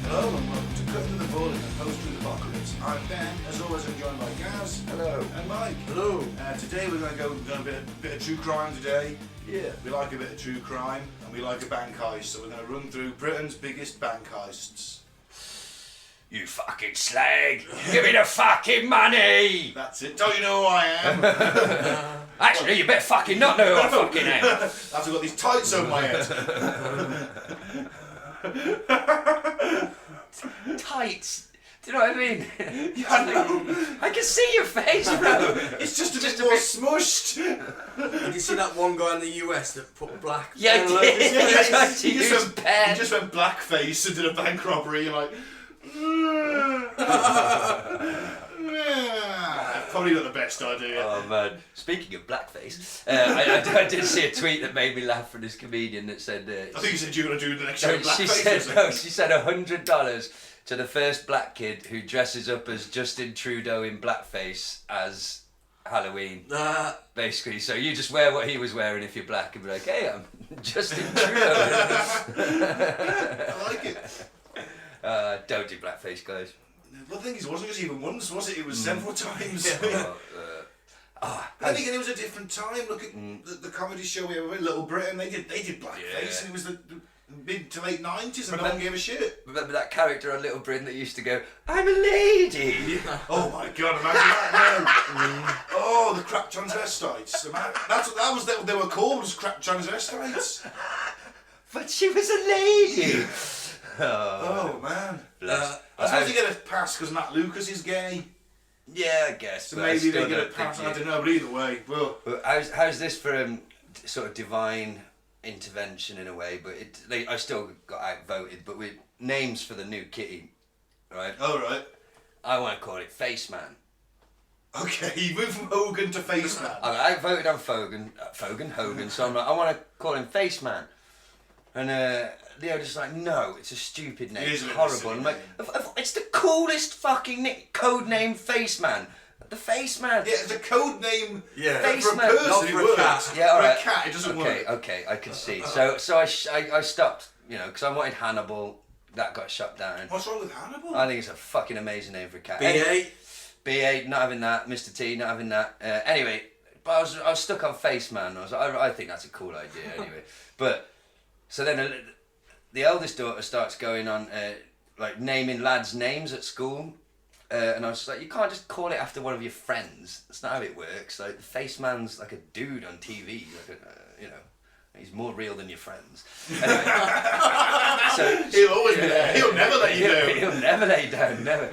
Hello and welcome to Cutting to the Ball in the Post-Apocalypse. I'm Ben, as always I'm joined by Gaz. Hello. And Mike. Hello. Today we're going to go a bit of true crime today. Yeah. We like a bit of true crime and we like a bank heist, so we're going to run through Britain's biggest bank heists. You fucking slag! Give me the fucking money! That's it. Don't you know who I am? Actually, you better fucking not know who I fucking am. I've got these tights over my head. Tights. Do you know what I mean? Yeah, I know. I can see your face, bro. It's just a bit more smushed. Did you see that one guy in the US that put black? Yeah, I did. Yeah, He tried to use he pen. just went blackface and did a bank robbery and like... Probably not the best idea. Oh man! Speaking of blackface, I did see a tweet that made me laugh from this comedian that said. I think you said you were going to do the next show blackface. She said $100 to the first black kid who dresses up as Justin Trudeau in blackface as Halloween. Basically, so you just wear what he was wearing if you're black and be like, hey, I'm Justin Trudeau. I like it. Don't do blackface, guys. Well, the thing is, it wasn't just even once, was it? It was several times. I think it was a different time. Look at the comedy show we have, Little Britain. They did blackface, and it was the mid to late 90s, and no one gave a shit. Remember that character on Little Britain that used to go, I'm a lady? Oh my god, imagine that now. Oh, the crap transvestites. That was they were called, was crap transvestites. But she was a lady. Oh man. I suppose you get a pass because Matt Lucas is gay. Yeah, I guess. So maybe they get a pass. I don't know, but either way, well. But how's this for sort of divine intervention in a way? But I still got outvoted. But with names for the new kitty, right? Oh right. I want to call it Face Man. Okay, you moved from Hogan to Face Man. I outvoted on Hogan. So I'm like, I want to call him Face Man. And they're just like, no, it's a stupid name. It's horrible. I'm like, it's the coolest fucking code name, Face Man. The Face Man. Yeah, it's a code name. Yeah. Face for a Man. person, Not it for works. a cat. Yeah, all right. For a cat, it doesn't work. Okay, I can see. So I stopped, because I wanted Hannibal. That got shut down. What's wrong with Hannibal? I think it's a fucking amazing name for a cat. B8. B8, not having that. Mr. T, not having that. Anyway, but I was stuck on Face Man. I was like, I think that's a cool idea anyway. But, so then the eldest daughter starts going on, like naming lads' names at school. And I was just like, you can't just call it after one of your friends. That's not how it works. Like, the Face Man's like a dude on TV. Like he's more real than your friends. Anyway, so he'll always be there. He'll never let you down. He'll never let you down, never.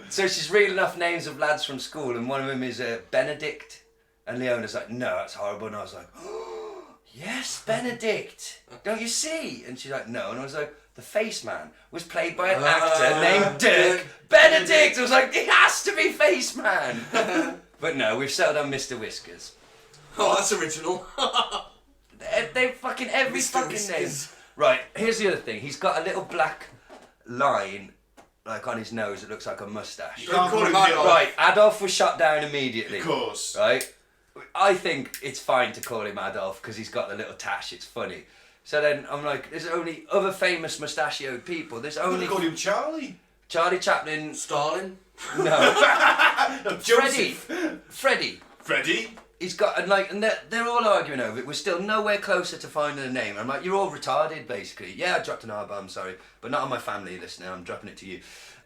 So she's reading off names of lads from school, and one of them is Benedict. And Leona's like, no, that's horrible. And I was like, oh, yes, Benedict. Don't you see? And she's like, no. And I was like, the Face Man was played by an actor named Dirk Benedict. I was like, it has to be Face Man. But no, we've settled on Mr. Whiskers. Oh, that's original. They fucking every Mr. fucking Whiskers. name. Right, here's the other thing. He's got a little black line, like on his nose, that looks like a moustache. You can't call him Adolf. Right, Adolf was shot down immediately. Of course. Right? I think it's fine to call him Adolf because he's got the little tash, it's funny. So then I'm like, there's only other famous mustachioed people. There's only... call him Charlie. Charlie Chaplin. Stalin. No. Joseph. Freddie. He's got, and they're all arguing over it. We're still nowhere closer to finding a name. I'm like, you're all retarded, basically. Yeah, I dropped an R-bomb, sorry. But not on my family list now, I'm dropping it to you.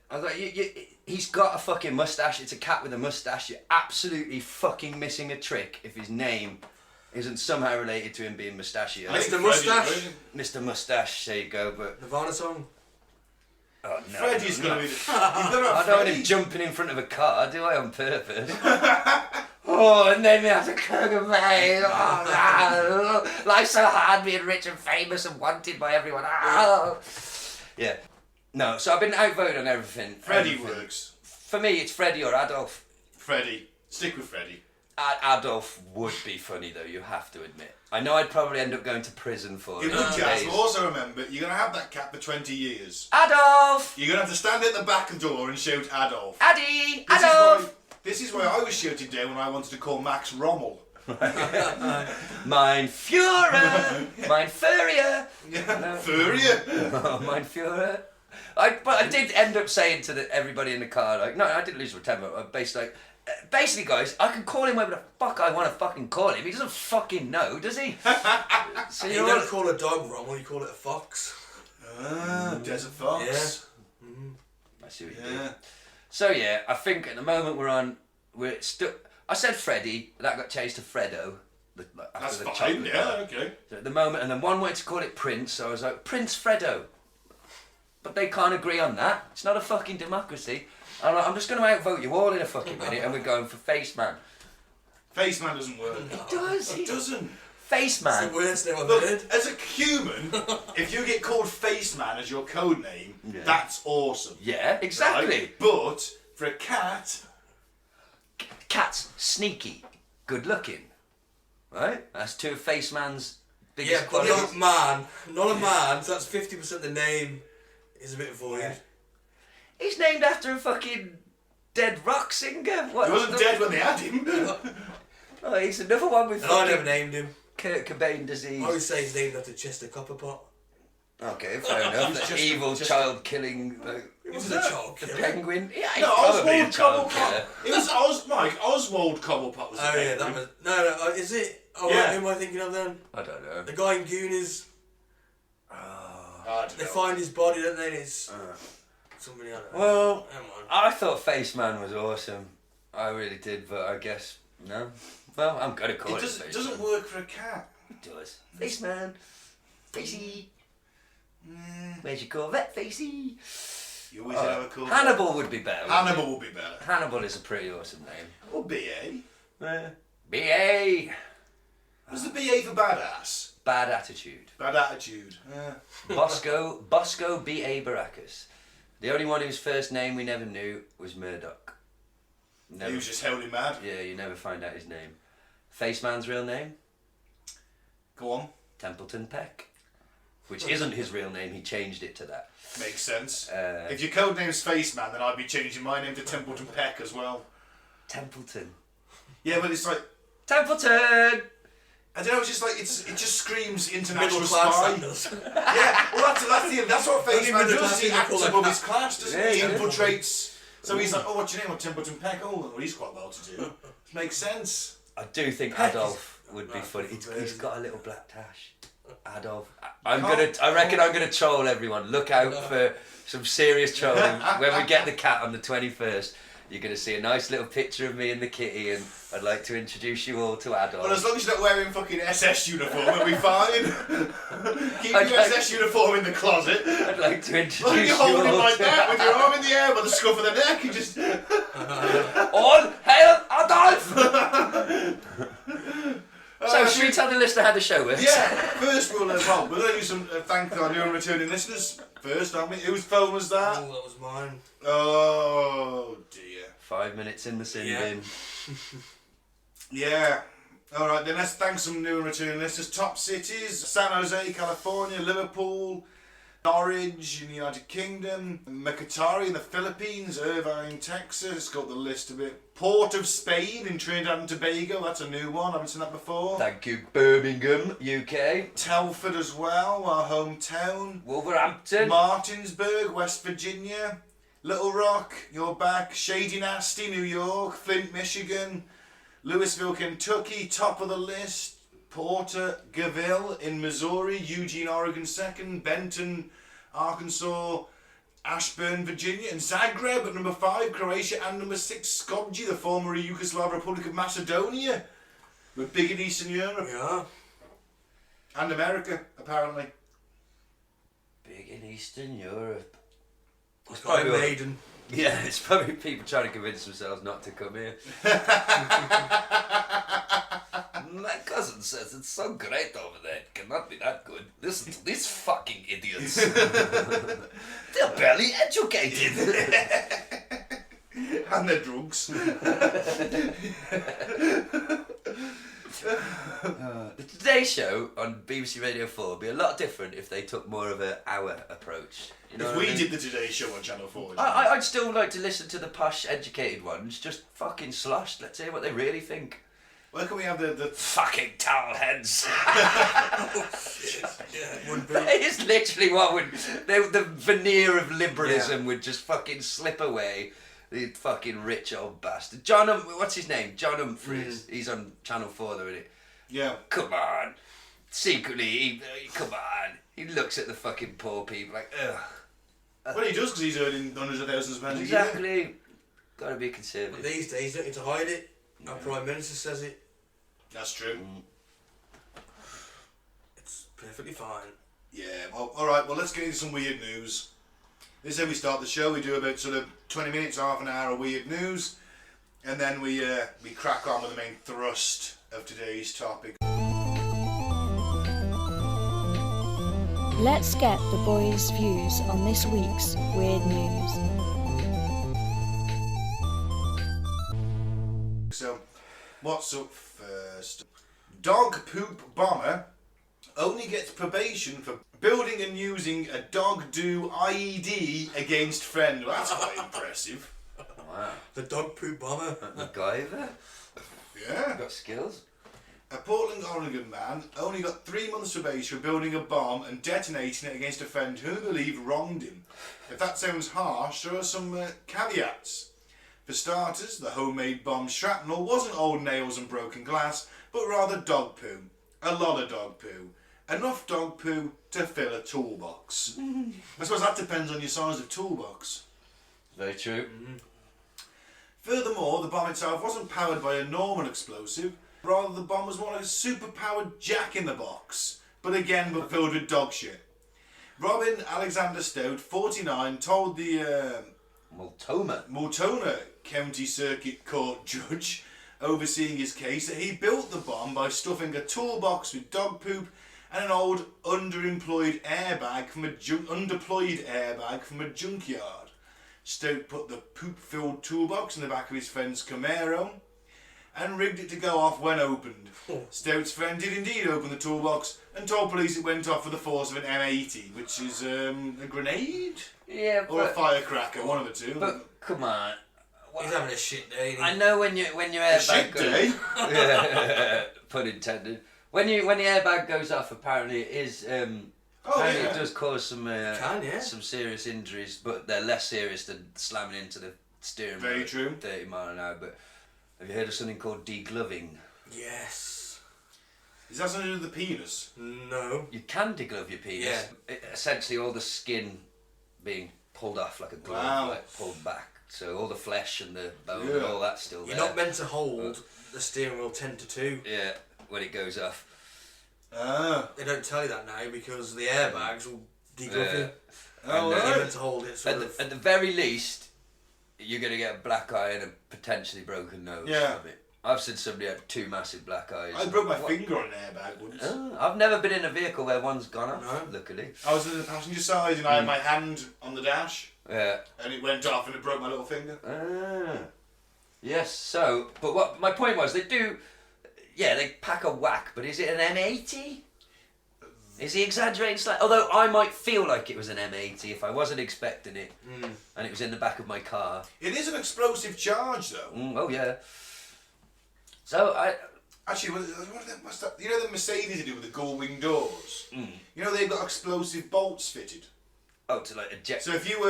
I was like, he's got a fucking mustache. It's a cat with a mustache. You're absolutely fucking missing a trick if his name isn't somehow related to him being mustachioed. Mr. Mustache. Mr. Mustache, there you go, but... Nirvana song. Oh, no. Freddie's going to be... I don't want him jumping in front of a car, do I, on purpose? Oh, and then we have to cook away. Oh, life's so hard being rich and famous and wanted by everyone. Oh. Yeah. No, so I've been outvoted on everything. Freddy everything. works. For me, it's Freddy or Adolf. Freddy. Stick with Freddy. Adolf would be funny though, you have to admit. I know I'd probably end up going to prison for You it. would, Gaz, but also remember, you're going to have that cat for 20 years. Adolf! You're going to have to stand at the back door and shout Adolf. Addy! Adolf! This is why I was shouted down when I wanted to call Max Rommel. Mein Führer! Mein Furrier! Furrier? Oh, mein Führer. But I did end up saying to everybody in the car, like, no, I didn't lose my temper. Basically, guys, I can call him whatever the fuck I want to fucking call him. He doesn't fucking know, does he? So you don't call a dog Rommel, you call it a fox. Desert fox. Yeah. I see what you did. So yeah, I think at the moment we're still. I said Freddy, but that got changed to Fredo. That's fine. Yeah, okay. So at the moment, and then one wanted to call it Prince, so I was like Prince Fredo. But they can't agree on that. It's not a fucking democracy. I'm just going to outvote you all in a fucking minute, and we're going for Face Man. Face Man doesn't work. It does. It doesn't. Face Man. It's the worst name I've Look, heard. as a human, if you get called Face Man as your code name, that's awesome. Yeah, exactly. Right? But for a cat, Cat's sneaky, good looking. Right? That's two of Face Man's biggest Yeah, but qualities. not a man, so that's 50% of the name is a bit void. Yeah. He's named after a fucking dead rock singer. What? he wasn't dead when they had him. Oh, he's another one with And I never fucking named him. Kurt Cobain disease. I always say he's named after Chester Copperpot. Okay, fair enough. He's The just- evil just- child killing He wasn't a child the killer. penguin. Yeah, he's No, probably a Oswald child Cobblepot. killer. It was Oswald Cobblepot was the Oh yeah, penguin. that was... No, is it? Oh, Yeah. who am I thinking of then? I don't know. The guy in Goonies. I don't They know. find his body, don't they? And it's... somebody, I don't know. Well, Never mind. I thought Face Man was awesome. I really did, but I guess no. Well, I'm gonna call it. It Face doesn't Man. work for a cat. It does. Face Man. Facey. Where's your Corvette, Facey? You always have a cool. Hannibal would be better. wouldn't Hannibal will be better. it? Hannibal is a pretty awesome name. Or BA. B.A. What's the BA for badass? Bad attitude. Bad attitude. Bosco B.A. Baracus. The only one whose first name we never knew was Murdoch. He was just held him mad. Yeah, you never find out his name. Face Man's real name? Go on. Templeton Peck. Which isn't his real name, he changed it to that. Makes sense. Uh, If your code name's Face Man, then I'd be changing my name to Templeton Peck as well. Templeton. Yeah, but it's like, Templeton! I don't know, it's just like, it just screams international Middle class, spy. that does. Yeah, well that's what Face Only Man middle does, class he people acts call above that his class, doesn't Yeah, he? He yeah. infiltrates. So he's like, oh, what's your name? Well, Templeton Peck. Oh, well, he's quite well to do. Makes sense. I do think Peck Adolf would be Right, funny. for He's version. got a little black tash. Adolf. I reckon I'm gonna troll everyone. Look out for some serious trolling. When we get the cat on the 21st, you're gonna see a nice little picture of me and the kitty, and I'd like to introduce you all to Adolf. Well, as long as you're not wearing fucking SS uniform, we'll be fine. Keep I'd your like- SS uniform in the closet. I'd like to introduce Well, you you're all holding him like to that with your arm in the air by the scruff of the neck. You just. All hail Adolf! So, should we tell the listener how the show works? Yeah. First, we're going to do some thank our new and returning listeners first, aren't we? Whose phone was that? Oh, that was mine. Oh dear. 5 minutes in the sin Yeah. bin. Yeah. All right, then let's thank some new and returning listeners. Top cities: San Jose, California; Liverpool, Norwich in the United Kingdom; Makatari in the Philippines; Irvine, Texas. Got the list a bit. Port of Spain in Trinidad and Tobago. That's a new one. I haven't seen that before. Thank you, Birmingham, UK. Telford as well, our hometown. Wolverhampton. Martinsburg, West Virginia. Little Rock, you're back. Shady Nasty, New York. Flint, Michigan. Louisville, Kentucky, top of the list. Porter Gaville in Missouri. Eugene, Oregon, second. Benton, Arkansas. Ashburn, Virginia. And Zagreb at number 5. Croatia. And number 6, Skopje, the former Yugoslav Republic of Macedonia. We're big in Eastern Europe. Yeah. And America, apparently. Big in Eastern Europe. Iron Maiden. Yeah, it's probably people trying to convince themselves not to come here. My cousin says it's so great over there. It cannot be that good. Listen to these fucking idiots. They're barely educated. And their drugs. The Today Show on BBC Radio 4 would be a lot different if they took more of an hour approach. You know If what we I mean? did the Today Show on Channel 4. I'd still like to listen to the posh, educated ones, just fucking sloshed. Let's hear what they really think. Where can we have the Fucking towel heads. Yeah, would be. That is literally what would... The veneer of liberalism would just fucking slip away. The fucking rich old bastard. What's his name? John Humphreys. He's on Channel 4 though, isn't he? Yeah. Come on. Secretly, come on. He looks at the fucking poor people like, ugh. Well, he does because he's earning hundreds of thousands of pounds a year. Exactly. Gotta be But conservative. these days, you don't need to hide it. Our Prime Minister says it. That's true. It's perfectly fine. Yeah, well, alright, well, let's get into some weird news. This is how we start the show. We do about sort of 20 minutes, half an hour of weird news, and then we crack on with the main thrust of today's topic. Let's get the boys' views on this week's weird news. So, what's up first? Dog poop bomber only gets probation for building and using a dog-do IED against friend. Well, that's quite impressive. Wow. The dog poop bomber. MacGyver? Yeah. Got skills? A Portland, Oregon man only got 3 months probation for building a bomb and detonating it against a friend who he believed wronged him. If that sounds harsh, there are some caveats. For starters, the homemade bomb shrapnel wasn't old nails and broken glass, but rather dog poo. A lot of dog poo. Enough dog poo to fill a toolbox. I suppose that depends on your size of toolbox. Very true. Furthermore, the bomb itself wasn't powered by a normal explosive. Rather, the bomb was more like a super-powered jack-in-the-box, but filled with dog shit. Robin Alexander Stout, 49, told the Multnomah County Circuit Court judge overseeing his case that he built the bomb by stuffing a toolbox with dog poop and an old underemployed airbag from a junkyard. Stout put the poop-filled toolbox in the back of his friend's Camaro and rigged it to go off when opened. Stout's friend did indeed open the toolbox and told police it went off with the force of an M80, which is a grenade? Yeah, Or a firecracker, one of the two. But come on. He's having a shit day. I know when your a shit airbag goes... day? Yeah, pun intended. When the airbag goes off, apparently it is... apparently it does cause some some serious injuries, but they're less serious than slamming into the steering wheel. Very true. 30 mile an hour. But have you heard of something called degloving? Yes. Is that something to do with the penis? No. You can deglove your penis. Yeah. Essentially, all the skin being pulled off like a glove, Wow. like pulled back. So all the flesh and the bone Yeah. and all that's still You're there. not meant to hold the steering wheel 10 to 2. Yeah, when it goes off. Ah. They don't tell you that now because the airbags will deglove you. Oh, And you're right. meant to hold it sort of. At the very least, you're going to get a black eye and a potentially broken nose Yeah. from it. I've seen somebody had 2 massive black eyes. I broke my finger on an airbag once. I've never been in a vehicle where one's gone off, No. luckily. I was in the passenger side and I had my hand on the dash Yeah. and it went off and it broke my little finger. Yes, so, but what my point was, they pack a whack, but is it an M80? Is he exaggerating slightly? Although I might feel like it was an M80 if I wasn't expecting it and it was in the back of my car. It is an explosive charge though. Oh yeah. So Actually, what's that? You know the Mercedes do with the gull wing doors? You know they've got explosive bolts fitted. Oh, to like eject. So if you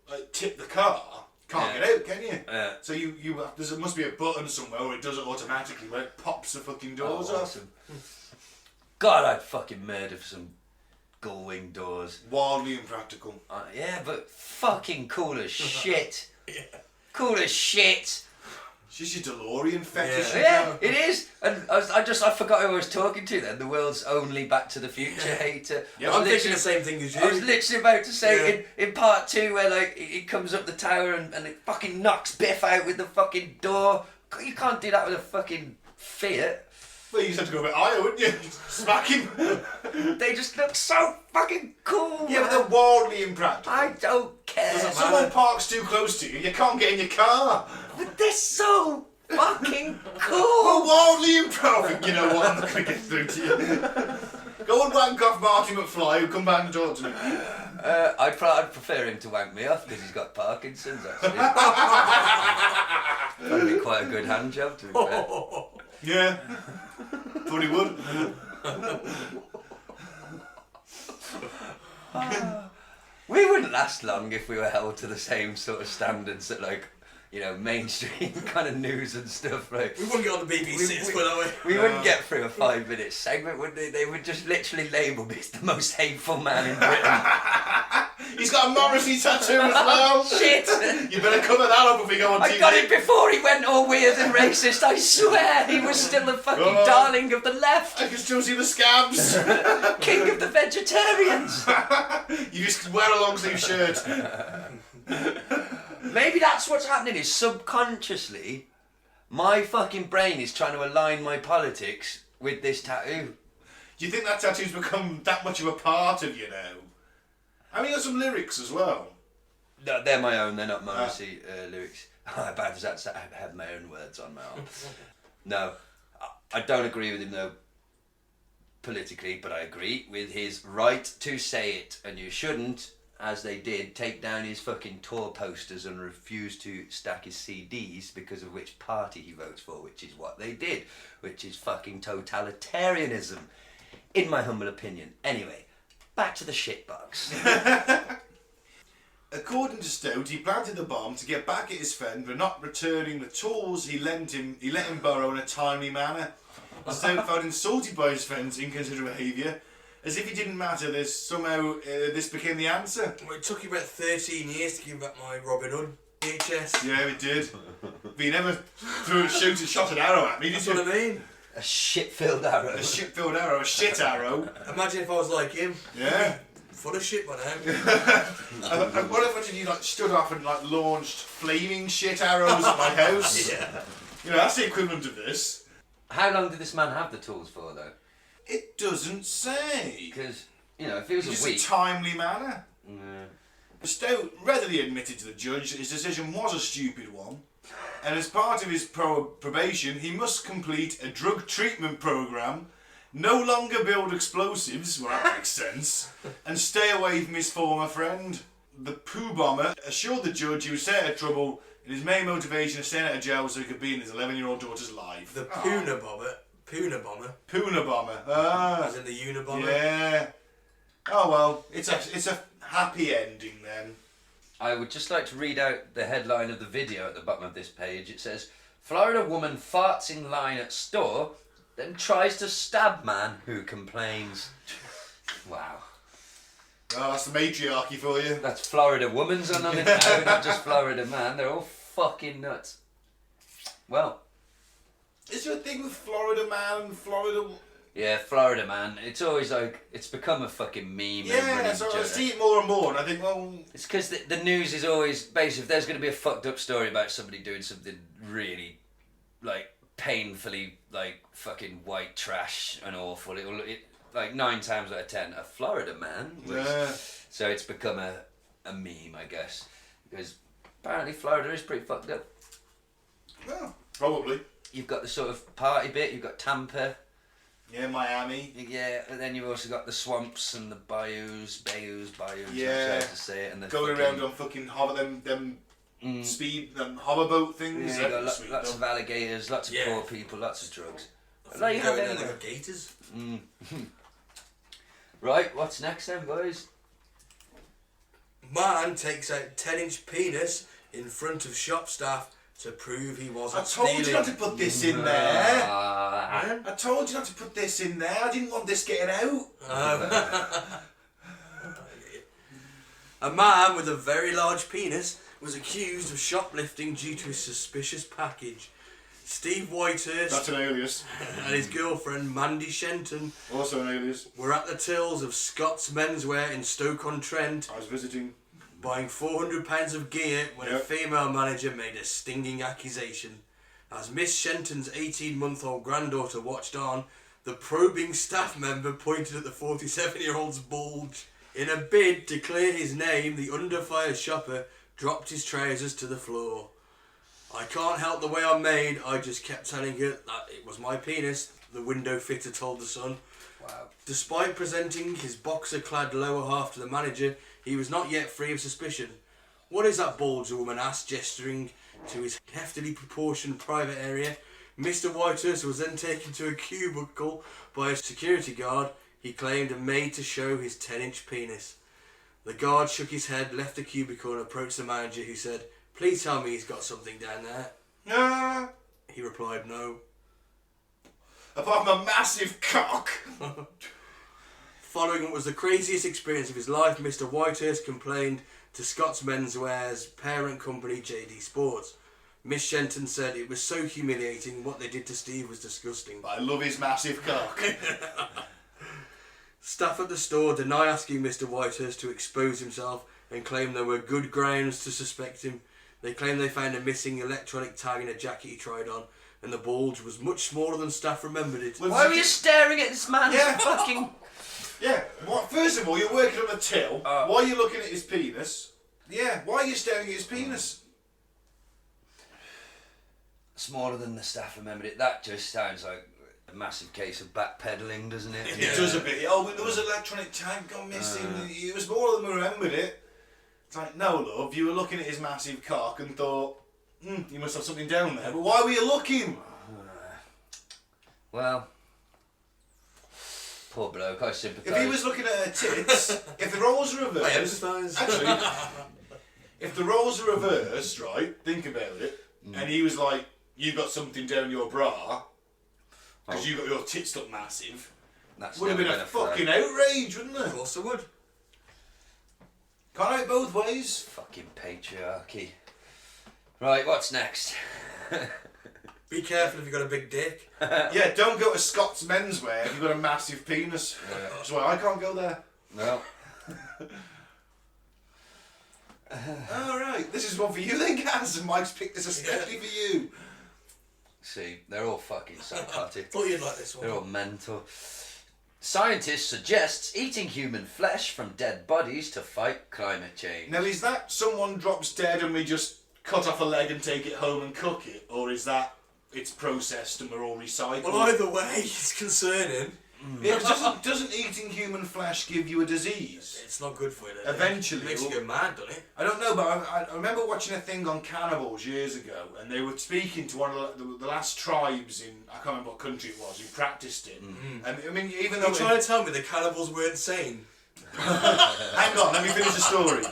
like tip the car, can't get out, can you? Yeah. So there must be a button somewhere where it does it automatically, where it pops the fucking doors off. Awesome. God, I'd fucking murder for some gull wing doors. Wildly impractical. Yeah, but fucking cool as shit. Cool as shit. It's just your DeLorean fetish. Yeah, it is. And I forgot who I was talking to then. The world's only Back to the Future hater. Yeah, I'm thinking the same thing as you. I was literally about to say in part 2 where like it comes up the tower and it fucking knocks Biff out with the fucking door. You can't do that with a fucking Fiat. Well, you just have to go a bit higher, wouldn't you? Smack him. They just look so fucking cool. Yeah, but they're wildly impractical. I don't care. If someone parks too close to you, you can't get in your car. But they're so fucking cool. Well, wildly impractical. You know what? I'm not going to get through to you. Go and wank off Marty McFly, who'll come back and talk to me. I'd prefer him to wank me off because he's got Parkinson's, actually. That'd be quite a good hand job, to be fair. Yeah. Thought he would. We wouldn't last long if we were held to the same sort of standards that, like, you know, mainstream kind of news and stuff, right? We wouldn't get on the BBC, would we? We wouldn't get through a 5-minute segment, would they? They would just literally label me as the most hateful man in Britain. He's got a Morrissey tattoo as well. Shit! You better cover that up if we go on TV. I got it before he went all weird and racist, I swear! He was still the fucking darling of the left! I can still see the scabs. King of the vegetarians! You just wear a long sleeve shirt. Maybe that's what's happening, is subconsciously my fucking brain is trying to align my politics with this tattoo. Do you think that tattoo's become that much of a part of you now? I mean, there's some lyrics as well. No, they're my own, they're not Morrissey lyrics. How bad is that to have my own words on my arm? No, I don't agree with him though, politically, but I agree with his right to say it, and you shouldn't, as they did, take down his fucking tour posters and refuse to stack his CDs because of which party he votes for, which is what they did, which is fucking totalitarianism, in my humble opinion. Anyway, back to the shitbox. According to Stout, he planted the bomb to get back at his friend for not returning the tools he let him borrow in a timely manner. Stout felt insulted by his friend's inconsiderate behaviour. As if it didn't matter, this became the answer. Well, it took you about 13 years to give back my Robin Hood VHS. Yeah, it did. But you never shot an arrow at me, did you? That's what I mean. A shit-filled arrow. A shit-filled arrow, a shit arrow. Imagine if I was like him. Yeah. Full of shit by now. And what if you like stood off and like launched flaming shit arrows at my house? Yeah. You know, that's the equivalent of this. How long did this man have the tools for, though? It doesn't say. Because, you know, if it was Just a week... a timely manner. Yeah. Stout readily admitted to the judge that his decision was a stupid one, and as part of his probation, he must complete a drug treatment program, no longer build explosives, well that makes sense, and stay away from his former friend. The poo bomber assured the judge he would stay out of trouble, and his main motivation is staying out of jail so he could be in his 11-year-old daughter's life. The Puna bomber. Puna bomber. Ah. As in the Unabomber. Yeah. Oh well, it's a happy ending then. I would just like to read out the headline of the video at the bottom of this page. It says, Florida woman farts in line at store, then tries to stab man who complains. Wow. Oh, that's the matriarchy for you. That's Florida woman's on it now, not just Florida man. They're all fucking nuts. Well. Is there a thing with Florida man and Florida... Yeah, Florida man. It's always like, it's become a fucking meme. Yeah, so I see it more and more and I think, well... It's because the news is always, basically, if there's going to be a fucked up story about somebody doing something really, like, painfully, like, fucking white trash and awful, like, 9 times out of 10, a Florida man. Yeah. So it's become a meme, I guess. Because apparently Florida is pretty fucked up. Well, probably. You've got the sort of party bit, you've got Tampa. Yeah, Miami. Yeah, and then you've also got the swamps and the bayous, yeah. I'm sorry to say it. And the going fucking, around on fucking them hoverboat things. Yeah, you got lots of alligators, lots of poor people, lots of drugs. Like you have They anywhere. got gators. Right, what's next then, boys? Man takes out 10-inch penis in front of shop staff to prove he wasn't I told stealing. you not to put this in there. Ah. I told you not to put this in there. I didn't want this getting out. A man with a very large penis was accused of shoplifting due to a suspicious package. Steve Whitehurst That's an alias. and his girlfriend Mandy Shenton Also an alias. were at the tills of Scott's Menswear in Stoke-on-Trent I was visiting. buying £400 of gear when a Yep. female manager made a stinging accusation. As Miss Shenton's 18-month-old granddaughter watched on, the probing staff member pointed at the 47-year-old's bulge. In a bid to clear his name, the under-fire shopper dropped his trousers to the floor. I can't help the way I'm made, I just kept telling her that it was my penis, the window fitter told the Sun. Wow. Despite presenting his boxer-clad lower half to the manager, he was not yet free of suspicion. What is that bulge, the woman asked, gesturing to his heftily proportioned private area. Mr. Whitehurst was then taken to a cubicle by a security guard, he claimed, and made to show his 10-inch penis. The guard shook his head, left the cubicle and approached the manager, who said, "Please tell me he's got something down there." Ah, He replied, "No." apart from a massive cock. Following what was the craziest experience of his life, Mr. Whitehurst complained to Scott's Menswear's parent company, JD Sports. Miss Shenton said it was so humiliating, what they did to Steve was disgusting. I love his massive cock. Staff at the store deny asking Mr. Whitehurst to expose himself and claim there were good grounds to suspect him. They claim they found a missing electronic tag in a jacket he tried on, and the bulge was much smaller than staff remembered it. Well, Why were you staring at this man's Yeah. fucking... Yeah, what, first of all, you're working on a till. Why are you looking at his penis? Yeah, why are you staring at his penis? Smaller than the staff remembered it. That just sounds like a massive case of backpedaling, doesn't it? It does a bit. Oh, but there was an electronic tag gone missing. It was more than we remembered it. It's like, no, love, you were looking at his massive cock and thought, you must have something down there. But why were you looking? Well, poor bloke, I sympathise. If he was looking at her tits, if the roles are I reversed... empathise. Actually, if the roles are reversed, right, think about it, and he was like, you've got something down your bra, because you got your tits look massive, That's would have been never a gonna fucking fly. outrage, wouldn't Of it? course I would. Can't have it both ways. Fucking patriarchy. Right, what's next? Be careful if you've got a big dick. Yeah, don't go to Scott's Menswear if you've got a massive penis. That's why I can't go there. No. Alright, this is one for you then, Gaz, and Mike's picked this especially for you. See, they're all fucking psychotic. Thought you'd like this They're all one. mental. Scientists suggests eating human flesh from dead bodies to fight climate change. Now, is that someone drops dead and we just cut off a leg and take it home and cook it? Or is that it's processed and we're all recycled? Well, either way, it's concerning. Yeah, 'cause doesn't eating human flesh give you a disease? It's not good for you, does it? Eventually, It makes you well- go mad, doesn't it? I don't know, but I remember watching a thing on cannibals years ago, and they were speaking to one of the last tribes in, I can't remember what country it was, who practiced it. And I mean, even though... You're trying to tell me the cannibals weren't sane? Hang on, let me finish the story.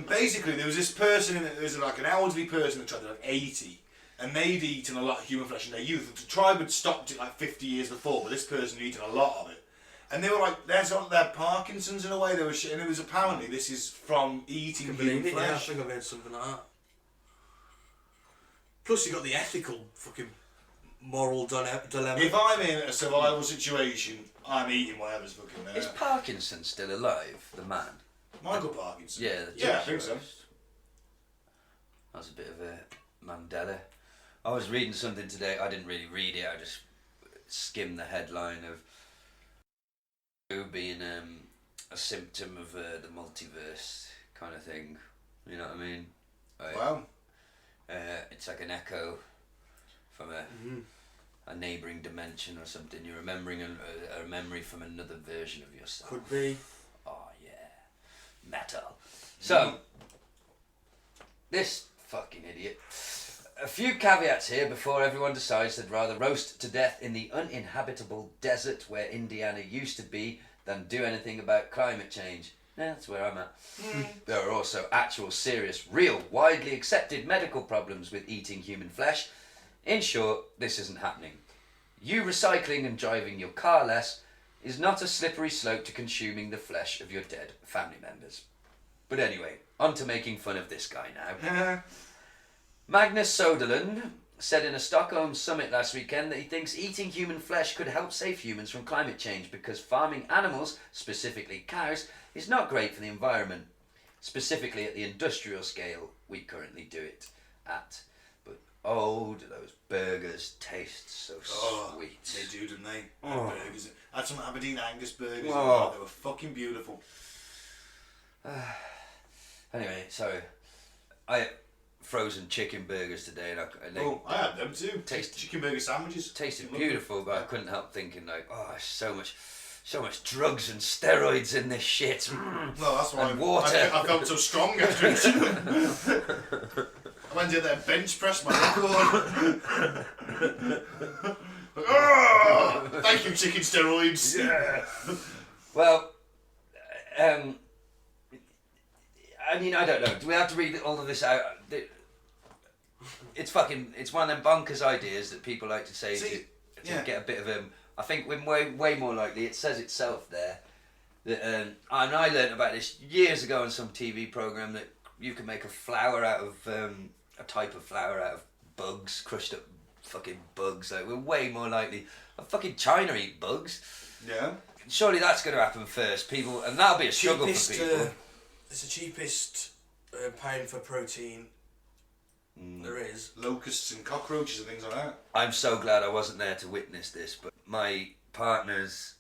Basically, there was this person, there was like an elderly person that tried to like 80, and they'd eaten a lot of human flesh in their youth. The tribe had stopped it like 50 years before, but this person had eaten a lot of it. And they were like, they had Parkinson's in a way, they were shit, and it was apparently, this is from eating Can human believe it, yeah, I flesh. think I've heard something like that. Plus, you got the ethical fucking moral dilemma. If I'm in a survival situation, I'm eating whatever's fucking there. Is Parkinson still alive, the man? Michael Parkinson. Yeah, the Yeah, I judge think so. was. That was a bit of a Mandela. I was reading something today, I didn't really read it, I just skimmed the headline of being a symptom of the multiverse kind of thing. You know what I mean? Like, Wow. it's like an echo from a neighbouring dimension or something. You're remembering a memory from another version of yourself. Could be. Oh yeah, metal. So, this fucking idiot. A few caveats here before everyone decides they'd rather roast to death in the uninhabitable desert where Indiana used to be than do anything about climate change. Yeah, that's where I'm at. There are also actual, serious, real, widely accepted medical problems with eating human flesh. In short, this isn't happening. You recycling and driving your car less is not a slippery slope to consuming the flesh of your dead family members. But anyway, on to making fun of this guy now. Magnus Soderlund, said in a Stockholm summit last weekend that he thinks eating human flesh could help save humans from climate change because farming animals, specifically cows, is not great for the environment, specifically at the industrial scale we currently do it at. But oh, do those burgers taste so sweet. They do, don't they? Oh. Burgers. I had some Aberdeen Angus burgers. Oh. They were fucking beautiful. Anyway, sorry. I ate frozen chicken burgers today, and I had them too. Tasted- Chicken burger sandwiches. tasted beautiful, but I couldn't help thinking like, oh, there's so much drugs and steroids in this shit. Well, that's why And water. I felt so strong after eating them. I went in there and bench pressed my record. Oh, thank you, chicken steroids. Yeah. Well, I mean, I don't know. Do we have to read all of this out? It's one of them bonkers ideas that people like to say to get a bit of I think we're way more likely. It says itself there that, and I learnt about this years ago on some TV program that you can make a flour out of a type of flour out of bugs, crushed up fucking bugs. Like, we're way more likely. Fucking China eat bugs. Yeah. Surely that's going to happen first, people, and that'll be a struggle for people. It's the cheapest pound for protein there is. Locusts and cockroaches and things like that. I'm so glad I wasn't there to witness this, but my partner's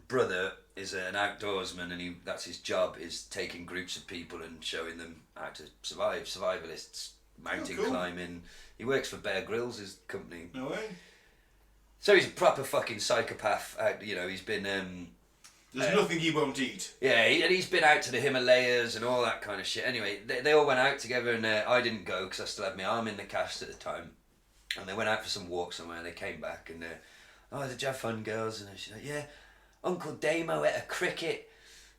brother is an outdoorsman, and that's his job, is taking groups of people and showing them how to survive. Survivalists, mountain climbing. He works for Bear Grylls, his company. No way. So he's a proper fucking psychopath. He's been... There's nothing he won't eat. Yeah, he's been out to the Himalayas and all that kind of shit. Anyway, they all went out together, and I didn't go because I still had my arm in the cast at the time. And they went out for some walk somewhere, and they came back, and did you have fun, girls? And she's like, yeah, Uncle Damo ate a cricket.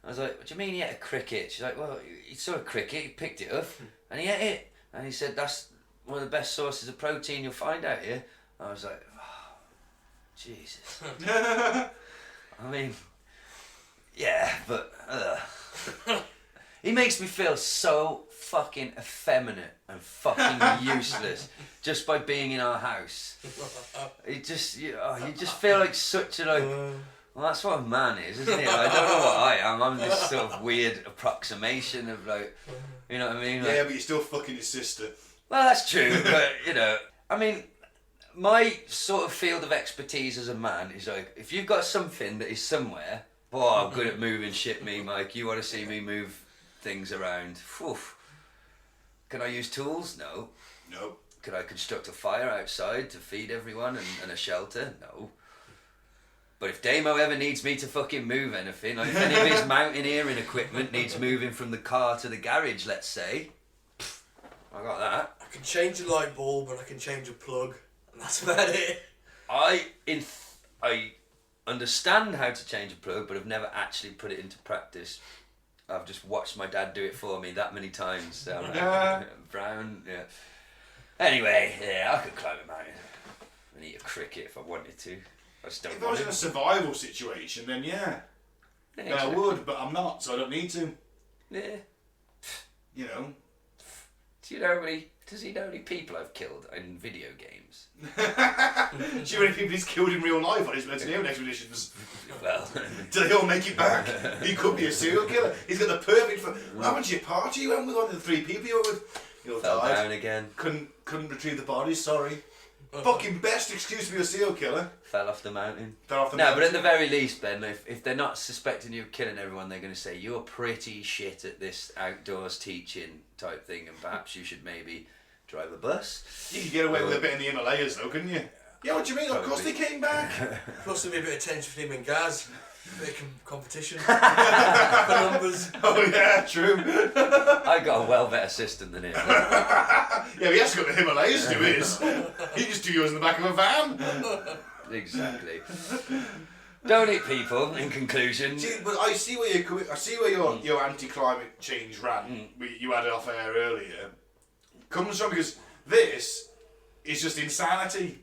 I was like, what do you mean he ate a cricket? She's like, well, he saw a cricket, he picked it up, and he ate it. And he said, that's one of the best sources of protein you'll find out here. I was like, oh, Jesus. I mean... Yeah, but he makes me feel so fucking effeminate and fucking useless just by being in our house. You just feel like such a well, that's what a man is, isn't it? I don't know what I am. I'm this sort of weird approximation of you know what I mean? Yeah, but you're still fucking his sister. Well, that's true, but I mean, my sort of field of expertise as a man is if you've got something that is somewhere. Oh, I'm good at moving shit, me, Mike. You want to see me move things around? Whew. Can I use tools? No. No. Could I construct a fire outside to feed everyone and a shelter? No. But if Damo ever needs me to fucking move anything, like if any of his mountaineering equipment needs moving from the car to the garage, let's say, I got that. I can change a light bulb and I can change a plug, and that's about it. I understand how to change a plug, but have never actually put it into practice. I've just watched my dad do it for me that many times. So Brown, yeah. Anyway, yeah, I could climb a mountain and eat a cricket if I wanted to. I just don't If I was in a survival situation, then yeah. I would, but I'm not, so I don't need to. Yeah. You know. Does he know how many people I've killed in video games? See how many people he's killed in real life on his mountaineering expeditions? Well... Do they all make it back? He could be a serial killer. He's got the perfect... What happened to your party you went with? One of the 3 people you were with? You all Fell died. down again. Couldn't retrieve the bodies, sorry. Fucking best excuse to be a serial killer. Fell off the mountain. But at the very least, Ben, if they're not suspecting you of killing everyone, they're going to say, you're pretty shit at this outdoors teaching type thing, and perhaps you should maybe drive a bus. You could get away with a bit in the Himalayas though, couldn't you? Yeah, what do you mean? Of course they came back. Plus there'll be a bit of tension between him and Gaz. A bit of competition for numbers. Oh yeah, true. I got a well better system than him. Yeah, but he has to go to the Himalayas to do his. He just do yours in the back of a van. Exactly. Don't eat people. In conclusion. See, but I see where your anti-climate change rant you had it off air earlier comes from, because this is just insanity.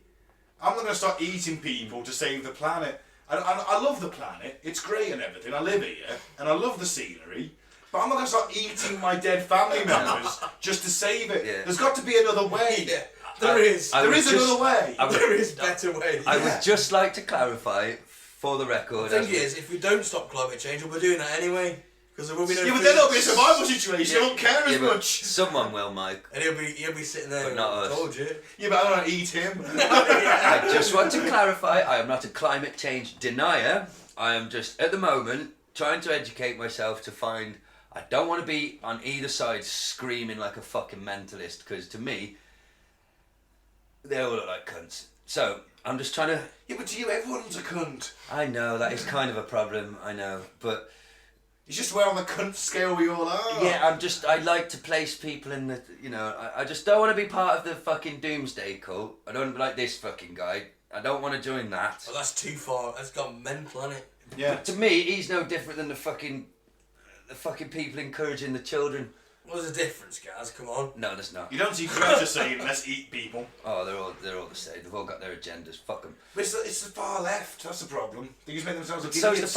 I'm not going to start eating people to save the planet. I love the planet, it's great and everything, I live here, and I love the scenery, but I'm not going to start eating my dead family members just to save it. Yeah. There's got to be another way. Yeah. There is. There is another way. There is better ways. I would just like to clarify, for the record. The thing is, if we don't stop climate change, we'll be doing that anyway. Because there will be no. Yeah, but then there'll be a survival situation. Yeah. You won't care as but much. Someone will, Mike. And he'll be sitting there. But not us. Told you. Yeah, but I don't want to eat him. I just want to clarify, I am not a climate change denier. I am just, at the moment, trying to educate myself to find... I don't want to be on either side screaming like a fucking mentalist, because to me, they all look like cunts. So, I'm just trying to... Yeah, but to you, everyone's a cunt. I know, that is kind of a problem, I know, but... It's just where on the cunt scale we all are. Yeah, I like to place people in the, I just don't want to be part of the fucking doomsday cult. I don't like this fucking guy. I don't want to join that. Well, that's too far. That's gone mental, hasn't it? Yeah. To me, he's no different than the fucking people encouraging the children. What's the difference, Gaz? Come on. No, there's not. You don't see Greta saying, let's eat people. Oh, they're all the same. They've all got their agendas. Fuck them. But it's the far left, that's the problem. They just make themselves look So idiots.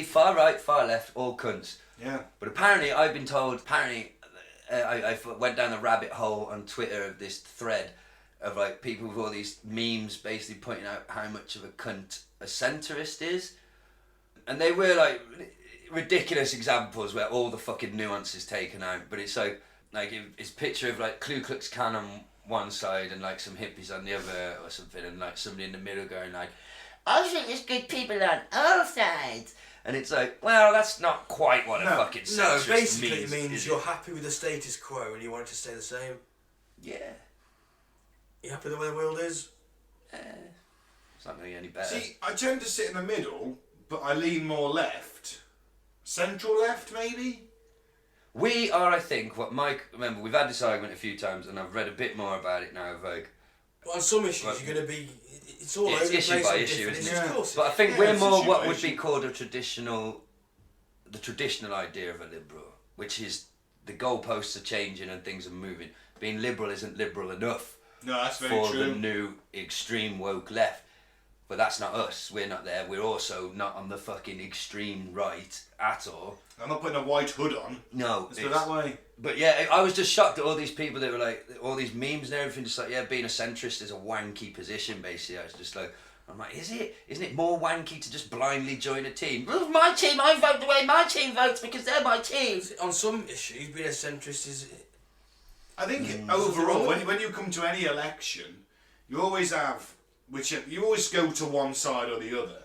far right, far left, all cunts. Yeah. But apparently, I've been told, I went down the rabbit hole on Twitter of this thread of like people with all these memes basically pointing out how much of a cunt a centrist is. And they were like ridiculous examples where all the fucking nuance is taken out, but it's like it's a picture of like Ku Klux Klan on one side and like some hippies on the other or something, and like somebody in the middle going like, I think there's good people on all sides. And it's like, well, that's not quite what a fucking centrist means. No, basically it means you're happy with the status quo and you want it to stay the same. Yeah. You happy with the way the world is? It's not going to get any better. See, I tend to sit in the middle, but I lean more left. Central left, maybe? We are, I think, what Mike... Remember, we've had this argument a few times, and I've read a bit more about it now, like... Well, on some issues, you're going to be... It's all over the issue place by on issue, different isn't issues, it? of course. But I think Yeah, we're it's more issue what by would be issue. called the traditional idea of a liberal, which is the goalposts are changing and things are moving. Being liberal isn't liberal enough No, that's very for true. the new extreme woke left. But that's not us. We're not there. We're also not on the fucking extreme right at all. I'm not putting a white hood on. No. Let's put it that way. But yeah, I was just shocked at all these people that were like, all these memes and everything, just like, yeah, being a centrist is a wanky position, basically. I was just like, I'm like, is it? Isn't it more wanky to just blindly join a team? Well, my team, I vote the way my team votes because they're my team. On some issues, being a centrist is... I think overall, when you come to any election, you always have... you always go to one side or the other.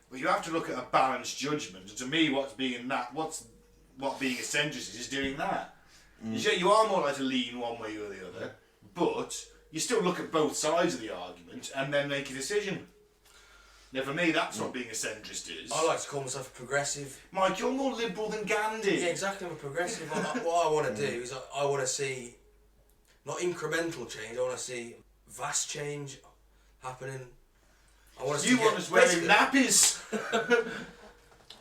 But you have to look at a balanced judgment. And to me, what being a centrist is doing that. You are more likely to lean one way or the other, but you still look at both sides of the argument and then make a decision. Now, for me, that's what being a centrist is. I like to call myself a progressive. Mike, you're more liberal than Gandhi. Yeah, exactly. I'm a progressive. What I want to do is I want to see not incremental change. I want to see vast change happening. I want us You to want us wearing nappies.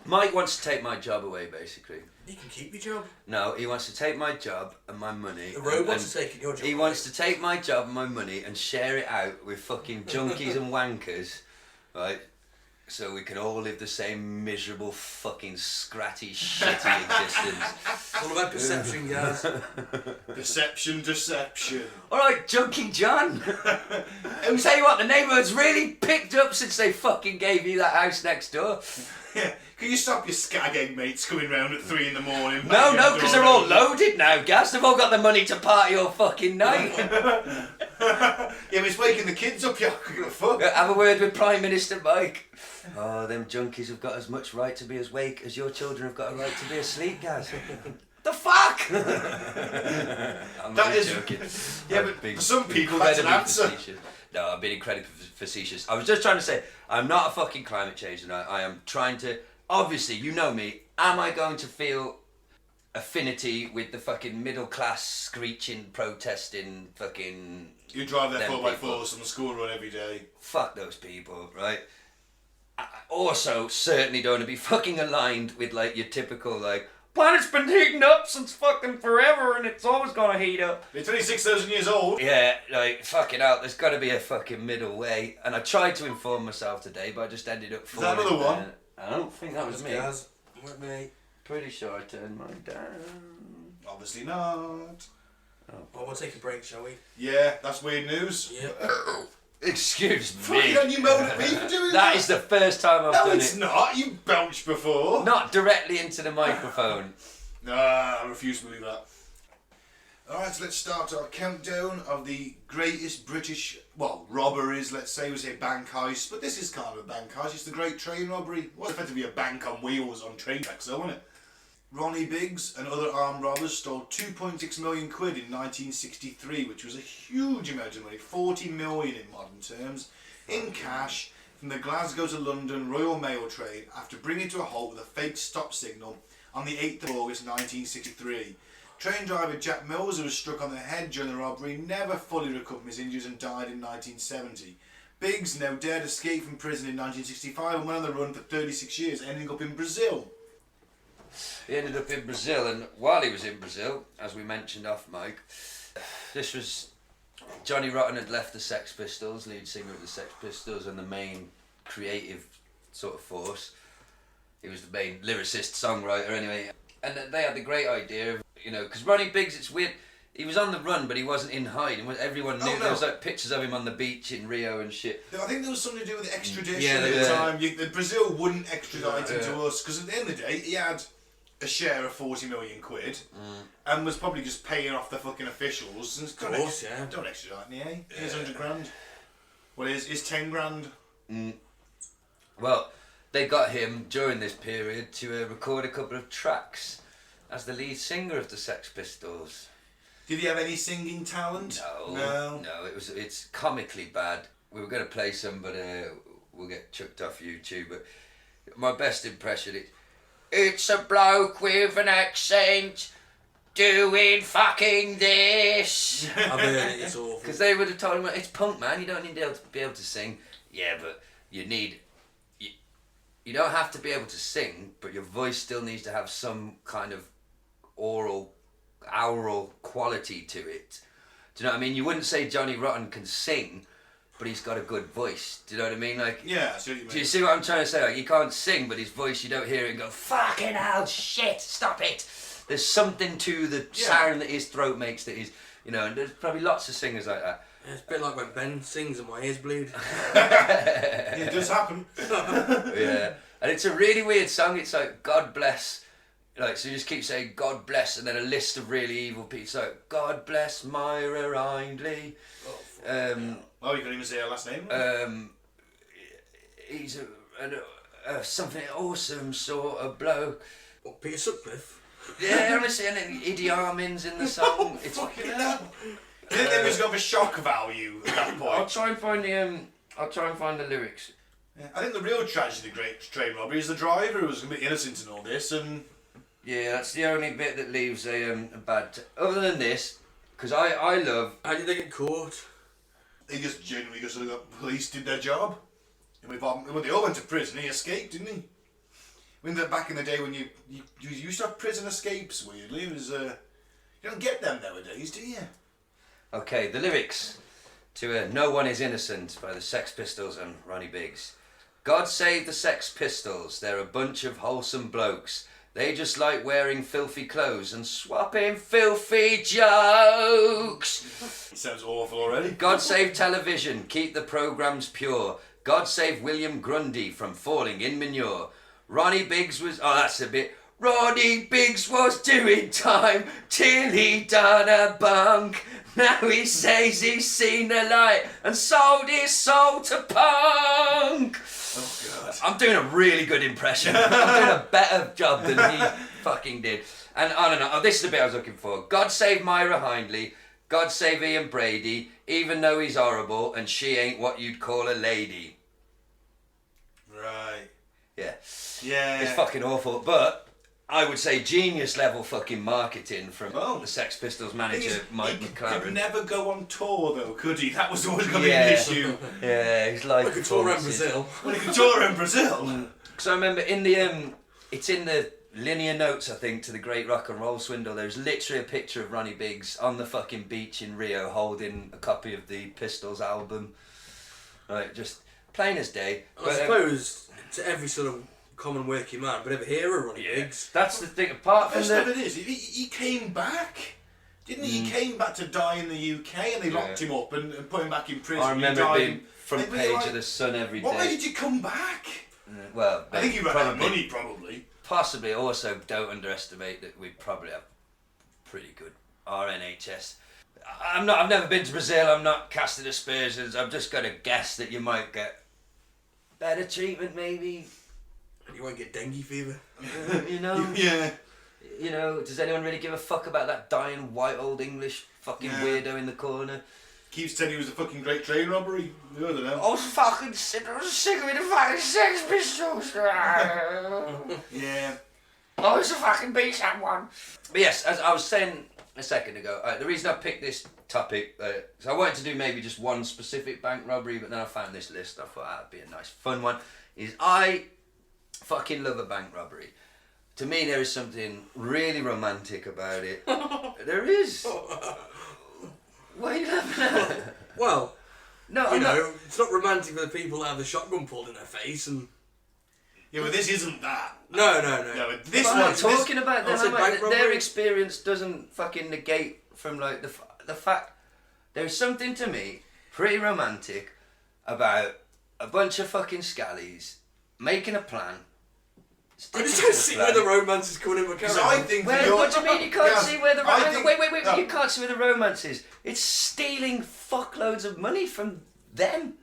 Mike wants to take my job away, basically. You can keep your job. No, he wants to take my job and my money. The robots are taking your job. He wants to take my job and my money and share it out with fucking junkies and wankers, right? So we can all live the same miserable, fucking, scratty, shitty existence. It's all about perception, guys. Deception. Alright, Junkie John. I'll tell you what, the neighbourhood's really picked up since they fucking gave you that house next door. Yeah. Can you stop your skag egg mates coming round at 3 a.m? No, because they're all loaded now, Gaz. They've all got the money to party all fucking night. Yeah, but it's waking the kids up, you give a fuck. Have a word with Prime Minister Mike. Oh, them junkies have got as much right to be as wake as your children have got a right to be asleep, Gaz. The fuck? I'm That really is- joking. Yeah, I'm but being for some people that's an incredibly answer. facetious. No, I'm being incredibly facetious. I was just trying to say, I'm not a fucking climate change denier. I am trying to... Obviously, you know me. Am I going to feel affinity with the fucking middle class screeching, protesting, fucking... You drive their them 4x4s people? on the school run every day. Fuck those people, right? I also certainly don't want to be fucking aligned with like your typical like planet's been heating up since fucking forever and it's always gonna heat up. It's only 6,000 years old. Yeah, like fucking hell, there's got to be a fucking middle way. And I tried to inform myself today, but I just ended up falling. that another one? I don't think that was me. Guys, with me. Pretty sure I turned mine down. Obviously not. Well, we'll take a break, shall we? Yeah, that's weird news. Yeah. Excuse Fucking me. hell, you moaned at me for doing that. That is the first time I've No, done it's it. not. You belched before. Not directly into the microphone. Nah, I refuse to believe that. Alright, so let's start our countdown of the greatest British, robberies, let's say. We say bank heist, but this is kind of a bank heist. It's the Great Train Robbery. It was effectively a bank on wheels on train tracks, though, wasn't it? Ronnie Biggs and other armed robbers stole 2.6 million quid in 1963, which was a huge amount of money, 40 million in modern terms, in cash from the Glasgow to London Royal Mail train after bringing it to a halt with a fake stop signal on the 8th of August 1963. Train driver Jack Mills, who was struck on the head during the robbery, never fully recovered from his injuries and died in 1970. Biggs now dared escape from prison in 1965 and went on the run for 36 years, ending up in Brazil. He ended up in Brazil, and while he was in Brazil, as we mentioned off mic, this was Johnny Rotten had left the Sex Pistols, lead singer of the Sex Pistols, and the main creative sort of force. He was the main lyricist, songwriter, anyway. And they had the great idea of, because Ronnie Biggs, it's weird. He was on the run, but he wasn't in hiding. Everyone knew. There was like pictures of him on the beach in Rio and shit. I think there was something to do with extradition Yeah, at the time. Brazil wouldn't extradite him to Yeah. us because at the end of the day, he had a share of 40 million quid and was probably just paying off the fucking officials. And don't extradite me, eh? Here's 100 grand. Well, here's 10 grand. Well, they got him during this period to record a couple of tracks as the lead singer of the Sex Pistols. Did he have any singing talent? No. It's comically bad. We were going to play some, but we'll get chucked off YouTube. But my best impression is, it's a bloke with an accent doing fucking this. I've heard it, it's awful. Because they would have told him, it's punk, man. You don't need to be able to sing. Yeah, but you need. You don't have to be able to sing, but your voice still needs to have some kind of aural quality to it. Do you know what I mean? You wouldn't say Johnny Rotten can sing, but he's got a good voice. Do you know what I mean? Like, yeah, I see what you mean. Do you see what I'm trying to say? Like, he can't sing, but his voice, you don't hear it and go, fucking hell, shit, stop it. There's something to the sound that his throat makes that is, and there's probably lots of singers like that. Yeah, it's a bit like when Ben sings and my ears bleed. It does happen. Yeah. And it's a really weird song. It's like, God bless. Like, so you just keep saying, God bless, and then a list of really evil people. It's like, God bless Myra Hindley. You couldn't even say her last name. He's a something awesome sort of bloke. What, Peter Sutcliffe? Yeah, honestly, and then Idi Amin's in the song. It's fucking hell. I think there was got a shock value at that point. I'll try and find the lyrics. Yeah, I think the real tragedy of the Great Train Robbery is the driver who was a bit innocent in all this, and yeah, that's the only bit that leaves a bad. Other than this, because I love. How did they get caught? They just genuinely just the police did their job. And when they all went to prison, he escaped, didn't he? When back in the day when you used to have prison escapes, weirdly, it was you don't get them nowadays, do you? Okay, the lyrics to "No One Is Innocent" by the Sex Pistols and Ronnie Biggs. God save the Sex Pistols, they're a bunch of wholesome blokes. They just like wearing filthy clothes and swapping filthy jokes. It sounds awful already. God save television, keep the programmes pure. God save William Grundy from falling in manure. Ronnie Biggs was... Oh, that's a bit... Ronnie Biggs was doing time till he done a bunk. Now he says he's seen the light and sold his soul to punk. Oh, God. I'm doing a really good impression. I'm doing a better job than he fucking did. And I don't know. Oh, this is the bit I was looking for. God save Myra Hindley. God save Ian Brady. Even though he's horrible and she ain't what you'd call a lady. Right. Yeah. Yeah. It's fucking awful. But I would say genius level fucking marketing from the Sex Pistols manager Mike He McLaren. could never go on tour though, could he? That was always going to be an issue. Yeah, he's like... He could tour around Brazil. Well, he could tour around Brazil. Because I remember in the... it's in the linear notes, I think, to the Great Rock and Roll Swindle. There's literally a picture of Ronnie Biggs on the fucking beach in Rio holding a copy of the Pistols album. Right, just plain as day. I suppose to every sort of common working man, but ever hear of Ronnie Biggs. That's the thing. Apart from Best of it is, he came back. Didn't he? He came back to die in the UK and they locked him up and put him back in prison. I remember it being front page of the Sun every day. What made you come back? Well, I think he ran out of money, probably. Possibly. Also, don't underestimate that we probably have pretty good RNHS. I've never been to Brazil. I'm not casting aspersions. I'm just going to guess that you might get better treatment, maybe. And you won't get dengue fever. You know. Yeah. You know. Does anyone really give a fuck about that dying white old English fucking weirdo in the corner? Keeps telling he was a fucking great train robbery. I don't know. I was fucking sick. I was sick of the fucking Sex Pistols. Yeah. I was a fucking beat someone. But yes, as I was saying a second ago, the reason I picked this topic, so I wanted to do maybe just one specific bank robbery, but then I found this list. I thought that'd be a nice fun one. Is I fucking love a bank robbery. To me, there is something really romantic about it. There is. What are you laughing at? Well, no, you know, it's not romantic for the people that have the shotgun pulled in their face and... Yeah, but this isn't that. No. No, this I'm one's not talking about them. said bank Their robbery. experience doesn't fucking negate from like the fact there's something to me pretty romantic about a bunch of fucking scallies making a plan. I just don't see where the romance is coming in. Because I think What do you mean you can't see where the romance is? Wait, no. you can't see where the romance is. It's stealing fuckloads of money from them.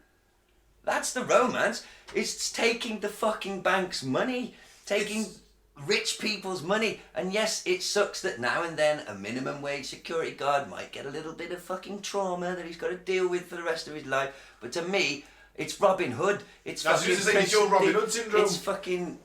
That's the romance. It's taking the fucking bank's money, taking rich people's money. And yes, it sucks that now and then a minimum wage security guard might get a little bit of fucking trauma that he's got to deal with for the rest of his life. But to me, it's Robin Hood. It's That's fucking... it's your Robin Hood syndrome. It's fucking...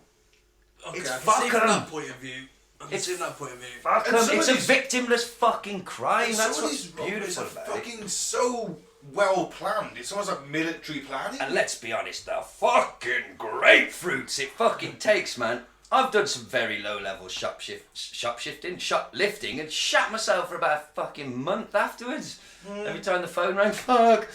Okay, It's I can see from fuck 'em. that point of view. It's in that point of view. Fuck And 'em. some It's of a these- victimless fucking crime. That's Some of what's these robberies beautiful are about it. fucking so well planned. It's almost like military planning. And let's be honest, the fucking grapefruits it fucking takes, man. I've done some very low level shoplifting, and shat myself for about a fucking month afterwards. Every time the phone rang, fuck.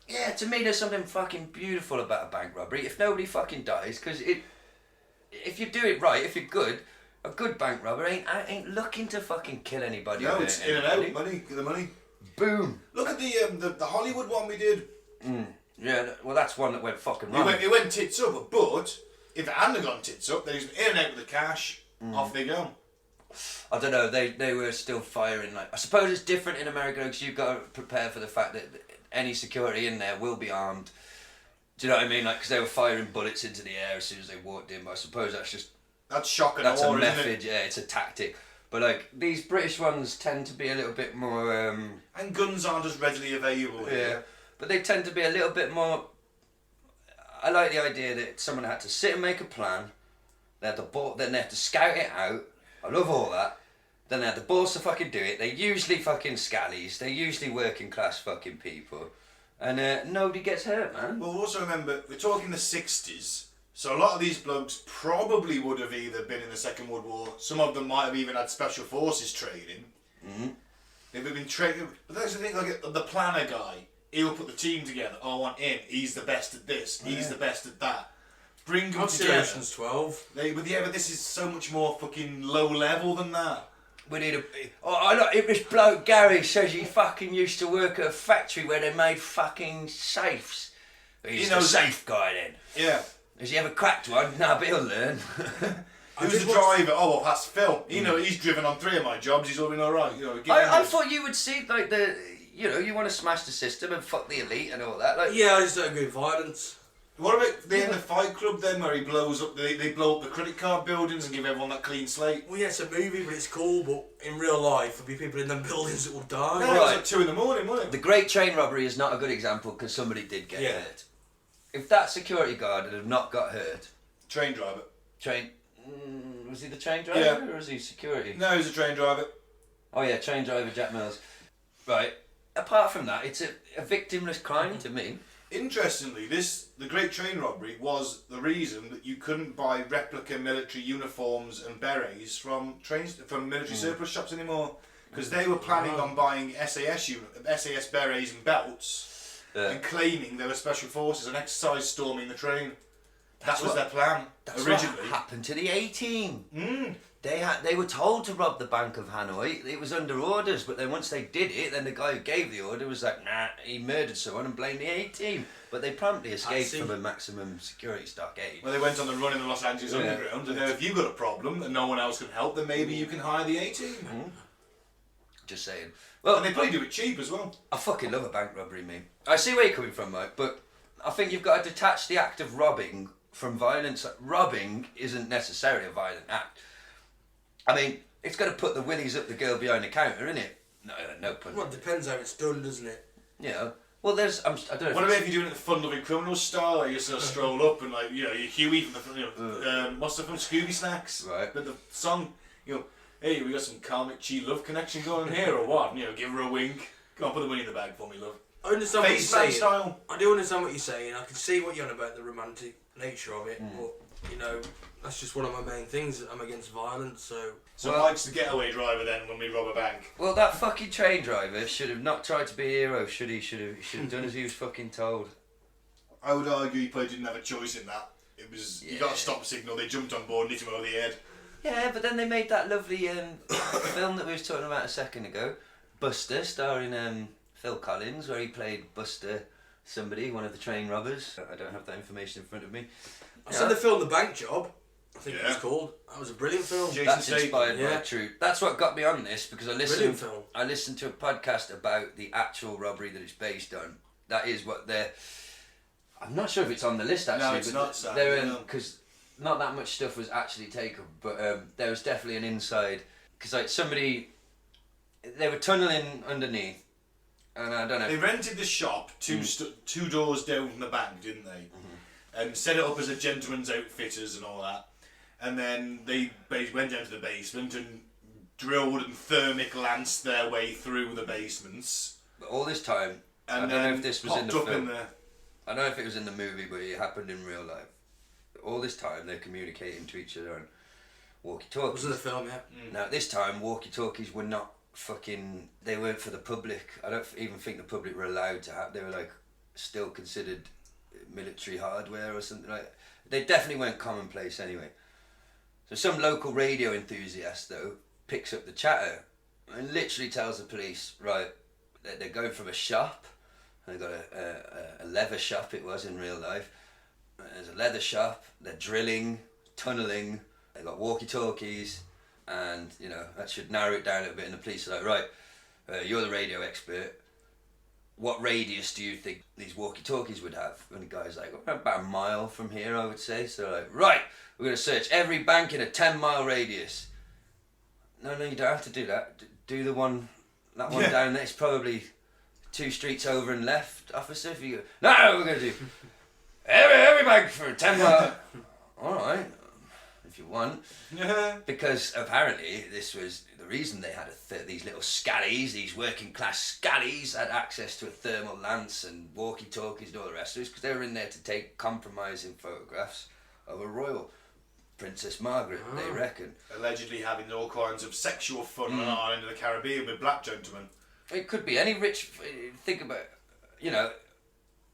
Yeah, to me there's something fucking beautiful about a bank robbery. If nobody fucking dies, because if you do it right, if you're good, a good bank robber ain't looking to fucking kill anybody. No, or it's hurt in and anybody. out, money, get the money. Boom. Look at the Hollywood one we did. Yeah, well that's one that went fucking wrong. It went tits up, but if it hadn't gone tits up, then he's in and out with the cash. Off they go. I don't know, they were still firing. Like, I suppose it's different in America because you've got to prepare for the fact that any security in there will be armed. Do you know what I mean? Like, because they were firing bullets into the air as soon as they walked in. But I suppose That's shock and that's awe, a isn't method. it? Yeah, it's a tactic. But like these British ones tend to be a little bit more. And guns aren't as readily available Yeah, here. but they tend to be a little bit more. I like the idea that someone had to sit and make a plan. They had the ball, then they had to scout it out. I love all that. Then they had the balls to fucking do it. They're usually fucking scallies. They're usually working class fucking people. And nobody gets hurt, man. Well, also remember, we're talking the 60s, so a lot of these blokes probably would have either been in the Second World War, some of them might have even had Special Forces training. They've been trained, but that's the thing, like the planner guy, he'll put the team together. Oh, I want him, he's the best at this, he's the best at that. Bring them I've seen together. Ocean's 12. But this is so much more fucking low level than that. We need a. Oh, I like if this bloke Gary says he fucking used to work at a factory where they made fucking safes. He's the safe guy then. Yeah. Has he ever cracked one? No, but he'll learn. Who's the driver? Oh, well, that's Phil. You know, he's driven on 3 of my jobs. He's all been all right. You know, I thought you would see like the. You know, you want to smash the system and fuck the elite and all that. Like, Yeah, I just don't agree with violence. What about the end of Fight Club then, where he blows up? They blow up the credit card buildings and give everyone that clean slate. Well, yeah, it's a movie, but it's cool. But in real life, there'll be people in them buildings that will die. No, it was at 2 in the morning, wasn't it? the Great Train Robbery is not a good example because somebody did get hurt. If that security guard had not got hurt, Train driver. Was he the train driver Yeah. or was he security? No, he was a train driver. Oh yeah, train driver Jack Mills. Right. Apart from that, it's a victimless crime to me. Interestingly, the Great Train Robbery was the reason that you couldn't buy replica military uniforms and berets from military surplus shops anymore, because they were planning on buying SAS berets and belts, and claiming they were special forces and exercise storming the train. That was their plan That's originally. what happened to the A-team. Mm. They were told to rob the Bank of Hanoi. It was under orders, but then once they did it, then the guy who gave the order was like, nah, he murdered someone and blamed the A-team. But they promptly escaped from a maximum security stockade. Well, they went on the run in the Los Angeles Yeah. Underground, and if you've got a problem and no one else can help, then maybe you can hire the A-team. Just saying. Well, And they probably do it cheap as well. I fucking love a bank robbery, mate. I see where you're coming from, Mike, but I think you've got to detach the act of robbing from violence. Robbing isn't necessarily a violent act. I mean, it's got to put the willies up the girl behind the counter, innit? No pun. Well, it depends how it's done, doesn't it? You know. Well, I don't know. What about if you're doing it the fun-loving criminal style? Like you sort of stroll up and you're Huey from the what's the film? Scooby Snacks. Right. But the song, hey, we got some karmic chi love connection going here or what? Give her a wink. Go on, put the money in the bag for me, love. I understand what you're Face man saying. style. I do understand what you're saying. I can see what you're on about the romantic nature of it, but that's just one of my main things. I'm against violence, so. So Well- Mike's the getaway driver then when we rob a bank. Well, that fucking train driver should have not tried to be a hero, should he? Should have done as he was fucking told. I would argue he probably didn't have a choice in that. It was you got Yeah. a stop signal. They jumped on board and hit him over the head. Yeah, but then they made that lovely film that we was talking about a second ago, Buster, starring Phil Collins, where he played Buster somebody, one of the train robbers. I don't have that information in front of me. I saw the film The Bank Job, I think it was Yeah. called. That was a brilliant film. Jason That's Statham. inspired by Yeah. truth. That's what got me on this, because I Brilliant film. listened to a podcast about the actual robbery that it's based on. That is what they're. I'm not sure if it's on the list actually. No, it's but not, Sam, There, no. because not that much stuff was actually taken, but there was definitely an inside. Because they were tunnelling underneath, and I don't know. They rented the shop two doors down from the bank, didn't they? And set it up as a gentleman's outfitters and all that. And then they went down to the basement and drilled and thermic lanced their way through the basements. But all this time, And I don't know then if this was in popped the up film. the I don't know if it was in the movie, but it happened in real life. All this time, they're communicating to each other on walkie-talkies. Was it the film? Yeah. Now, at this time, walkie-talkies were not fucking. They weren't for the public. I don't even think the public were allowed to have. They were still considered military hardware or something like that. They definitely weren't commonplace anyway. So some local radio enthusiast though picks up the chatter and literally tells the police, right, they're going from a shop. They got a leather shop. It was in real life. There's a leather shop. They're drilling, tunneling. They got walkie-talkies, and that should narrow it down a little bit. And the police are like, right, you're the radio expert. What radius do you think these walkie-talkies would have? And the guy's like, about a mile from here, I would say. So like, right, we're going to search every bank in a 10-mile radius. No, you don't have to do that. Do the one, that one down there. It's probably 2 streets over and left, officer. If you go, no, we're going to do every bank for 10 miles. All right, if you want. Because apparently this was the reason they had these little scallies, these working class scallies had access to a thermal lance and walkie-talkies and all the rest of it, because they were in there to take compromising photographs of a royal, Princess Margaret, they reckon. allegedly having all kinds of sexual fun on the island of the Caribbean with black gentlemen. It could be any rich. Think about,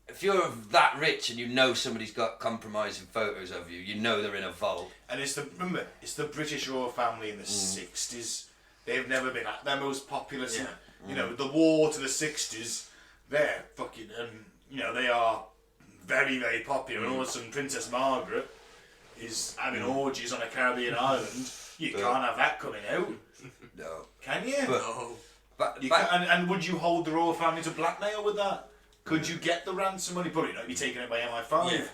if you're that rich and somebody's got compromising photos of you, they're in a vault. And it's the British royal family in the 60s. They've never been at their most popular. The war to the 60s, they're fucking, they are very, very popular. And all of a sudden, Princess Margaret is having orgies on a Caribbean island. You can't have that coming out. No. Can you? No. But And would you hold the royal family to blackmail with that? Could you get the ransom money? Probably not. You'd be taken out by MI5. Yeah.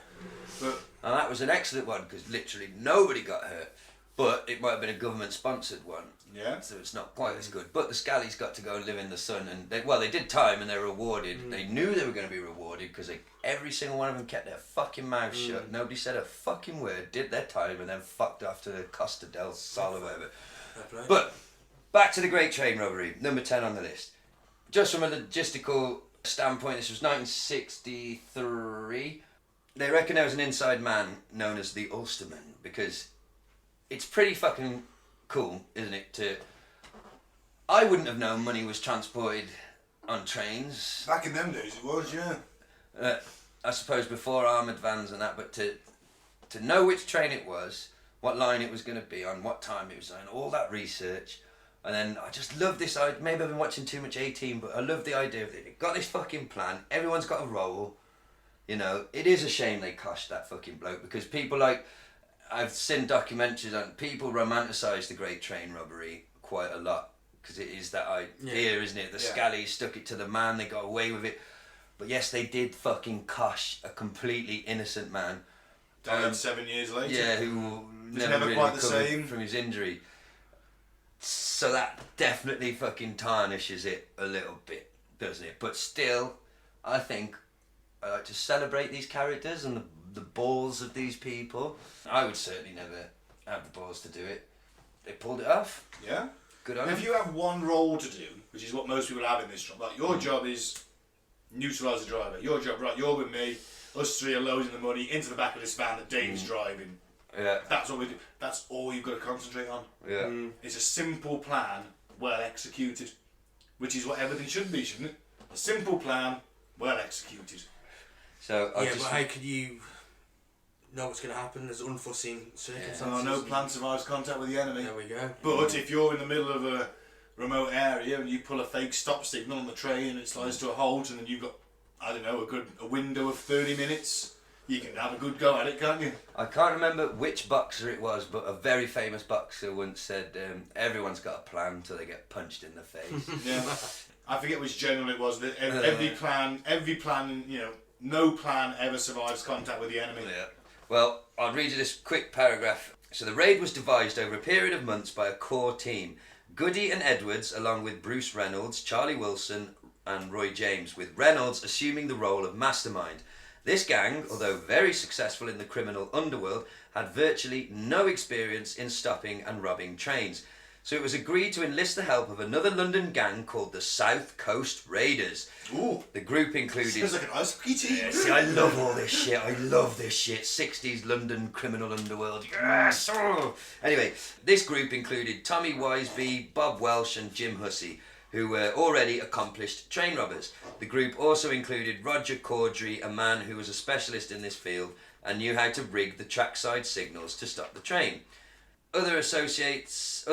But and that was an excellent one, because literally nobody got hurt. But it might have been a government-sponsored one. yeah. So it's not quite as good. But the Scallies got to go and live in the sun, and they did time and they were rewarded. They knew they were going to be rewarded because every single one of them kept their fucking mouth shut. Nobody said a fucking word, did their time, and then fucked off to the Costa del Sol or whatever. But back to the Great Train Robbery, number 10 on the list. Just from a logistical standpoint, this was 1963. They reckon there was an inside man known as the Ulsterman, because it's pretty fucking cool, isn't it? I wouldn't have known money was transported on trains. Back in them days, it was, yeah. I suppose before armoured vans and that, but to to know which train it was, what line it was going to be on, what time it was on, all that research. And then I just love this idea. Maybe I've been watching too much 18, but I love the idea of it. They've got this fucking plan. Everyone's got a role. You know, it is a shame they coshed that fucking bloke, because people like, I've seen documentaries on people romanticise the Great Train Robbery quite a lot, because it is that idea, isn't it? The scallies stuck it to the man, they got away with it. But yes, they did fucking cosh a completely innocent man. Died 7 years later. Yeah, who never really quite the recovered same from his injury. So that definitely fucking tarnishes it a little bit, doesn't it? But still, I think I like to celebrate these characters and the balls of these people. I would certainly never have the balls to do it. They pulled it off. Yeah. Good on And them. if you have one role to do, which is what most people have in this job, like your job is neutralise the driver. Your job, right? You're with me. Us three are loading the money into the back of this van that Dave's driving. Yeah. That's what we do. That's all you've got to concentrate on. Yeah. It's a simple plan, well executed, which is what everything should be, shouldn't it? A simple plan, well executed. So I but how could you know what's going to happen? There's unforeseen circumstances. So no plan survives contact with the enemy. There we go. But if you're in the middle of a remote area and you pull a fake stop signal on the train and it slides to a halt, and then you've got, I don't know, a window of 30 minutes, you can have a good go at it, can't you? I can't remember which boxer it was, but a very famous boxer once said, everyone's got a plan till they get punched in the face. Yeah. I forget which general it was. That every plan, you know, no plan ever survives contact with the enemy. Yeah. Well, I'll read you this quick paragraph. So the raid was devised over a period of months by a core team. Goody and Edwards, along with Bruce Reynolds, Charlie Wilson and Roy James, with Reynolds assuming the role of mastermind. This gang, although very successful in the criminal underworld, had virtually no experience in stopping and robbing trains. So it was agreed to enlist the help of another London gang called the South Coast Raiders. Ooh. The group included... Sounds like an ice hockey team. Yeah, see, I love all this shit. I love this shit. 60s London criminal underworld. Yes! Oh. Anyway, this group included Tommy Wiseby, Bob Welsh and Jim Hussey, who were already accomplished train robbers. The group also included Roger Caudry, a man who was a specialist in this field and knew how to rig the trackside signals to stop the train. Other associates,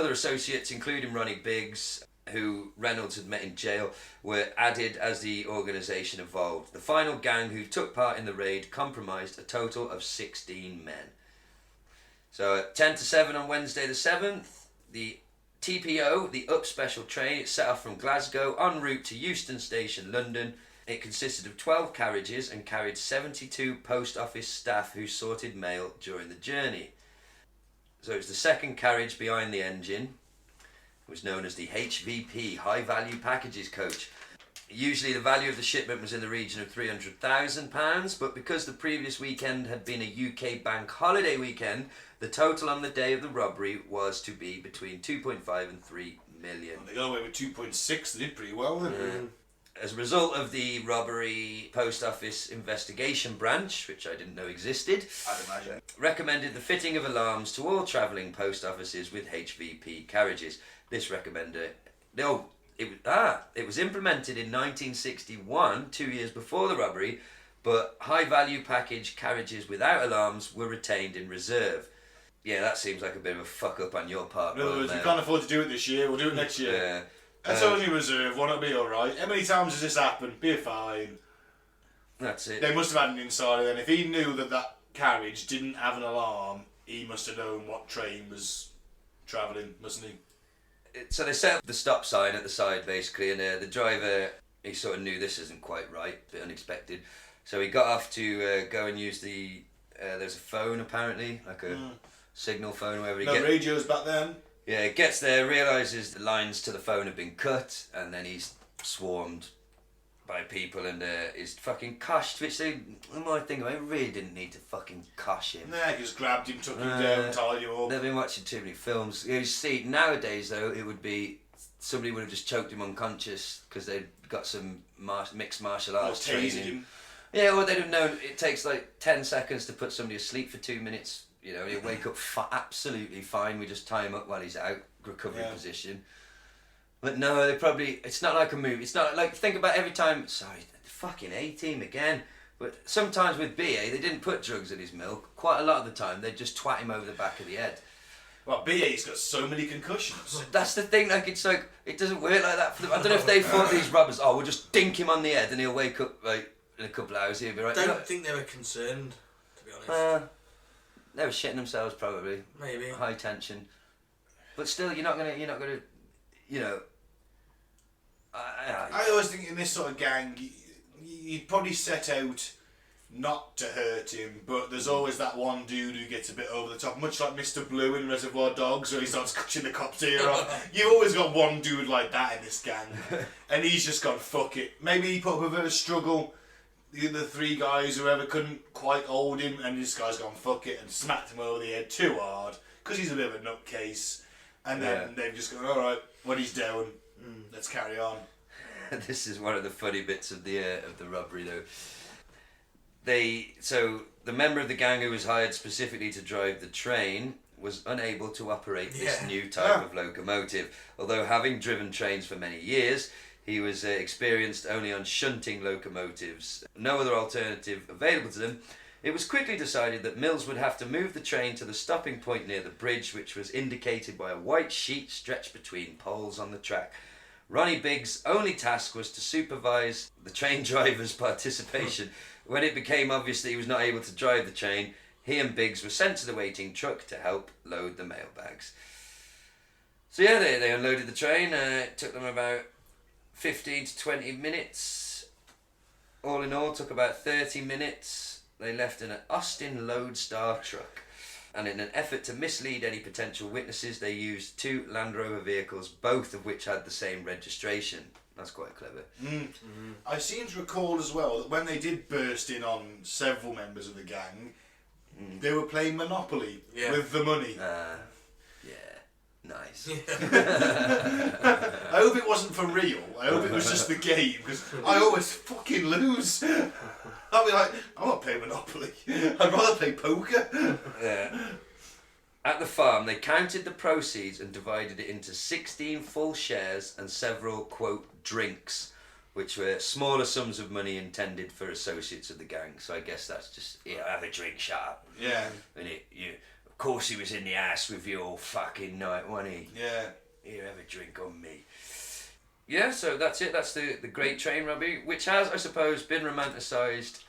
including Ronnie Biggs, who Reynolds had met in jail, were added as the organisation evolved. The final gang who took part in the raid comprised a total of 16 men. So at 10 to 7 on Wednesday the 7th, the TPO, the Up Special train, it set off from Glasgow en route to Euston Station, London. It consisted of 12 carriages and carried 72 post office staff who sorted mail during the journey. So it was the second carriage behind the engine. It was known as the HVP, High Value Packages Coach. Usually the value of the shipment was in the region of £300,000, but because the previous weekend had been a UK bank holiday weekend, the total on the day of the robbery was to be between 2.5 and 3 million. They got away with 2.6, they did pretty well then. As a result of the robbery post office investigation branch, which I didn't know existed, I'd imagine. recommended the fitting of alarms to all travelling post offices with HVP carriages. This it was implemented in 1961, 2 years before the robbery, but high value package carriages without alarms were retained in reserve. Yeah, that seems like a bit of a fuck up on your part. In other words, we can't afford to do it this year, we'll do it next year. Yeah. That's only reserve, won't it be alright? How many times has this happened? Be fine. That's it. They must have had an insider then. If he knew that carriage didn't have an alarm, he must have known what train was travelling, mustn't he? So they set up the stop sign at the side basically, and the driver, he sort of knew this isn't quite right, a bit unexpected. So he got off to go and use there's a phone apparently, like a signal phone, wherever he No gets. radios back then. Yeah, he gets there, realises the lines to the phone have been cut, and then he's swarmed by people and is fucking coshed, which they might think, I really didn't need to fucking cosh him. Nah, he just grabbed him, took him down, tied him up. They've been watching too many films. You see, nowadays though, it would be somebody would have just choked him unconscious because they'd got some mixed martial arts Or tased training. him. Yeah, or they'd have known it takes like 10 seconds to put somebody asleep for 2 minutes. You know, he'll wake up absolutely fine. We just tie him up while he's out, recovery position. But no, it's not like a movie. It's not like, think about every time, sorry, the fucking A-Team again. But sometimes with BA, they didn't put drugs in his milk. Quite a lot of the time, they'd just twat him over the back of the head. Well, BA's got so many concussions. That's the thing, like, it's like, it doesn't work like that for them. I don't know if they thought these robbers, we'll just dink him on the head and he'll wake up, like, in a couple of hours, he'll be right. I don't think they were concerned, to be honest. They were shitting themselves, probably. Maybe. High tension. But still, you're not gonna, you know... I always think in this sort of gang, you'd probably set out not to hurt him, but there's always that one dude who gets a bit over the top, much like Mr. Blue in Reservoir Dogs, where he starts cutting the cop's ear off. You've always got one dude like that in this gang, and he's just gone, fuck it. Maybe he put up a bit of a struggle, the other three guys, whoever, couldn't quite hold him, and this guy's gone, fuck it, and smacked him over the head too hard, because he's a bit of a nutcase, and then they've just gone, alright, what he's doing, let's carry on. This is one of the funny bits of the robbery, though. So the member of the gang who was hired specifically to drive the train was unable to operate this new type of locomotive. Although having driven trains for many years, he was experienced only on shunting locomotives. No other alternative available to them. It was quickly decided that Mills would have to move the train to the stopping point near the bridge, which was indicated by a white sheet stretched between poles on the track. Ronnie Biggs' only task was to supervise the train driver's participation. When it became obvious that he was not able to drive the train, he and Biggs were sent to the waiting truck to help load the mailbags. So yeah, they unloaded the train. It took them about 15 to 20 minutes. All in all, took about 30 minutes. They left in an Austin Lodestar truck. And in an effort to mislead any potential witnesses, they used two Land Rover vehicles, both of which had the same registration. That's quite clever. I seem to recall as well that when they did burst in on several members of the gang, they were playing Monopoly with the money. Nice. I hope it wasn't for real. I hope it was just the game, because I always fucking lose. I'll be like, I'm not playing Monopoly. I'd rather play poker. At the farm, they counted the proceeds and divided it into 16 full shares and several, quote, drinks, which were smaller sums of money intended for associates of the gang. So I guess that's just, have a drink, shut up. Yeah. And of course he was in the ass with you all fucking night, wasn't he? Yeah. Here, have a drink on me. Yeah, so that's it. That's the Great Train Robbery, which has, I suppose, been romanticised.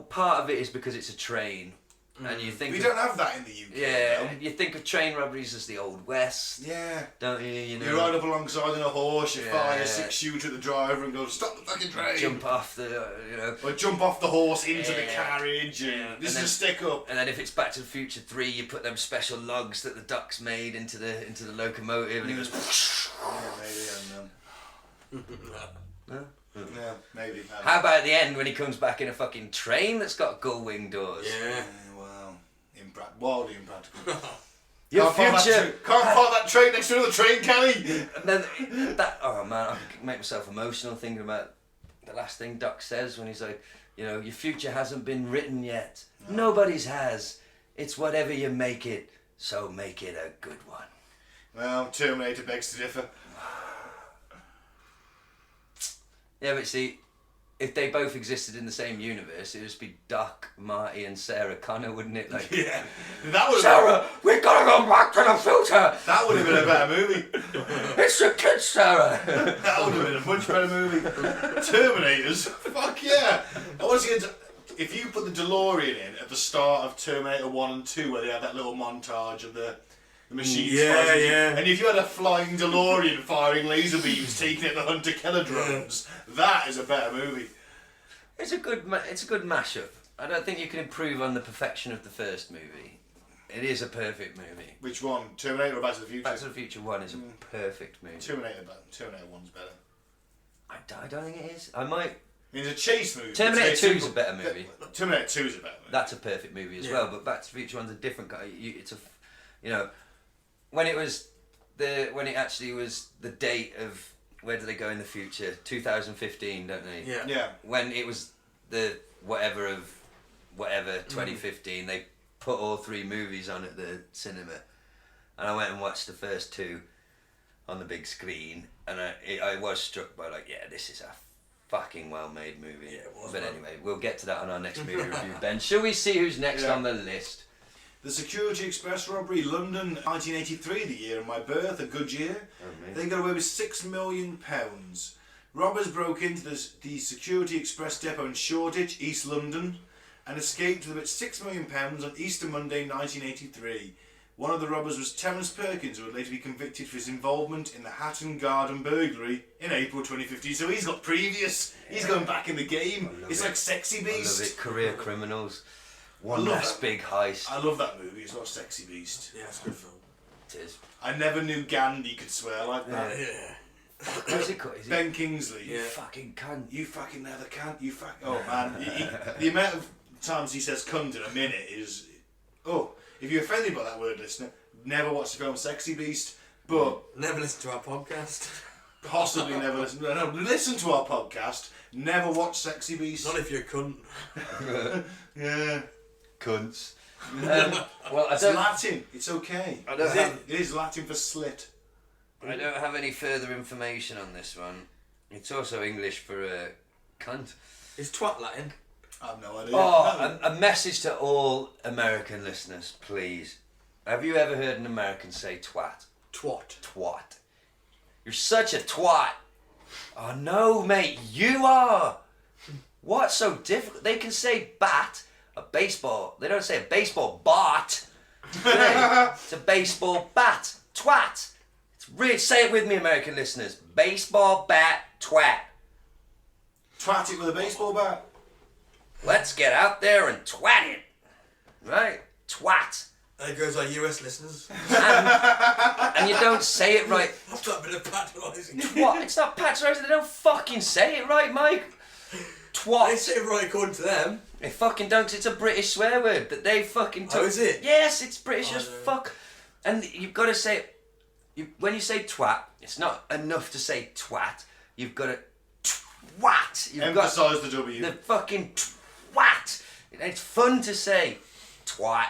Part of it is because it's a train. And you think we don't have that in the UK. Yeah, though. you think of train robberies as the Old West. Yeah. Don't you? You know. You ride up alongside on a horse, you fire a 6-shooter at the driver and go, stop the fucking train. Jump off the, Or jump off the horse into the carriage. And this is a stick up. And then if it's Back to the Future 3, you put them special lugs that the ducks made into the locomotive, and it goes. Maybe. No? Yeah, maybe. How about at the end when he comes back in a fucking train that's got gull wing doors? Yeah. Wow. Wildly impractical. Your future Can't park that train next to another train, can he? And then oh man, I can make myself emotional thinking about the last thing Doc says when he's like, your future hasn't been written yet. No. Nobody's has. It's whatever you make it, so make it a good one. Well, Terminator begs to differ. Yeah, but see, if they both existed in the same universe, it would just be Doc, Marty, and Sarah Connor, wouldn't it? Like, yeah, that would. Sarah, we've got to go back to the future. That would have been a better movie. It's your kids, Sarah. That would have been a much better movie. Terminators, fuck yeah! I want to get into. If you put the DeLorean in at the start of Terminator 1 and 2, where they have that little montage of the machines, and if you had a flying DeLorean firing laser beams, taking it the hunter-killer drones, that is a better movie. It's a good mashup. I don't think you can improve on the perfection of the first movie. It is a perfect movie. Which one? Terminator or Back to the Future? Back to the Future 1 is a perfect movie. Terminator 1's better. I don't think it is. I might. It's a chase movie. Terminator 2 is a better movie. Terminator 2 is a better movie. That's a perfect movie as well, but Back to the Future 1's a different guy. It's a, when it actually was the date of where do they go in the future? 2015, don't they? Yeah. When it was the whatever 2015, they put all three movies on at the cinema, and I went and watched the first two on the big screen, and I was struck by this is a fucking well-made movie. Yeah, it was, But man. anyway, we'll get to that on our next movie review, Ben. Shall we see who's next on the list? The Security Express robbery, London, 1983, the year of my birth, a good year. They got away with £6 million. Robbers broke into the Security Express depot in Shoreditch, East London, and escaped with about £6 million on Easter Monday 1983. One of the robbers was Terence Perkins, who would later be convicted for his involvement in the Hatton Garden burglary in April 2015. So he's got previous. He's going back in the game. It's like Sexy Beast. I love it. Career criminals. One last big heist. I love that movie. It's not Sexy Beast. Yeah, it's a good film. It is. I never knew Gandhi could swear like that. Yeah. What's it called? Is it? Ben Kingsley. You fucking cunt. You fucking never cunt. You fuck. Oh man, the amount of times he says cunt in a minute is. Oh, if you're offended by that word, listener, never watch the film Sexy Beast. But Never listen to our podcast. possibly never listen. No, listen to our podcast. Never watch Sexy Beast. Not if you're a cunt. Yeah. Cunts. Well, I It's don't. Latin. It's okay. I don't have. It is Latin for slit. I don't have any further information on this one. It's also English for cunt. Is twat Latin? I have no idea. Oh, a message to all American listeners, please. Have you ever heard an American say twat? Twat. Twat. You're such a twat. Oh no, mate, you are. What's so difficult? They can say bat, a baseball. They don't say a baseball bat. do they? It's a baseball bat. Twat. It's really, say it with me, American listeners. Baseball bat, twat. Twat it with a baseball bat. Let's get out there and twat it. Right? Twat. There goes our US listeners. And you don't say it right. After that bit of patronising. What? It's not patronising. They don't fucking say it right, Mike. Twat. They say it right according to them. They fucking don't. 'Cause it's a British swear word that they fucking took. Oh, is it? Yes, it's British Oh, as no. fuck. And you've got to say, when you say twat, it's not enough to say twat. You've got to twat. You've Emphasise got the W. the fucking twat. It's fun to say twat.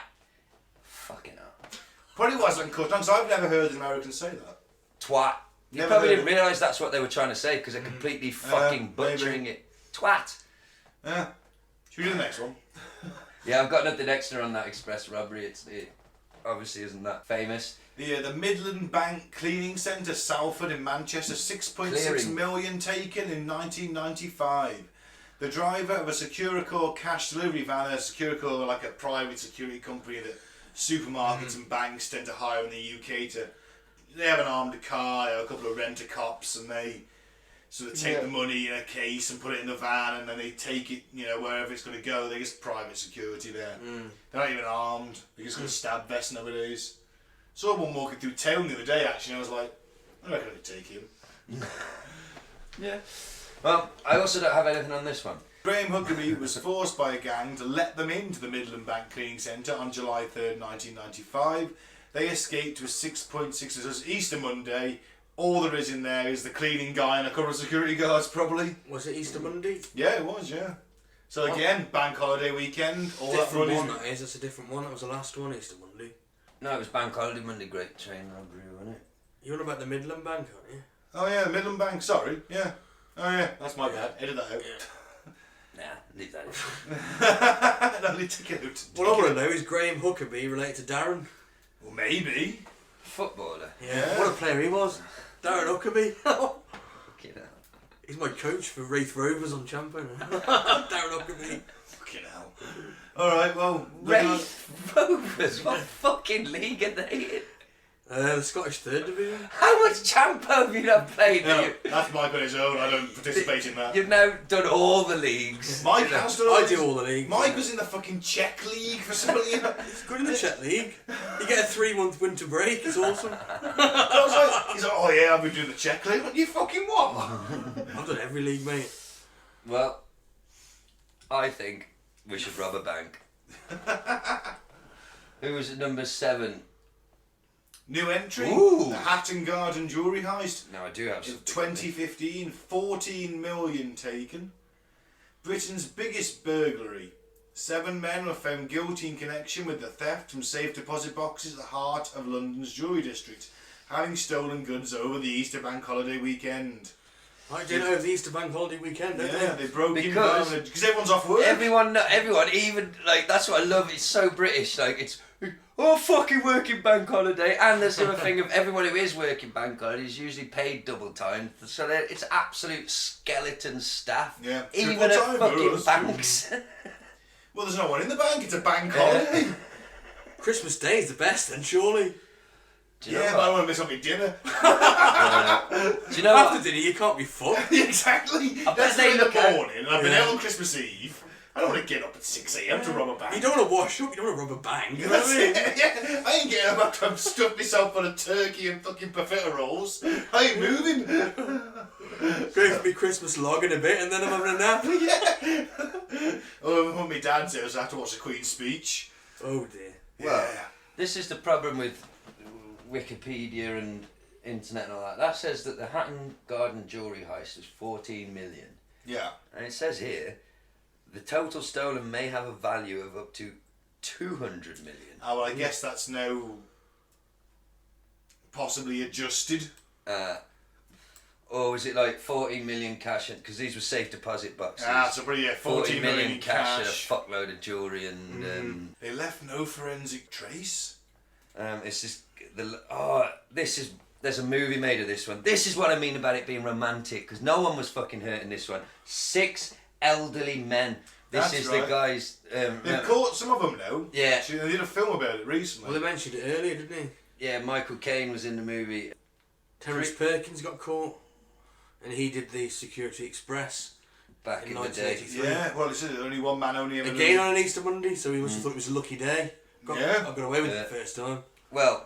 Fucking hell. Probably wasn't cut on, because I've never heard an American say that. Twat. You Never probably heard didn't realise that's what they were trying to say because they're completely fucking butchering maybe. it. Twat. Yeah. Should we do the next one? Yeah, I've got nothing extra on that express robbery. It obviously isn't that famous. The Midland Bank Cleaning Centre, Salford in Manchester, 6.6 Clearing. million taken in 1995. The driver of a Securicor cash delivery van, Securicor are like a private security company that supermarkets and banks tend to hire in the UK to. They have an armed car, they have a couple of rent-a-cops, and they sort of take the money in a case and put it in the van, and then they take it, wherever it's going to go. They're just private security there. They're not even armed. They're just got a stab vest nowadays. Saw one walking through town the other day, actually, and I was like, I reckon I could take him. Yeah. Well, I also don't have anything on this one. Graham Huckabee was forced by a gang to let them into the Midland Bank Cleaning Centre on July 3rd, 1995. They escaped with 6.6. So it's Easter Monday. All there is in there is the cleaning guy and a couple of security guards, probably. Was it Easter Monday? Yeah, it was, yeah. So again, bank holiday weekend, all that Different money. one, that is. That's a different one. That was the last one, Easter Monday. No, it was Bank Holiday Monday, Great Train Robbery, wasn't it? You're on about the Midland Bank, aren't you? Oh yeah, Midland Bank, sorry, yeah. Oh yeah, that's my bad. Edit that out. Nah, leave that in. No, leave it out. What I want to know is Graham Huckabee related to Darren? Well, maybe. Footballer. Yeah. What a player he was. Darren Huckabee. Fucking hell. He's my coach for Wraith Rovers on Champion. Darren Huckabee. Fucking hell. Alright, well. Wraith Rovers? What fucking league are they in? The Scottish Third Division. How much Champo have you not played? No, that's Mike on his own. I don't participate in that. You've now done all the leagues. Mike has done all I this. do all the leagues. Mike was in the fucking Czech league for something. He's good in the Czech League. You get a 3-month winter break. It's awesome. He's like, oh yeah, I've been doing the Czech league. What, you fucking what? I've done every league, mate. Well, I think we should rob a bank. Who was at number 7? New entry. Ooh. The Hatton Gardens jewellery heist. Now I do have In some. 2015, 14 million taken. Britain's biggest burglary. 7 men were found guilty in connection with the theft from safe deposit boxes at the heart of London's jewellery district, having stolen goods over the Easter bank holiday weekend. I did over the Easter bank holiday weekend, don't Yeah, they? they broke in Because because everyone's off work. Everyone, even like that's what I love. It's so British. Like it's fucking working bank holiday, and there's sort of thing of everyone who is working bank holiday is usually paid double time. So it's absolute skeleton staff. Yeah, even triple at time. fucking That's banks. Well, there's no one in the bank. It's a bank holiday. Christmas Day is the best then, surely. Do you know Yeah, what? but I want to miss on my dinner. Do you know After what? dinner, you can't be fucked. Exactly. bet That's they in the look at- morning, and I've been Yeah. out on Christmas Eve. I don't want to get up at 6 a.m. to rob a bank. You don't want to wash up, you don't want to rob a bank. You know what That's I mean? it. Yeah, I ain't getting up after I've stuffed myself on a turkey and fucking perfetta rolls. I ain't moving. Going for me Christmas log in a bit and then I'm having a nap. Yeah. Oh, when my dad says I have to watch the Queen's speech. Oh dear. Well, Yeah. this is the problem with Wikipedia and internet and all that. That says that the Hatton Garden jewellery heist was 14 million. Yeah. And it says here, the total stolen may have a value of up to 200 million. Oh, well, I guess that's now possibly adjusted. Or was it like 14 million cash? Because these were safe deposit boxes. So probably 40 million in cash and a cash. fuckload of jewellery and They left no forensic trace. it's just there's a movie made of this one. This is what I mean about it being romantic, because no one was fucking hurt in this one. 6 elderly men. This That's is right. the guys. They've caught some of them now. Yeah. Actually, they did a film about it recently. Well, they mentioned it earlier, didn't they? Yeah, Michael Caine was in the movie. Terence Perkins got caught and he did the Security Express Back in in the day. 1983. Yeah, well, it's only one man, only ever. Again on an Easter Monday, so he must have thought it was a lucky day. Yeah. I got away with Yeah. it the first time. Well,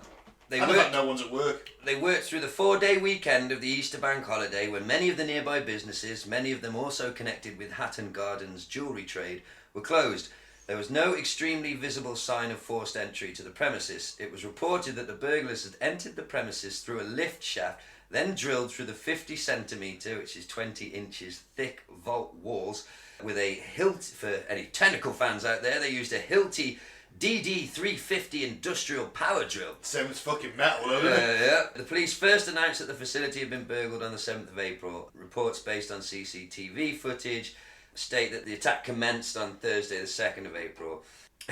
they And the fact worked, no one's at work. they worked through the 4-day weekend of the Easter bank holiday when many of the nearby businesses, many of them also connected with Hatton Gardens jewellery trade, were closed. There was no extremely visible sign of forced entry to the premises. It was reported that the burglars had entered the premises through a lift shaft, then drilled through the 50 centimetre, which is 20 inches thick vault walls with a Hilt, for any technical fans out there, they used a Hilti DD350 industrial power drill. Sounds fucking metal, doesn't it? Yeah. The police first announced that the facility had been burgled on the 7th of April. Reports based on CCTV footage state that the attack commenced on Thursday the 2nd of April.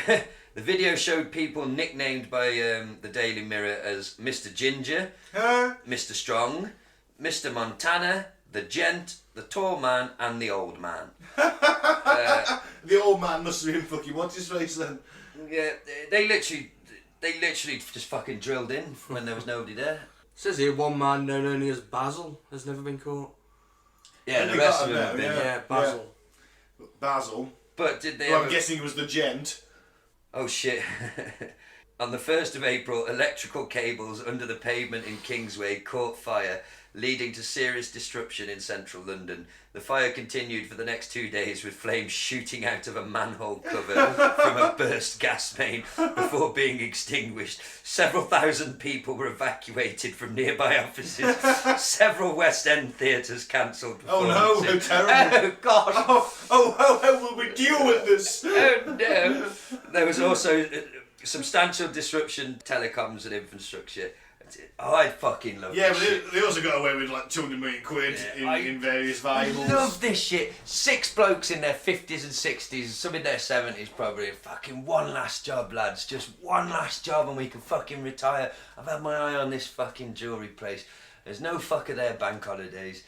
The video showed people nicknamed by the Daily Mirror as Mr. Ginger, Mr. Strong, Mr. Montana, the Gent, the Tall Man and the Old Man. The old man must have been fucking what's his face then? Yeah, they literally just fucking drilled in when there was nobody there. It says here one man known only as Basil has never been caught. Yeah, And the they rest got of him them have now, been. Yeah, Basil. Basil. But did they Well, ever... I'm guessing it was the gent. Oh shit. On the 1st of April, electrical cables under the pavement in Kingsway caught fire, leading to serious disruption in central London. The fire continued for the next 2 days with flames shooting out of a manhole cover from a burst gas main before being extinguished. Several thousand people were evacuated from nearby offices. Several West End theatres cancelled Oh no, how performances. terrible. Oh God! How will we deal with this? Oh no! There was also substantial disruption, telecoms and infrastructure. Oh, I fucking love Yeah, this but shit. they also got away with like 200 million quid Yeah, in various I variables. love this shit. 6 blokes in their 50s and 60s, some in their 70s probably. Fucking one last job, lads. Just one last job and we can fucking retire. I've had my eye on this fucking jewellery place. There's no fucker there bank holidays.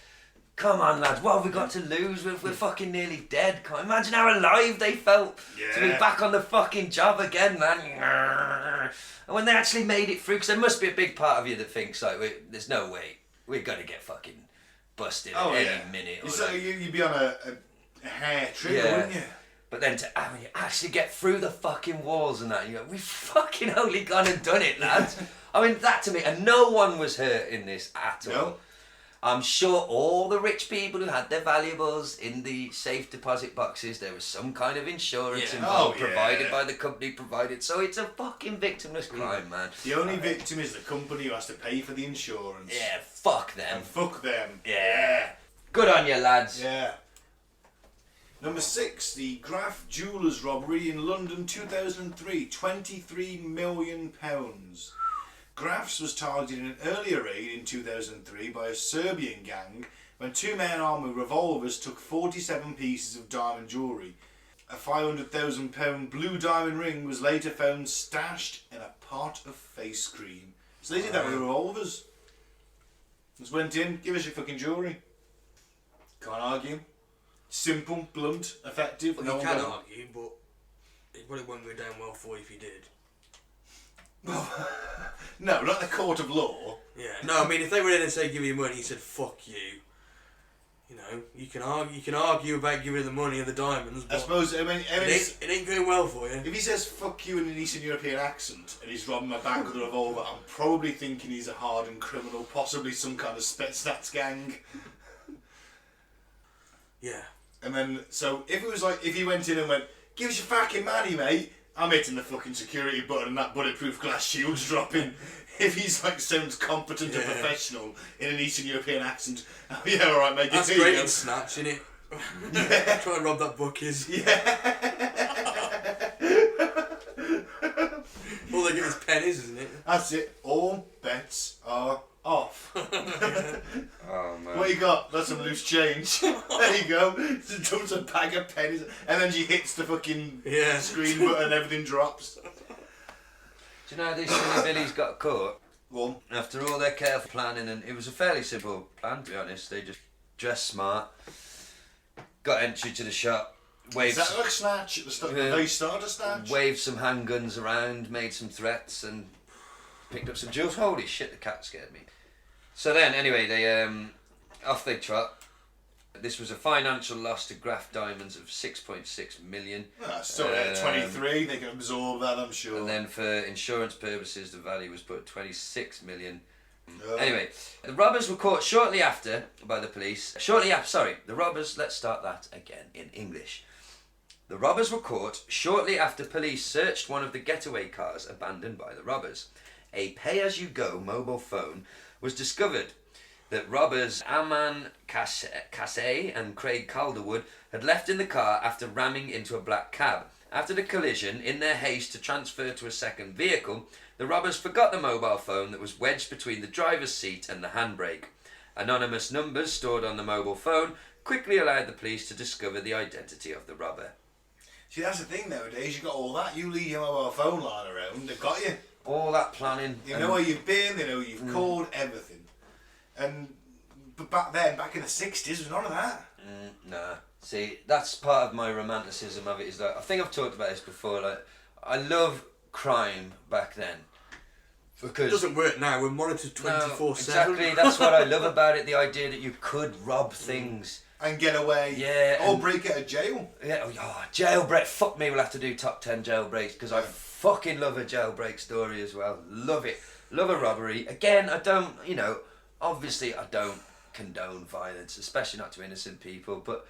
Come on, lads, what have we got to lose? We're fucking nearly dead. Can't imagine how alive they felt to be Yeah. back on the fucking job again, man. And when they actually made it through, because there must be a big part of you that thinks, like, there's no way, we're going to get fucking busted at any minute. Or So like- you'd be on a hair trigger, Yeah. wouldn't you? But then to actually get through the fucking walls and that, you go, we've fucking only gone and done it, lads. I mean, that to me, and no one was hurt in this at all. No. I'm sure all the rich people who had their valuables in the safe deposit boxes, there was some kind of insurance Yeah. involved, Oh, yeah. provided by the company provided. So it's a fucking victimless crime, man. The only victim is the company who has to pay for the insurance. Yeah, fuck them. And fuck them. Yeah. Good on you, lads. Yeah. Number 6, the Graff Jewellers robbery in London 2003, £23 million. Grafs was targeted in an earlier raid in 2003 by a Serbian gang when 2 men armed with revolvers took 47 pieces of diamond jewellery. A £500,000 blue diamond ring was later found stashed in a pot of face cream. So they did that with revolvers. Just went in, give us your fucking jewellery. Can't argue. Simple, blunt, effective. Well, you can argue, but it probably won't go down well for you if you did. No, not the court of law. Yeah, no, I mean, if they were in and say give you money, he said fuck you. You know, you can argue about giving the money and the diamonds, but I suppose, it ain't going well for you. If he says fuck you in an Eastern European accent and he's robbing my bank with a revolver, I'm probably thinking he's a hardened criminal, possibly some kind of Spetsnaz gang. Yeah. And then, so if it was like, if he went in and went, give us your fucking money, mate, I'm hitting the fucking security button and that bulletproof glass shield's dropping. If he's like sounds competent and professional in an Eastern European accent, oh yeah, alright mate. That's great in Snatch, isn't it? Yeah. Try and rob that Buc-ee's. Yeah. All they give is pennies, isn't it? That's it. All bets are off. Oh man. What you got? That's some loose change. There you go. She dumps a bag of pennies and then she hits the fucking screen button and everything drops. Do you know how these silly billies got caught? One. After all their careful planning, and it was a fairly simple plan to be honest, they just dressed smart, got entry to the shop, waved... Is that like Snatch at the start? The very start of Snatch? Waved some handguns around, made some threats and picked up some jewels. Holy shit, the cat scared me. So then, anyway, they off they trot. This was a financial loss to Graf Diamonds of 6.6 million. Still at 23, they can absorb that, I'm sure. And then for insurance purposes, the value was put at 26 million. Anyway, the robbers were caught shortly after by the police. The robbers, let's start that again in English. The robbers were caught shortly after police searched one of the getaway cars abandoned by the robbers. A pay-as-you-go mobile phone was discovered that robbers Aman Kassé and Craig Calderwood had left in the car after ramming into a black cab. After the collision, in their haste to transfer to a second vehicle, the robbers forgot the mobile phone that was wedged between the driver's seat and the handbrake. Anonymous numbers stored on the mobile phone quickly allowed the police to discover the identity of the robber. See, that's the thing nowadays, you got all that. You leave your mobile phone lying around, they've got you. All that planning. They know where you've been, they know who you've called, everything. But back then, back in the 60s, there was none of that. Nah. See, that's part of my romanticism of it, is that I think I've talked about this before, like, I love crime back then. Because it doesn't work now, we're monitored 24/7. No, exactly, that's what I love about it, the idea that you could rob things. And get away. Yeah. Or break out of jail. Yeah, jailbreak, fuck me, we'll have to do top 10 jailbreaks, because I fucking love a jailbreak story as well. Love it. Love a robbery. Again, I don't, obviously I don't condone violence, especially not to innocent people, but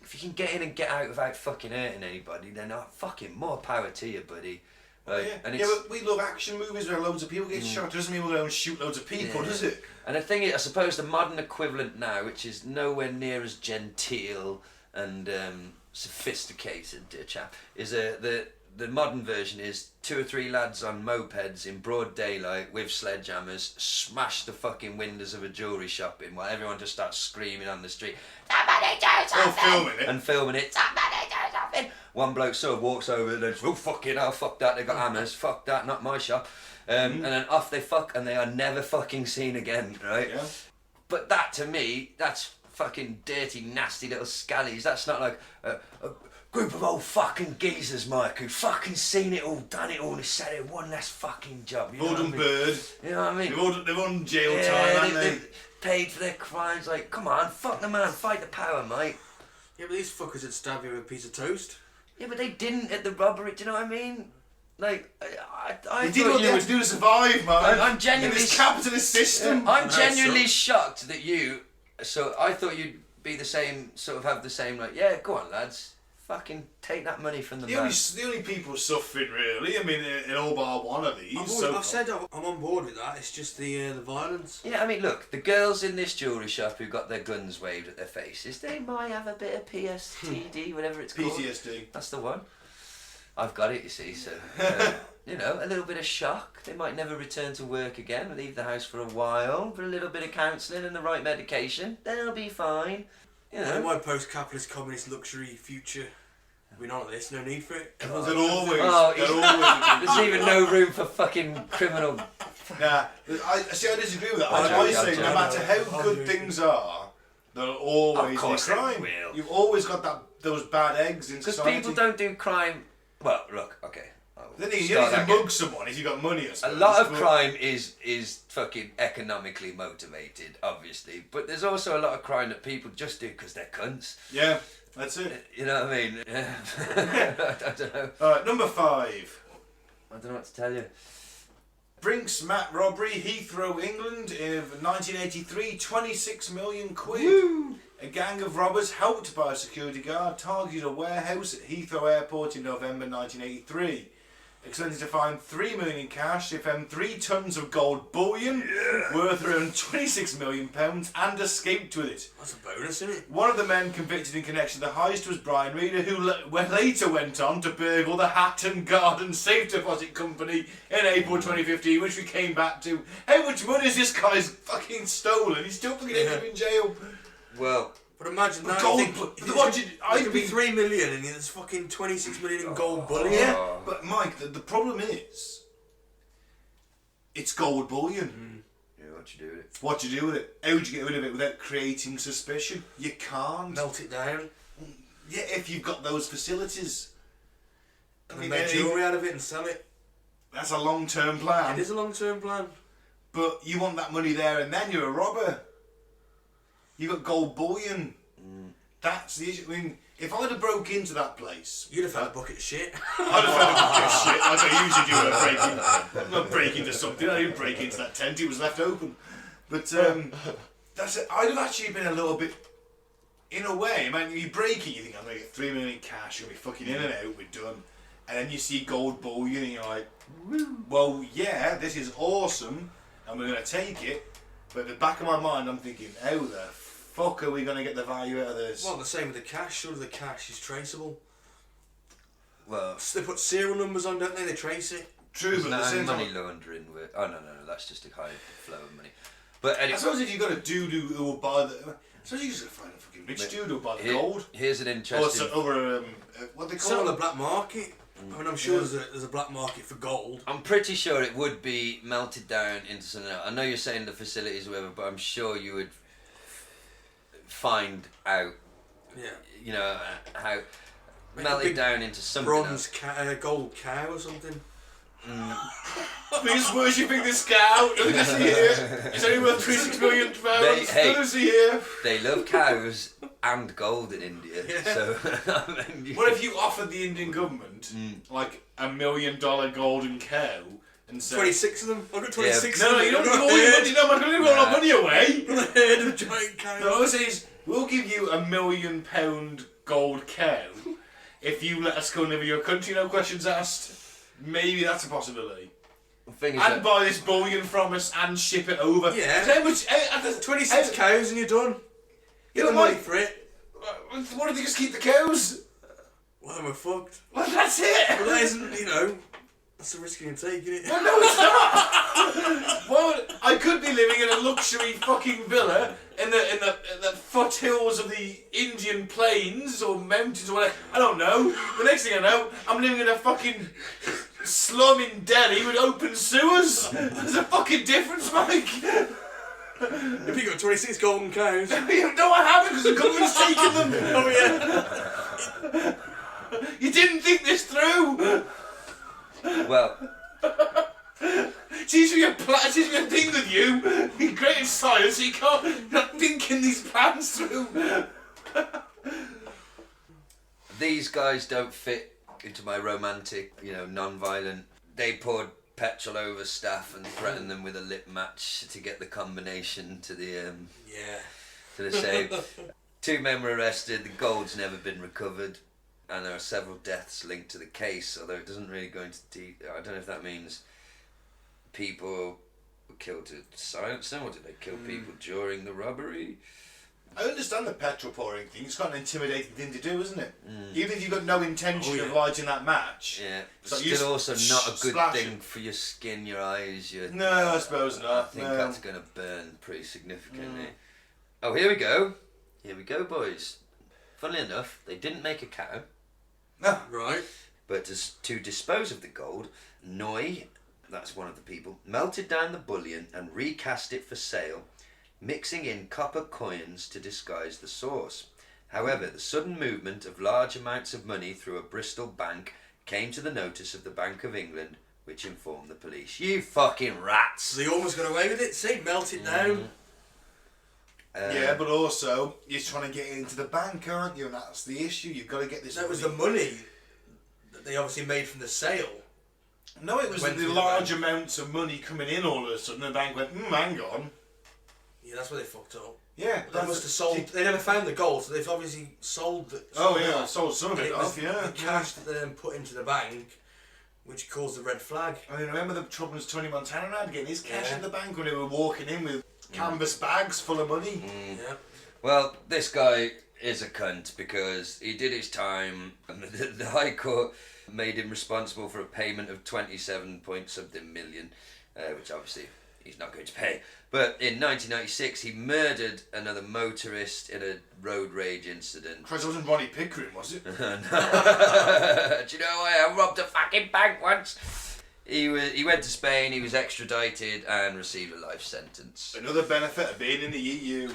if you can get in and get out without fucking hurting anybody, then fucking more power to you, buddy. Right? And but we love action movies where loads of people get shot. Doesn't mean we'll go and shoot loads of people, does it? And the thing is, I suppose the modern equivalent now, which is nowhere near as genteel and sophisticated, chap, is the modern version is 2 or 3 lads on mopeds in broad daylight with sledgehammers smash the fucking windows of a jewellery shop in while everyone just starts screaming on the street, "Somebody do something!" And filming it. "Somebody do something!" One bloke sort of walks over and goes, "Oh fucking hell, fuck that, they got hammers, fuck that, not my shop." And then off they fuck and they are never fucking seen again, right? Yeah. But that to me, that's fucking dirty, nasty little scallies. That's not like a group of old fucking geezers, Mike, who fucking seen it all, done it all, and said it one less fucking job. You know what I mean? Bird. You know what I mean? They've on jail time, haven't they? They've paid for their crimes. Like, come on, fuck the man, fight the power, mate. Yeah, but these fuckers would stab you with a piece of toast. Yeah, but they didn't at the robbery. Do you know what I mean? Like, I they did what they had to do to survive, man. I'm genuinely in this capitalist system. I'm genuinely shocked that you. So I thought you'd be the same, sort of have the same. Like, yeah, go on, lads. Fucking take that money from the man. The only people suffering, really, I mean, in all bar one of these. I've said I'm on board with that, it's just the violence. Yeah, I mean, look, the girls in this jewellery shop who got their guns waved at their faces, they might have a bit of PSTD, whatever it's called. PTSD. That's the one. I've got it, you see, so, you know, a little bit of shock. They might never return to work again, leave the house for a while, but a little bit of counselling and the right medication, they'll be fine. You know. In my post-capitalist communist luxury future, we're not at this, no need for it. They're always. There's even no room for fucking criminal. Nah, I disagree with that. I say no matter how good things are, there'll always be crime. You've always got those bad eggs in society. Because people don't do crime. Well, look, okay. Then you need to mug someone if you got money. I suppose. A lot of crime is fucking economically motivated, obviously, but there's also a lot of crime that people just do because they're cunts. Yeah, that's it. You know what I mean? I don't know. Alright, number 5. I don't know what to tell you. Brinks Mat robbery, Heathrow, England, in 1983, 26 million quid. Woo! A gang of robbers, helped by a security guard, targeted a warehouse at Heathrow Airport in November 1983. Expected to find 3 million in cash. They found 3 tons of gold bullion worth around £26 million and escaped with it. That's a bonus, isn't it? One of the men convicted in connection to the heist was Brian Reader, who later went on to burgle the Hatton Gardens safe deposit company in April 2015, which we came back to. How much money has this guy's fucking stolen? He's still fucking ended up in jail. Well, but imagine that. I could be 3 million and there's fucking 26 million in gold bullion. Yeah, but Mike, the problem is, it's gold bullion. yeah, what you do with it? What do you do with it? How do you get rid of it without creating suspicion? You can't. Melt it down. Yeah, if you've got those facilities. And then make jewellery out of it and sell it. That's a long-term plan. It is a long-term plan. But you want that money there and then, you're a robber. You got gold bullion. That's the issue. I mean, if I'd have broke into that place, you'd have found a bucket of shit. I'd have found a bucket of shit like I usually do when I'm not breaking into something. I didn't break into that tent; it was left open. But that's it. I'd have actually been a little bit, in a way. I mean, you break it, you think I'm gonna get 3 million in cash, you'll be fucking in and out, we're done. And then you see gold bullion, and you're like, well, yeah, this is awesome, and we're gonna take it. But at the back of my mind, I'm thinking, how the fuck are we going to get the value out of this? Well, the same with the cash. Surely the cash is traceable. Well, so they put serial numbers on, don't they? They trace it. True, but no, at the same money time, laundering. Oh no, that's just a high flow of money. But anyway, I suppose if you got a dude who will buy the, I suppose you just got to find a fucking rich dude who'll buy the gold. Here's an interesting. Or what they call Sell on it? the black market. I mean, I'm sure there's a black market for gold. I'm pretty sure it would be melted down into something else. I know you're saying the facilities or whatever, but I'm sure you would find out. Yeah. You know how Make melted down into something bronze else. Gold cow or something. Please worshipping this cow. Look at this here. It's only worth £26 million. Hey, they love cows and gold in India. Yeah. So, what if you offered the Indian government like $1 million golden cow and said 26 of them? I've got 26 of No, them. you don't give all your money. No, I'm going to give all our money away. The head of a giant cow. No, what I say is, we'll give you £1 million gold cow if you let us go and live in your country, no questions asked. Maybe that's a possibility. And buy this bullion from us and ship it over. Yeah. How much? 26 cows and you're done. Get the money for it. What if they just keep the cows? Well, then we're fucked. Well, that's it. Well, that isn't, that's a risk you can take, isn't it? Well, no, it's not. Well, I could be living in a luxury fucking villa in the foothills of the Indian plains or mountains or whatever. I don't know. The next thing I know, I'm living in a fucking slum in Delhi with open sewers. There's a fucking difference, Mike. If you got 26 golden cows. No, I haven't, because the government's taken them. Oh, yeah. You didn't think this through. well, Seems to be a thing with you. You created science, so you're not thinking these plans through. these guys don't fit into my romantic, non-violent. They poured petrol over staff and threatened them with a lit match to get the combination to the to the safe. 2 men were arrested. The gold's never been recovered, and there are several deaths linked to the case. Although it doesn't really go into detail. I don't know if that means people were killed to silence them, or did they kill people during the robbery? I understand the petrol pouring thing. It's quite an intimidating thing to do, isn't it? Even if you've got no intention of lighting that match. Yeah, it's like still also not a good splash thing it. for your skin, your eyes, your... No, I suppose I not. think no. that's going to burn pretty significantly. Oh, here we go. Here we go, boys. Funnily enough, they didn't make a cow. No. Right. But to dispose of the gold, Noy, that's one of the people, melted down the bullion and recast it for sale, mixing in copper coins to disguise the source. However, the sudden movement of large amounts of money through a Bristol bank came to the notice of the Bank of England, which informed the police. You fucking rats! So they almost got away with it. See, melt it down. Yeah, but also, you're trying to get into the bank, aren't you? And that's the issue. You've got to get this That was the money that they obviously made from the sale. No, it was Went the through the large bank. amounts of money coming in all of a sudden. The bank went, hang on. Yeah, that's where they fucked up. Yeah. They must have sold... They never found the gold, so they've obviously sold the... Oh, yeah, sold some of And it was off, yeah. the cash that they then put into the bank, which caused the red flag. I mean, remember the troubles Tony Montana had getting his cash Yeah. in the bank when they were walking in with canvas bags full of money? Yeah. Well, this guy is a cunt because he did his time and the High Court made him responsible for a payment of 27 point something million, which obviously he's not going to pay. But in 1996 he murdered another motorist in a road rage incident. Christ, it wasn't Ronnie Pickering, was it? Do you know I robbed a fucking bank once? He went to Spain, he was extradited and received a life sentence. Another benefit of being in the EU.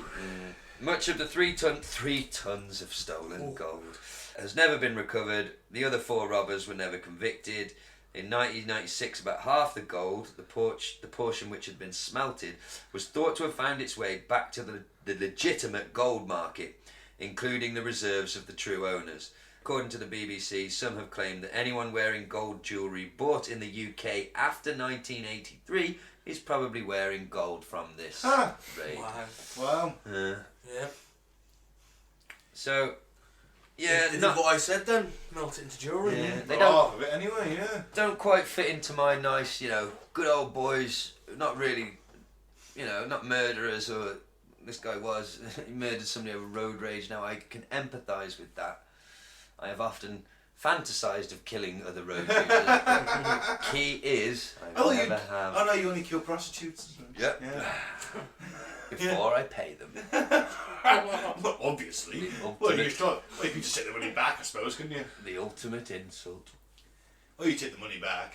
Much of the 3 tons of stolen gold has never been recovered. The other 4 robbers were never convicted. In 1996, about half the gold, the portion which had been smelted, was thought to have found its way back to the legitimate gold market, including the reserves of the true owners. According to the BBC, some have claimed that anyone wearing gold jewellery bought in the UK after 1983 is probably wearing gold from this raid. Wow. Yeah. So, yeah, They did not, what I said then. Melt it into jewellery. yeah, they Half of it anyway, yeah. don't quite fit into my nice, good old boys. Not really, not murderers. Or this guy was. He murdered somebody over road rage. Now I can empathise with that. I have often fantasised of killing other road users. But key is I never have. Oh no, you only kill prostitutes. Yep. Yeah. Before I pay them. Well, obviously. The Well, you ultimate, could just take the money back, I suppose, couldn't you? the ultimate insult. Or you take the money back.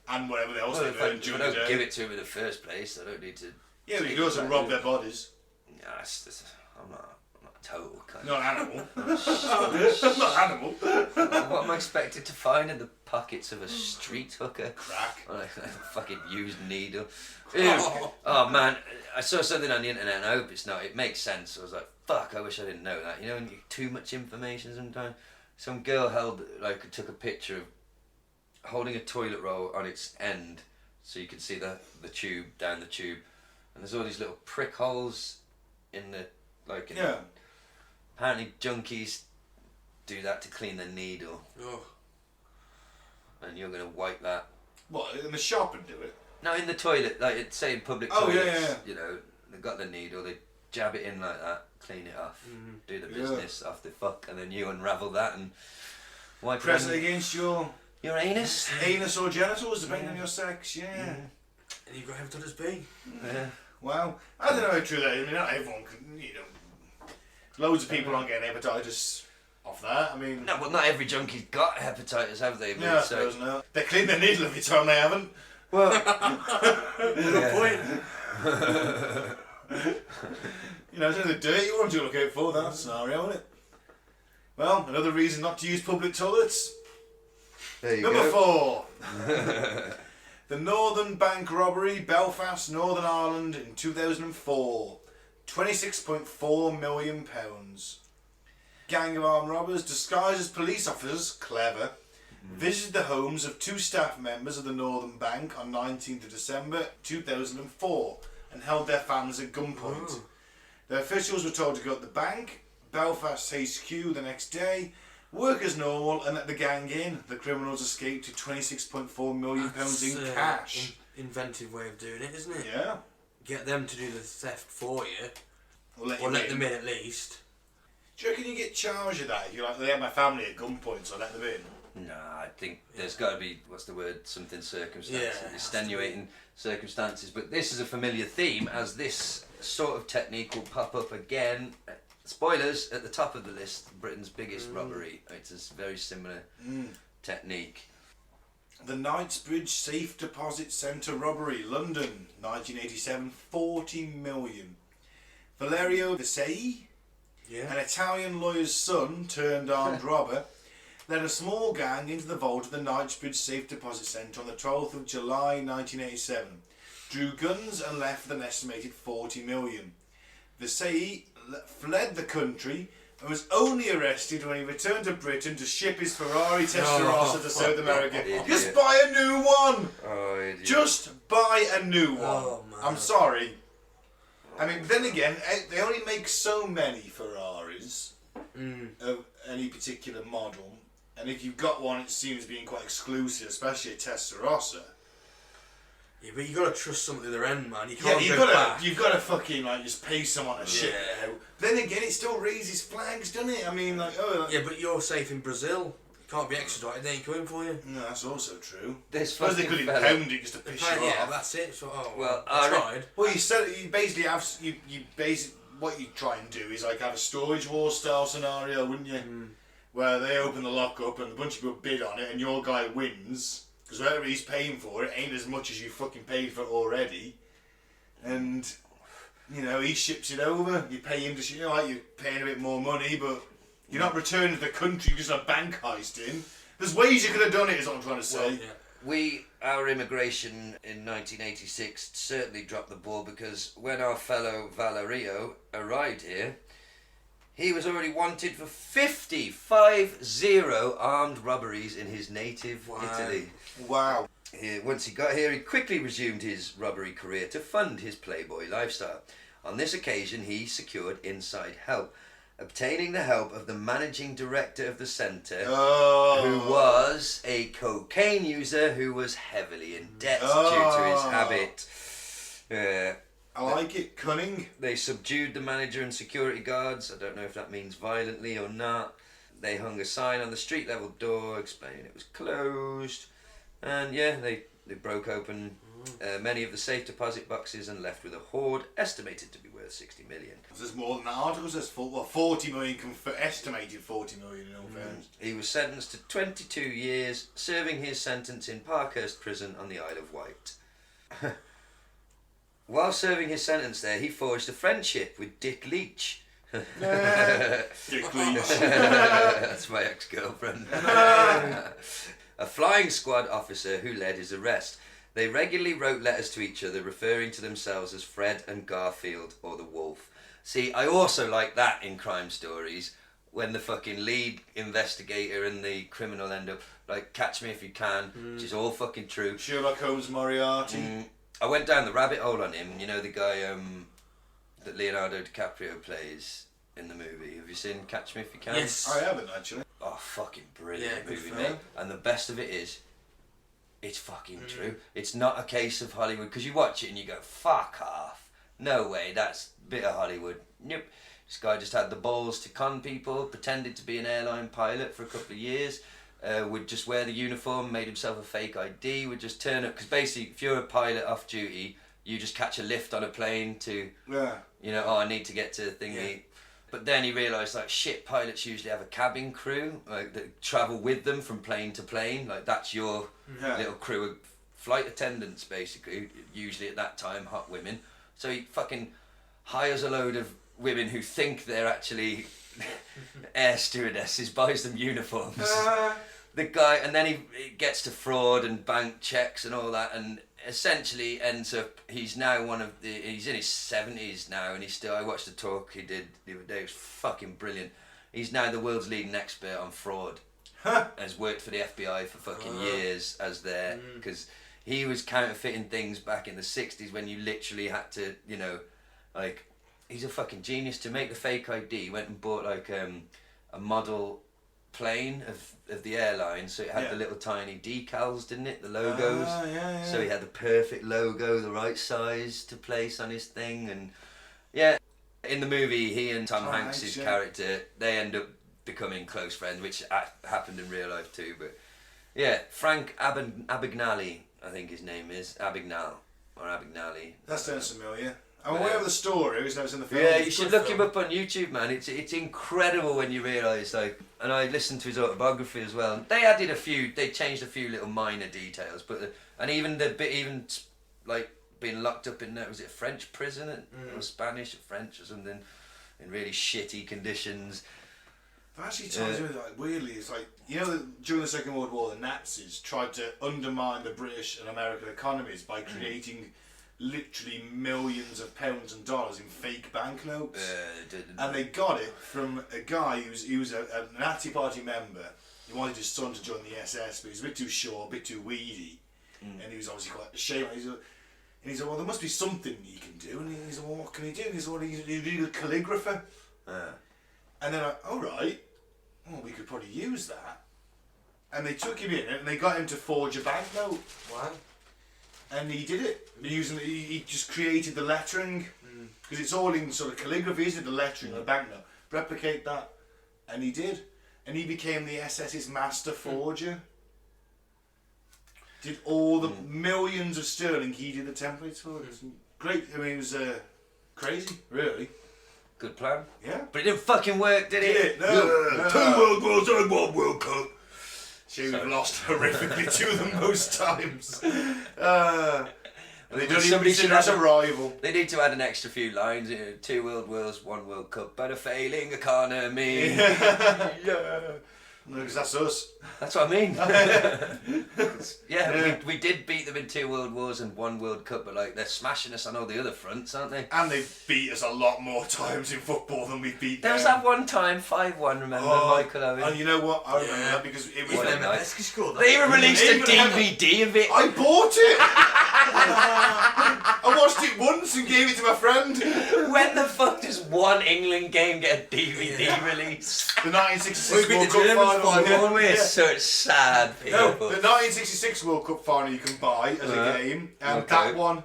And whatever else Well, they've if I earned during the don't day. give it to them in the first place, I don't need to. Yeah, but you take could also it rob back. their bodies. Yeah, I'm not a total cunt. Not an animal. Not an animal. What am I expected to find in the pockets of a street hooker? Crack. Like a fucking used needle. Ew. Oh man, I saw something on the internet and I hope it's not. It makes sense. I was like, fuck, I wish I didn't know that. When you get too much information sometimes. Some girl took a picture of holding a toilet roll on its end so you could see the tube, down the tube. And there's all these little prick holes in the, Yeah. Apparently junkies do that to clean the needle. Oh. And you're going to wipe that. What, in the shop and do it? No, in the toilet, say in public Oh, toilets, yeah, yeah. They've got the needle, they jab it in like that, clean it off, do the business off the fuck, and then you unravel that and wipe Press it it on against your your anus. anus or genitals, depending on your sex, yeah. And you've got hepatitis B. Yeah. Wow. I don't know how true that is. I mean, not everyone can, loads of people aren't getting hepatitis off that. I mean... No, well, not every junkie's got hepatitis, have they? Yeah, I suppose not. They clean their needle every time they haven't. Well, Good point. It's only the dirty ones you look out for, that scenario, isn't it? Well, another reason not to use public toilets. there you Number go. 4. The Northern Bank robbery, Belfast, Northern Ireland in 2004. £26.4 million. Gang of armed robbers disguised as police officers, clever, visited the homes of 2 staff members of the Northern Bank on 19th of December 2004 and held their families at gunpoint. The officials were told to go to the bank, Belfast HQ the next day, work as normal and let the gang in. The criminals escaped to £26.4 million in cash. Inventive way of doing it, isn't it? Yeah. Get them to do the theft for you. Or let, Or let them in at least. Do you reckon you get charged of that if you're like, they have my family at gunpoint, so I let them in? No, I think there's got to be, what's the word, something circumstances, Yeah, extenuating circumstances. But this is a familiar theme, as this sort of technique will pop up again. Spoilers, at the top of the list, Britain's biggest robbery. It's a very similar technique. The Knightsbridge Safe Deposit Centre robbery, London, 1987, 40 million. Valerio Visei, an Italian lawyer's son turned armed robber, led a small gang into the vault of the Knightsbridge Safe Deposit Centre on the 12th of July 1987, drew guns and left with an estimated 40 million. Visei fled the country and was only arrested when he returned to Britain to ship his Ferrari Testarossa to South America. Just buy a new one! Oh, idiot. Just buy a new one. Oh, man. I'm sorry. I mean, then again, they only make so many Ferraris of any particular model, and if you've got one, it seems being quite exclusive, especially a Testarossa. Yeah, but you gotta trust something at the end, man. You can't you've got to fucking like just pay someone to ship it out. Then again, it still raises flags, doesn't it? I mean, like, Yeah, but you're safe in Brazil. You can't be extradited. They ain't coming for you. no, that's also true. This Suppose they fucking could fella- impound it just to piss you Yeah, off. that's it. So, Well, I I tried. Well, you basically have what you try and do is like have a storage war style scenario, wouldn't you? Where they open the lock up and a bunch of people bid on it, and your guy wins because whatever he's paying for it ain't as much as you fucking paid for it already, and you know he ships it over. You pay him to, like you're paying a bit more money, but you're not returning to the country because of a bank heist in. There's ways you could have done it, is what I'm trying to say. Well, Our immigration in 1986 certainly dropped the ball, because when our fellow Valerio arrived here, he was already wanted for 50 armed robberies in his native Italy. Wow. Once he got here, he quickly resumed his robbery career to fund his playboy lifestyle. On this occasion, he secured inside help, obtaining the help of the managing director of the centre, who was a cocaine user who was heavily in debt due to his habit. I like it. Cunning. They subdued the manager and security guards. I don't know if that means violently or not. They hung a sign on the street level door explaining it was closed. And they broke open many of the safe deposit boxes and left with a hoard estimated to be worth 60 million. There's more than that. Articles says 40 million, estimated 40 million in all fairness. He was sentenced to 22 years, serving his sentence in Parkhurst Prison on the Isle of Wight. While serving his sentence there, he forged a friendship with Dick Leach. Dick Leach. That's my ex-girlfriend. A flying squad officer who led his arrest. They regularly wrote letters to each other, referring to themselves as Fred and Garfield or the Wolf. See, I also like that in crime stories, when the fucking lead investigator and the criminal end up like Catch Me If You Can, which is all fucking true. Sherlock Holmes Moriarty. I went down the rabbit hole on him. You know the guy that Leonardo DiCaprio plays in the movie. Have you seen Catch Me If You Can? Yes. I haven't actually. Oh, fucking brilliant good movie, film. mate. And the best of it is, it's fucking true. It's not a case of Hollywood, because you watch it and you go, fuck off. No way, that's a bit of Hollywood. Nope. This guy just had the balls to con people, pretended to be an airline pilot for a couple of years, would just wear the uniform, made himself a fake ID, would just turn up, because basically if you're a pilot off duty, you just catch a lift on a plane to, I need to get to thingy. Yeah. But then he realised, like, shit, pilots usually have a cabin crew, like, that travel with them from plane to plane. Like, that's your little crew of flight attendants, basically, usually at that time, hot women. So he fucking hires a load of women who think they're actually air stewardesses, buys them uniforms. The guy, and then he gets to fraud and bank checks and all that, and essentially ends up, he's now he's in his 70s now, and I watched the talk he did the other day, it was fucking brilliant. He's now the world's leading expert on fraud. Has worked for the FBI for fucking years as because he was counterfeiting things back in the 60s when you literally had to, like, he's a fucking genius. To make the fake ID, he went and bought like a model plane of the airline, so it had the little tiny decals, didn't it, the logos. So he had the perfect logo, the right size to place on his thing, and In the movie, he and Tom Tom Hanks' Hanks, yeah. character, they end up becoming close friends, which happened in real life too. But yeah, Frank Abagnale, I think his name is Abagnale or Abagnale. That sounds familiar. I'm aware of the story. I've never seen the film. Yeah, you It's a should good look film. him up on YouTube, man. It's incredible when you realise, like, and I listened to his autobiography as well. And they changed a few little minor details, but and even the bit, like being locked up in was it a French prison or Spanish or French or something, in really shitty conditions. It actually ties with like weirdly. It's like, you know, during the Second World War, the Nazis tried to undermine the British and American economies by creating literally millions of pounds and dollars in fake banknotes. And they got it from a guy he was a Nazi Party member. He wanted his son to join the SS, but he was a bit too short, a bit too weedy, and he was obviously quite ashamed. And he said, well, there must be something he can do. And he said, well, what can he do? And he said, well, he's a calligrapher. And they're like, all right, well, we could probably use that. And they took him in and they got him to forge a banknote. Wow. And he did it. He just created the lettering. Because it's all in sort of calligraphy, isn't it? The lettering on the banknote. Replicate that. And he did. And he became the SS's master forger. Did all the millions of sterling he did the templates for. It was great. I mean, it was crazy, really. Good plan. Yeah. But it didn't fucking work, did it? No. 2 World Wars and 1 World Cup. See, we've lost horrifically to them most times. They don't even Somebody should consider us a have- rival. They need to add an extra few lines. 2 World Wars, 1 World Cup, but a failing economy. No, because that's us. That's what I mean. We did beat them in 2 World Wars and 1 World Cup, but like they're smashing us on all the other fronts, aren't they? And they beat us a lot more times in football than we beat them. There was that one time, 5-1, remember, Michael Owen? And you know what? I remember that because it was... What a night. Scored that. They even released a Even DVD of it. I bought it! I watched it once and gave it to my friend. When the fuck does one England game get a DVD release? The 1966 We World beat the Cup Germans final. 5-1, we're such sad people. No, the 1966 World Cup final you can buy as a game, and okay. that one,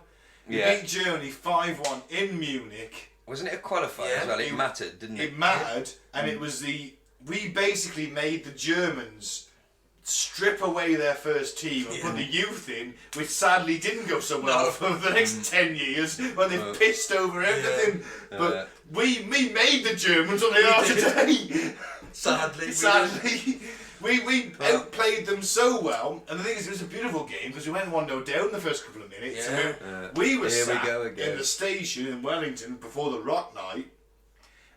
we Yeah. beat Germany 5-1 in Munich. Wasn't it a qualifier Yeah. as well? It mattered, didn't it? It mattered, and it was we basically made the Germans strip away their first team and put the youth in, which sadly didn't go so well for the next 10 years when they pissed over everything. But we made the Germans what they are today. Sadly. We outplayed them so well, and the thing is, it was a beautiful game because we went 1-0 down the first couple of minutes. Yeah. And we were Here we sat go again. in the station in Wellington before the rock night,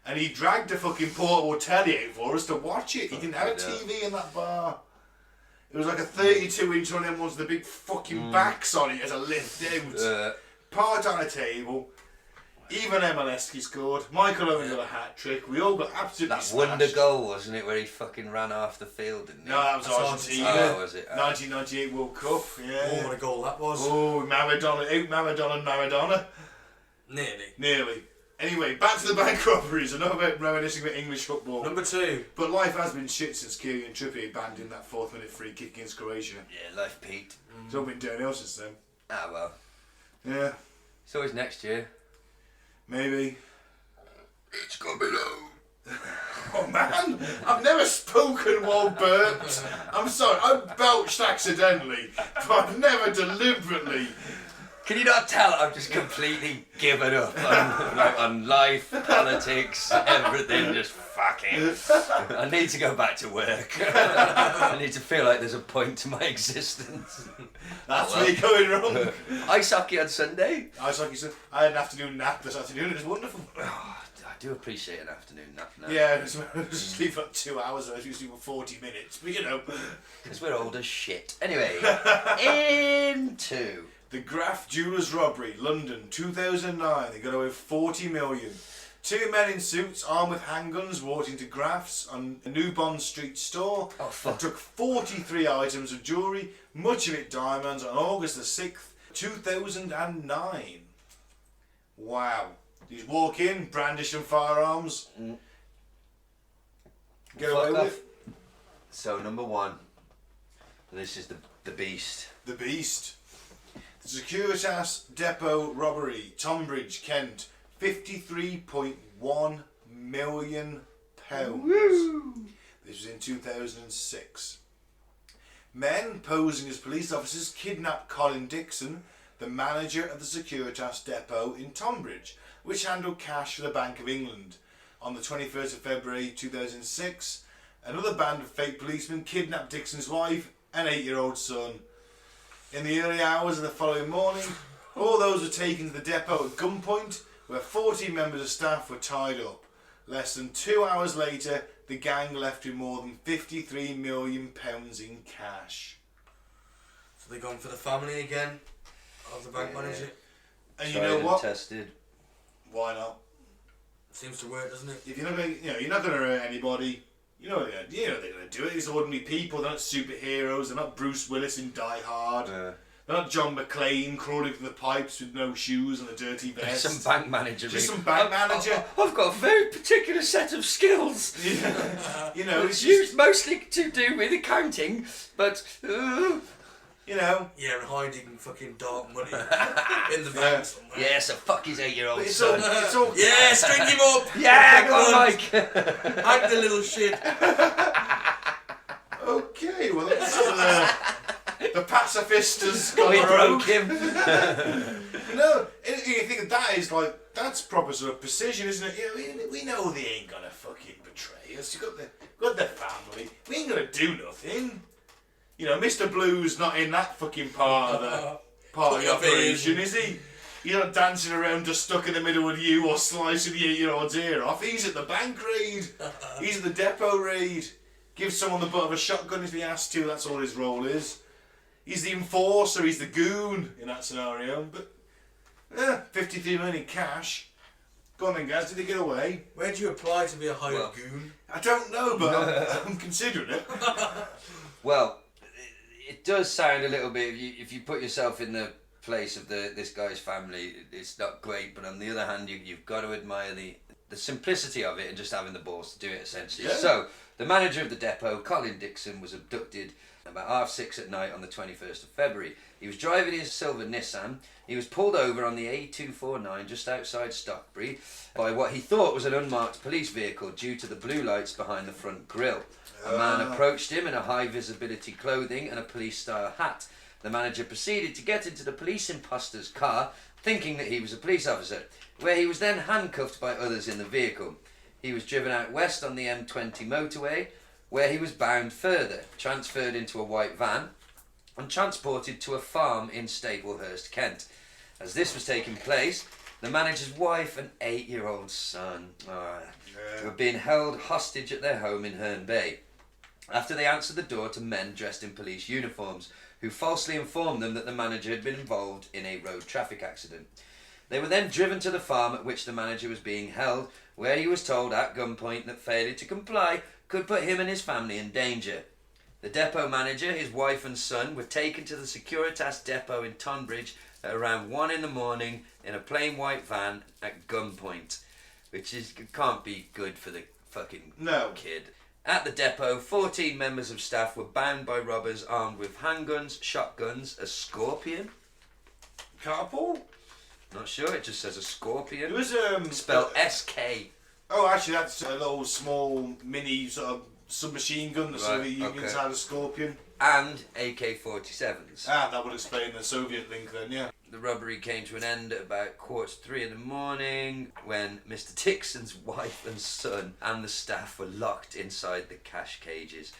and he dragged a fucking portable telly out for us to watch it. He didn't have a TV in that bar. It was like a 32-inch one of them ones with the big fucking backs on it as a lift out. Part on a table. Even Emileski scored. Michael Owen got a hat trick. We all got absolutely That smashed. wonder goal, wasn't it, where he fucking ran off the field, didn't he? No, that was That's Argentina. Argentina. Oh, was it? 1998 World Cup. Oh, Yeah. what a goal that was. Oh, Maradona. Nearly. Anyway, back to the bank robberies. Enough about reminiscing about English football. Number 2. But life has been shit since Kieran Trippier abandoned that 4th minute free kick against Croatia. Yeah, life peaked. It's all been downhill since then. Ah, well. Yeah, It's always next year. maybe. It's coming out. Oh man, I've never spoken while burped. I'm sorry, I belched accidentally, but I've never deliberately. Can you not tell I've just completely given up on life, politics, everything, just fucking. I need to go back to work. I need to feel like there's a point to my existence. That's where you're going wrong. Ice hockey on Sunday. Ice hockey, so I had an afternoon nap this afternoon, it was wonderful. I do appreciate an afternoon nap now. Yeah, I was sleep for like 2 hours, I was usually for 40 minutes, but you know. Because we're old as shit. Anyway, into... The Graff Jewellers robbery, London, 2009. They got away with 40 million. 2 men in suits armed with handguns walked into Graff's on a New Bond Street store and took 43 items of jewellery, much of it diamonds, on August the 6th, 2009. Wow. These walk in, brandish some firearms. Get away Fuck with off. So, number 1. This is the beast. The Beast. The Securitas Depot robbery, Tonbridge, Kent. £53.1 million. Woo! This was in 2006. Men posing as police officers kidnapped Colin Dixon, the manager of the Securitas depot in Tonbridge, which handled cash for the Bank of England. On the 21st of February 2006, another band of fake policemen kidnapped Dixon's wife and 8-year-old son. In the early hours of the following morning, all those were taken to the depot at gunpoint, where 14 members of staff were tied up. Less than 2 hours later, the gang left with more than £53 million in cash. So they're gone for the family again of the bank manager. And you know what? Tested. Why not? Seems to work, doesn't it? If you're not going, you're not going to hurt anybody. You know they're going to do it. These ordinary people. They're not superheroes. They're not Bruce Willis in Die Hard. They're not John McClane crawling through the pipes with no shoes and a dirty vest. Some bank manager. Just some bank manager. I've got a very particular set of skills. Yeah. It's used mostly to do with accounting, but Yeah, and hiding fucking dark money in the bank somewhere. yeah, so fuck his 8-year-old It's son. all Yeah, string him up! Yeah, go on, Mike. Hang the little shit. Okay, well that's the pacifist has gone We rogue. broke him. No, you think that's that's proper sort of precision, isn't it? We know they ain't gonna fucking betray us. You got their family. We ain't gonna do nothing. Mr. Blue's not in that fucking part of the operation, is he? He's not dancing around just stuck in the middle with you or slicing the 8-year-old's ear off. He's at the bank raid. He's at the depot raid. Give someone the butt of a shotgun if he has to. That's all his role is. He's the enforcer. He's the goon in that scenario. But 53 million cash. Go on then, Gaz. Did they get away? Where do you apply to be a hired goon? I don't know, but I'm considering it. Well, it does sound a little bit. If you put yourself in the place of this guy's family, it's not great. But on the other hand, you've got to admire the simplicity of it and just having the balls to do it. Essentially, So the manager of the depot, Colin Dixon, was abducted about 6:30 at night on the 21st of February. He was driving his silver Nissan. He was pulled over on the A249 just outside Stockbury by what he thought was an unmarked police vehicle due to the blue lights behind the front grille. A man approached him in a high visibility clothing and a police style hat. The manager proceeded to get into the police imposter's car, thinking that he was a police officer, where he was then handcuffed by others in the vehicle. He was driven out west on the M20 motorway, where he was bound further, transferred into a white van and transported to a farm in Staplehurst, Kent. As this was taking place, the manager's wife and 8-year-old son were being held hostage at their home in Herne Bay after they answered the door to men dressed in police uniforms who falsely informed them that the manager had been involved in a road traffic accident. They were then driven to the farm at which the manager was being held, where he was told at gunpoint that failure to comply could put him and his family in danger. The depot manager, his wife and son were taken to the Securitas depot in Tonbridge at around 1 a.m. in a plain white van at gunpoint, which can't be good for the fucking kid. At the depot, 14 members of staff were bound by robbers armed with handguns, shotguns, a scorpion. Carpool? Not sure, it just says a scorpion. It was spelled S-K. Oh, actually, that's a little small mini sort of submachine gun that Soviet Union's had, a Scorpion. And AK-47s. That would explain the Soviet link then, yeah. The robbery came to an end at about 3:15 in the morning when Mr. Dixon's wife and son and the staff were locked inside the cash cages.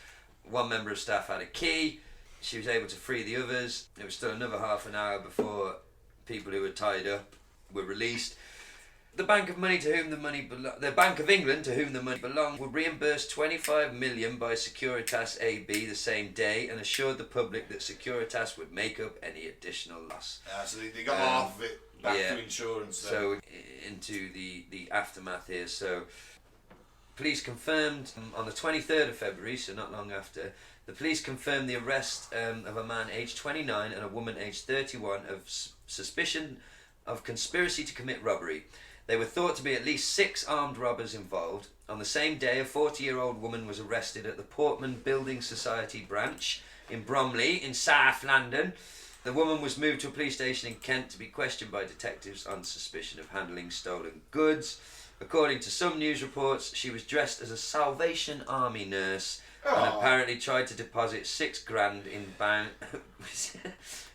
One member of staff had a key. She was able to free the others. It was still another half an hour before people who were tied up were released. The Bank of England, to whom the money belonged, were reimbursed $25 million by Securitas AB the same day and assured the public that Securitas would make up any additional loss. So they got half of it back through insurance. So into the aftermath here. So police confirmed on the 23rd of February, so not long after, the police confirmed the arrest of a man aged 29 and a woman aged 31 of suspicion of conspiracy to commit robbery. They were thought to be at least 6 armed robbers involved. On the same day, a 40-year-old woman was arrested at the Portman Building Society branch in Bromley in South London. The woman was moved to a police station in Kent to be questioned by detectives on suspicion of handling stolen goods. According to some news reports, she was dressed as a Salvation Army nurse and apparently tried to deposit $6,000 in bound...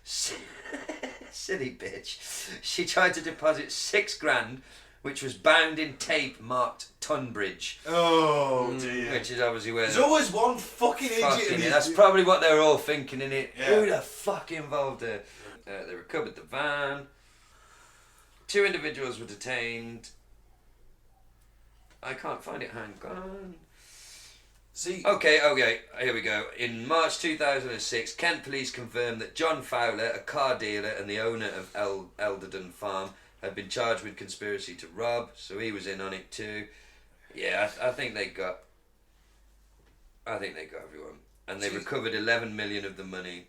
Silly bitch. She tried to deposit $6,000, which was bound in tape marked Tunbridge. Oh dear. Which is obviously where... There's always one fucking idiot in That's probably what they were all thinking, innit? Yeah. Who the fuck involved there? They recovered the van. 2 individuals were detained. I can't find it, hang on. See. Okay, here we go. In March 2006, Kent police confirmed that John Fowler, a car dealer and the owner of Elderden Farm, had been charged with conspiracy to rob, so he was in on it too. Yeah, I think they got everyone. And they recovered 11 million of the money.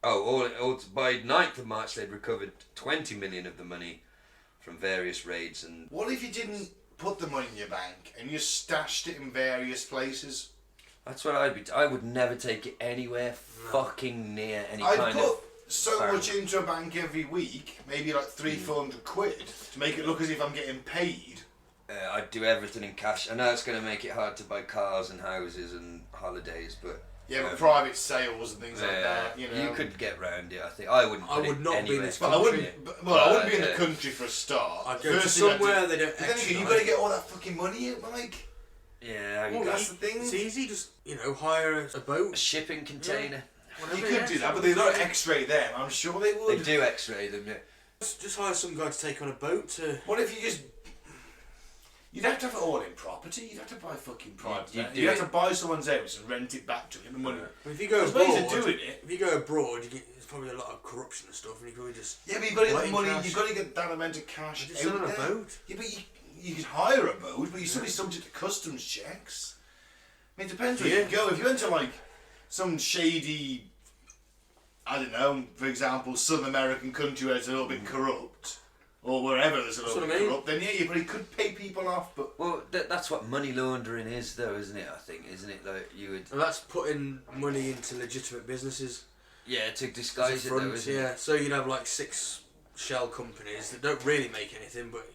Oh, by 9th of March they'd recovered 20 million of the money from various raids. And what if you didn't put the money in your bank and you stashed it in various places? That's what I would never take it anywhere fucking near any I'd kind put of... so much into a bank every week, maybe like 300-400 quid, to make it look as if I'm getting paid. I'd do everything in cash. I know it's going to make it hard to buy cars and houses and holidays, but... Yeah, but private sales and things like that, you know. You could get round it, I think. I wouldn't put I would it not anywhere. be in this But I wouldn't. I wouldn't be in the country for a start. I'd go to somewhere they don't. But then again, you've got to get all that fucking money out, Mike. Yeah, Well, that's the thing. It's easy. Just hire a boat, a shipping container. You could do that, but they don't X-ray them. I'm sure they would. They do X-ray them. Yeah. just hire some guy to take on a boat to. What if you just? You'd have to have it all in property. You'd have to buy fucking private. You'd have to buy someone's house and rent it back to them. The money. Well, if you go There's abroad, ways of doing it. If you go abroad, there's probably a lot of corruption and stuff, and you probably just. Yeah, but you've got to get the money. cash. You've got to get that amount of cash. Just out on a there. boat. Yeah, but you could hire a boat, but you're still be subject to customs checks. I mean, it depends where you go. If you went to like some shady, I don't know, for example, Southern American country where it's a little bit corrupt, or wherever there's a little bit corrupt, then yeah, you probably could pay people off. But well, that's what money laundering is, though, isn't it? I think, isn't it? Like you would. And that's putting money into legitimate businesses. Yeah, to disguise it, though, isn't it? So you'd have like 6 shell companies that don't really make anything, but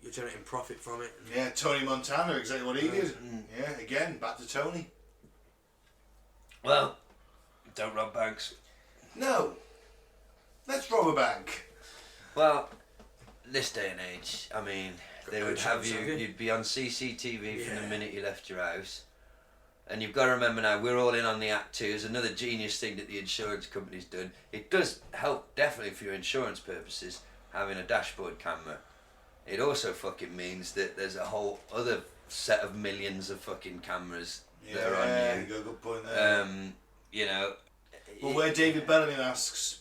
you're generating profit from it. Yeah, Tony Montana, exactly what he did. Yeah, again, back to Tony. Well, don't rob banks. No. Let's rob a bank. Well, this day and age, I mean, they would have chance, you'd be on CCTV from the minute you left your house. And you've got to remember now, we're all in on the act too. There's another genius thing that the insurance company's done. It does help, definitely for your insurance purposes, having a dashboard camera. It also fucking means that there's a whole other set of millions of fucking cameras that are on you. You got a good point there. You know. Well, where David Bellamy asks.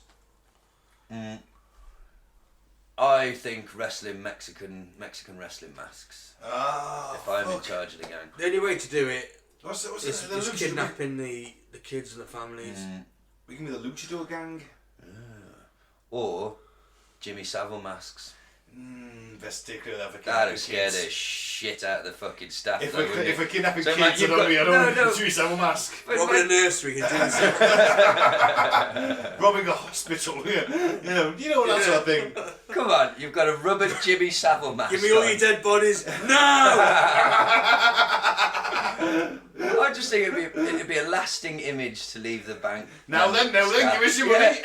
I think Mexican wrestling masks. Ah. If I'm in charge of the gang. The only way to do it is is kidnapping the kids and the families. We can be the Luchador gang. Or Jimmy Savile masks. Vesticular for That'd scare the shit out of the fucking staff. If we're kidnapping So, kids, like, I don't want to Jimmy Savile mask. Robbing a nursery can do so. Robbing a hospital, you know what that sort of thing. Come on, you've got a rubber Jimmy Savile mask. Give me all your dead bodies. No! I just think it'd be a lasting image to leave the bank. Now then, give us your money.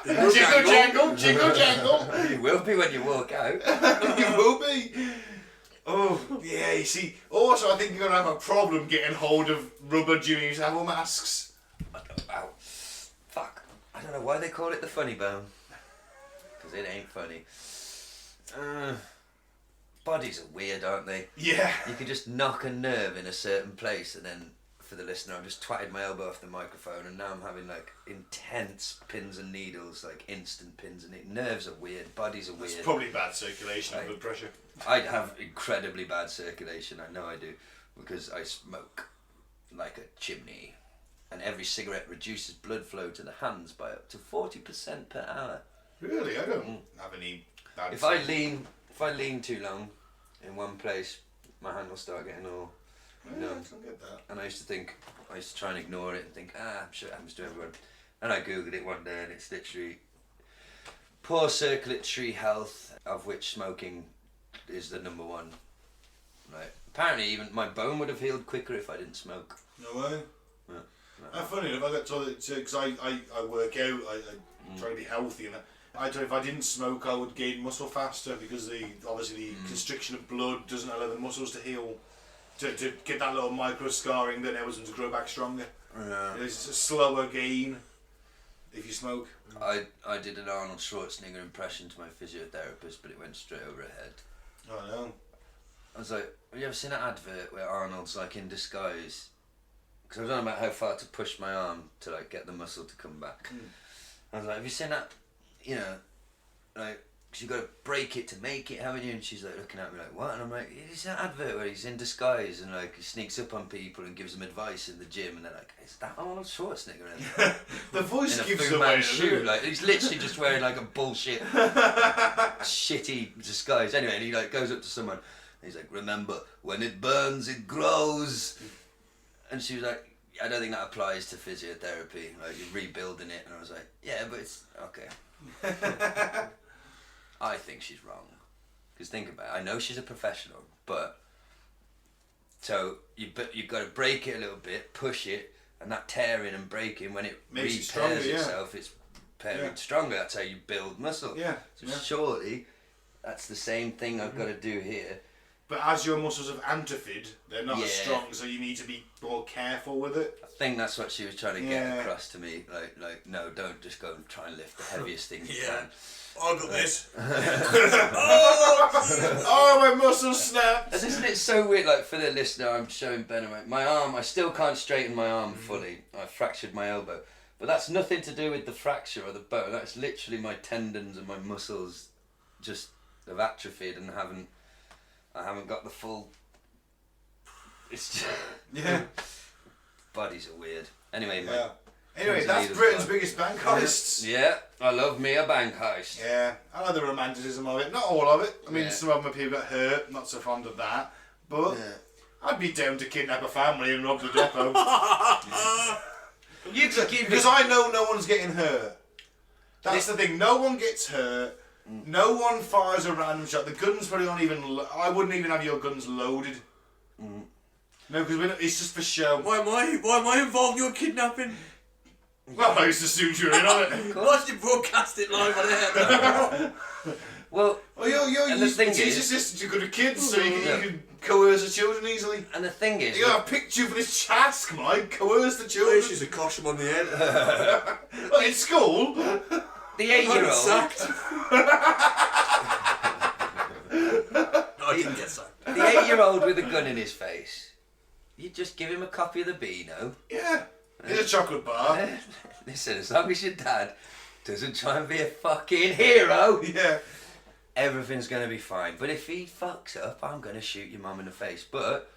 Jingle jangle. You will be when you walk out. You will be. Oh, yeah, you see. Also, I think you're going to have a problem getting hold of rubber Jimmy Savile masks. Fuck. I don't know why they call it the funny bone. Because it ain't funny. Bodies are weird, aren't they? Yeah. You can just knock a nerve in a certain place and then, for the listener, I've just twatted my elbow off the microphone and now I'm having like intense pins and needles, like instant pins and needles. Nerves are weird, bodies are weird. It's probably bad circulation and blood pressure. I have incredibly bad circulation, I know I do, because I smoke like a chimney. And every cigarette reduces blood flow to the hands by up to 40% per hour. Really? I don't have any bad If I lean too long in one place, my hand will start getting all numb. I get that. And I used to try and ignore it and think, I'm sure it happens to everyone. And I googled it one day, and it's literally poor circulatory health, of which smoking is the number one. Right. Apparently, even my bone would have healed quicker if I didn't smoke. No way. Yeah. Funny enough, I got told that because I work out, I try to be healthy, and I thought if I didn't smoke, I would gain muscle faster because the constriction of blood doesn't allow the muscles to heal, to get that little micro scarring that enables them to grow back stronger. Yeah. It's a slower gain if you smoke. I did an Arnold Schwarzenegger impression to my physiotherapist, but it went straight over her head. I know. I was like, have you ever seen an advert where Arnold's like in disguise? Because I was on about how far to push my arm to like get the muscle to come back. I was like, have you seen that? You know, like, cause you got to break it to make it, haven't you? And she's like looking at me like, what? And I'm like, it's an advert where he's in disguise and like he sneaks up on people and gives them advice in the gym, and they're like, is that Arnold Schwarzenegger? The voice in a gives Fu away. Manchu, like he's literally just wearing like a bullshit, shitty disguise. Anyway, and he like goes up to someone. And he's like, remember, when it burns, it grows. And she was like, I don't think that applies to physiotherapy. Like you're rebuilding it. And I was like, yeah, but it's okay. I think she's wrong. Because think about it, I know she's a professional, but so you've got to break it a little bit, push it, and that tearing and breaking, when it makes repairs it stronger, itself, it's pairing stronger. That's how you build muscle. Yeah. So surely that's the same thing I've got to do here. But as your muscles have atrophied, they're not as Yeah. strong, so you need to be more careful with it. I think that's what she was trying to get across to me. Like, no, don't just go and try and lift the heaviest thing you can. I got this. Oh, my muscles snapped! And isn't it so weird? Like for the listener, I'm showing Ben my arm. I still can't straighten my arm fully. I fractured my elbow, but that's nothing to do with the fracture or the bone. That's literally my tendons and my muscles just have atrophied and I haven't got the full. It's just bodies are weird. Anyway, Anyway, that's Britain's biggest bank heists. Yeah, I love me a bank heist. Yeah, I like the romanticism of it. Not all of it. I mean, some of them people got hurt. Not so fond of that. But I'd be down to kidnap a family and rob the depot. Because I know no one's getting hurt. That's the thing. No one gets hurt. No one fires a random shot. The guns probably aren't even. I wouldn't even have your guns loaded. No, because it's just for show. Why am I involved in your kidnapping? Well, I used to assume you were in on it. Why did you broadcast it live on air? Well, it's easier systems. You're good at kids, so you can coerce the children easily. And the thing is, You got a picture for this task, Mike. Coerce the children. She's a cosh him on the head. Well, in school. the 8-year-old. Sacked. No, I didn't get sacked. The 8-year-old with a gun in his face. You just give him a copy of the Beano. Yeah. Here's a chocolate bar. Listen, as long as your dad doesn't try and be a fucking hero, everything's going to be fine. But if he fucks up, I'm going to shoot your mum in the face. But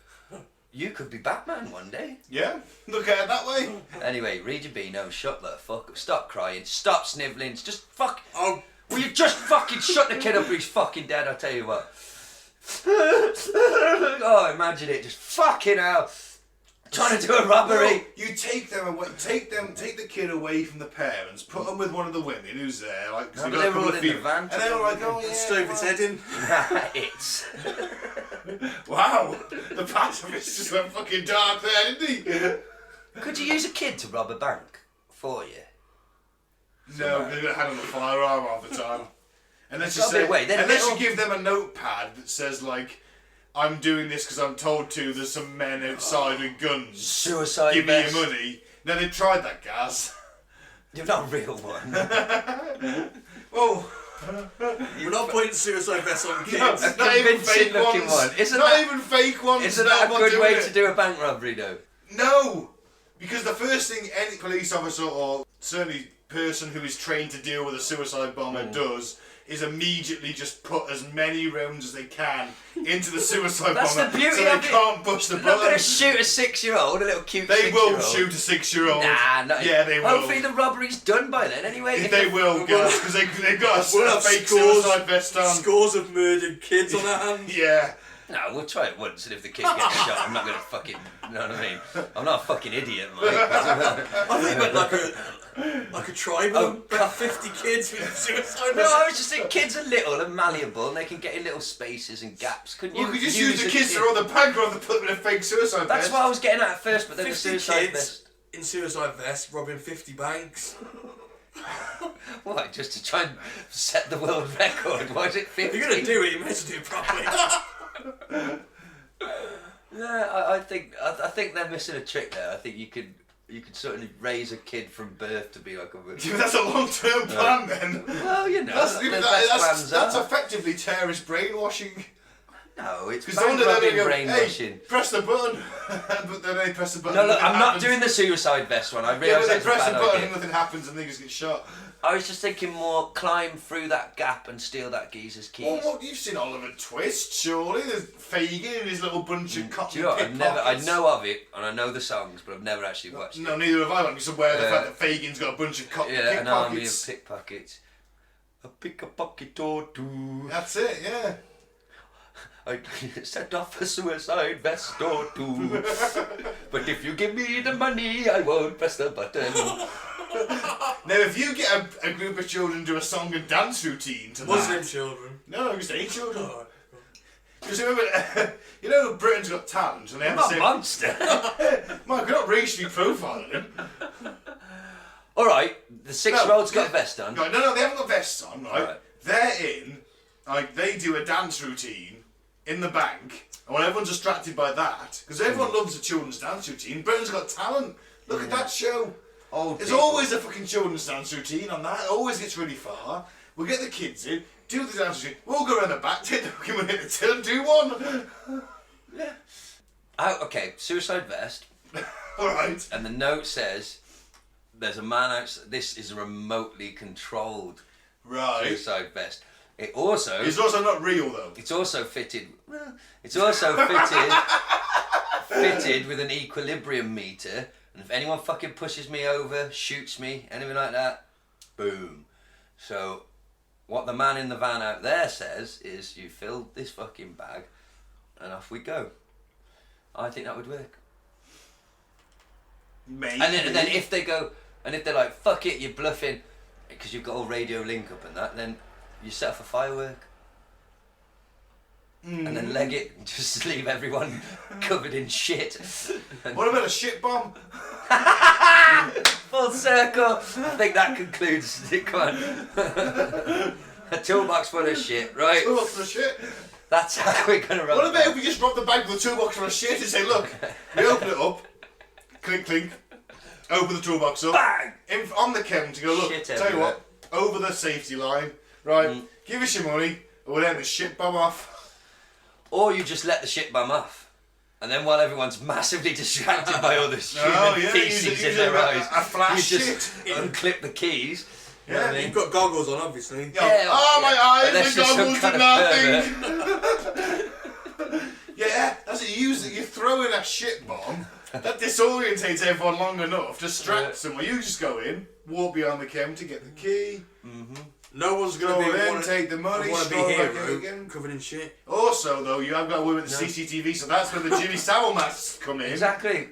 you could be Batman one day. Yeah, look at it that way. Anyway, read your Beano, shut the fuck up, stop crying, stop snivelling, just fuck. Oh, Will you just fucking shut the kid up or he's fucking dead, I'll tell you what. Oh, imagine it, just fucking hell. Trying to do a robbery. No, you take them away, take the kid away from the parents, put them with one of the women who's there, like, No, but they were all in the van. and they were like, oh yeah. stove its head in. It's Wow, the pacifist just went fucking dark there, didn't he? Could you use a kid to rob a bank for you? No, they had on the firearm half the time. Unless you Gotta be say, a way, then unless little- you give them a notepad that says like, I'm doing this because I'm told to. There's some men outside with guns. Suicide Give vest. me your money. No, they tried that, Gaz. You're not a real one. Well, We're not putting suicide vests on kids. no, A not even convincing fake looking ones. one. Isn't not that- even fake ones. Isn't No, that I'm a not good doing way it. to do a bank robbery though? No, because the first thing any police officer or certainly person who is trained to deal with a suicide bomber does is immediately just put as many rounds as they can into the suicide That's bomber the beauty so they of it. can't push the They're not going to button. shoot a 6-year-old, a little cute They 6-year-old. will shoot a 6-year-old. Nah, not Yeah, they will. Hopefully the robbery's done by then anyway. They will, guys, because they've got We'll a have fake scores- suicide vest on. Scores of murdered kids on our hands. Yeah, No, we'll try it once, and if the kid gets shot, I'm not going to fucking... You know what I mean? I'm not a fucking idiot, Mike. I think like a tribe of about 50 kids with suicide. No, I was just thinking kids are little and malleable, and they can get in little spaces and gaps. Couldn't you? We could just use the kids to roll the bank rather than put them in a fake suicide vest. That's what I was getting at first, but then the 50 suicide kids vest... in suicide vests robbing 50 banks. Why? Just to try and set the world record? Why is it 50? If you're going to do it, you might as well do it properly. Yeah, I think they're missing a trick there. I think you could certainly raise a kid from birth to be like a... Yeah, that's a long-term plan then. Well, you know, that's effectively terrorist brainwashing. No, it's Because they're going to go, brainwashing. hey, press the button, but then they press the button. No, look, I'm not doing the suicide vest one. I realise but they that's a press the bad button idea. and nothing happens and they just get shot. I was just thinking more climb through that gap and steal that geezer's keys. Well, you've seen Oliver Twist, surely. There's Fagin and his little bunch of cotton Do you know what? I pickpockets. know of it and I know the songs, but I've never actually watched it. No, neither have I. I'm just aware of the fact that Fagin's got a bunch of cotton Yeah, an army of pickpockets. pickpockets. A pick a pocket or two. That's it, yeah. I set off a suicide vest or two. But if you give me the money, I won't press the button. Now, if you get a group of children do a song and dance routine to Muslim that... children. No, just any children. Oh, Because remember, you know Britain's Got Talent and they have I'm the not a same... monster. Mike, we're not racially profiling him. Alright, the 6-year-old's got a vest on. No, they haven't got vests on, right? Right. They're in, like, they do a dance routine in the bank, and when everyone's distracted by that, because everyone loves a children's dance routine, Britain's Got Talent. Look at that show. There's always a fucking children's dance routine on that. It always gets really far. We'll get the kids in, do the dance routine, we'll go around the back, take the fucking money in the till and do one. Yeah. Okay, suicide vest. Alright. And the note says, there's a man outside. This is a remotely controlled Right. suicide vest. It also... It's also not real though. It's also fitted... Well, it's also fitted with an equilibrium meter. And if anyone fucking pushes me over, shoots me, anything like that, boom. So, what the man in the van out there says is, you fill this fucking bag, and off we go. I think that would work. Maybe. And then if they go, and if they're like, fuck it, you're bluffing, because you've got all radio link up and that, then you set off a firework. And then leg it, and just leave everyone covered in shit. What about a shit bomb? Full circle. I think that concludes it. Come on. A toolbox full of shit, right? Toolbox full of shit. That's how we're going to run. What about if we just rob the bank with a toolbox full of shit and say, look, we open it up, clink clink, open the toolbox up, Bang! On the counter, go, look, Shit tell you what, over the safety line, right, give us your money, or we'll end the shit bomb off. Or you just let the shit bum off. And then while everyone's massively distracted by all this human feces in their eyes, a flash you just shit. unclip the keys. You know what I mean? You've got goggles on, obviously. Yeah. Oh, my eyes, Unless the you're some goggles kind do of nothing. Yeah, that's it. You throw in a shit bomb, that disorientates everyone long enough, distracts them, where you just go in, walk behind the counter, get the key. No one's going Go to in, take the money, want to be stroll back in hero, again. covered in shit. Also, though, you have got to worry with the CCTV, so that's where the Jimmy Savile masks come in. Exactly.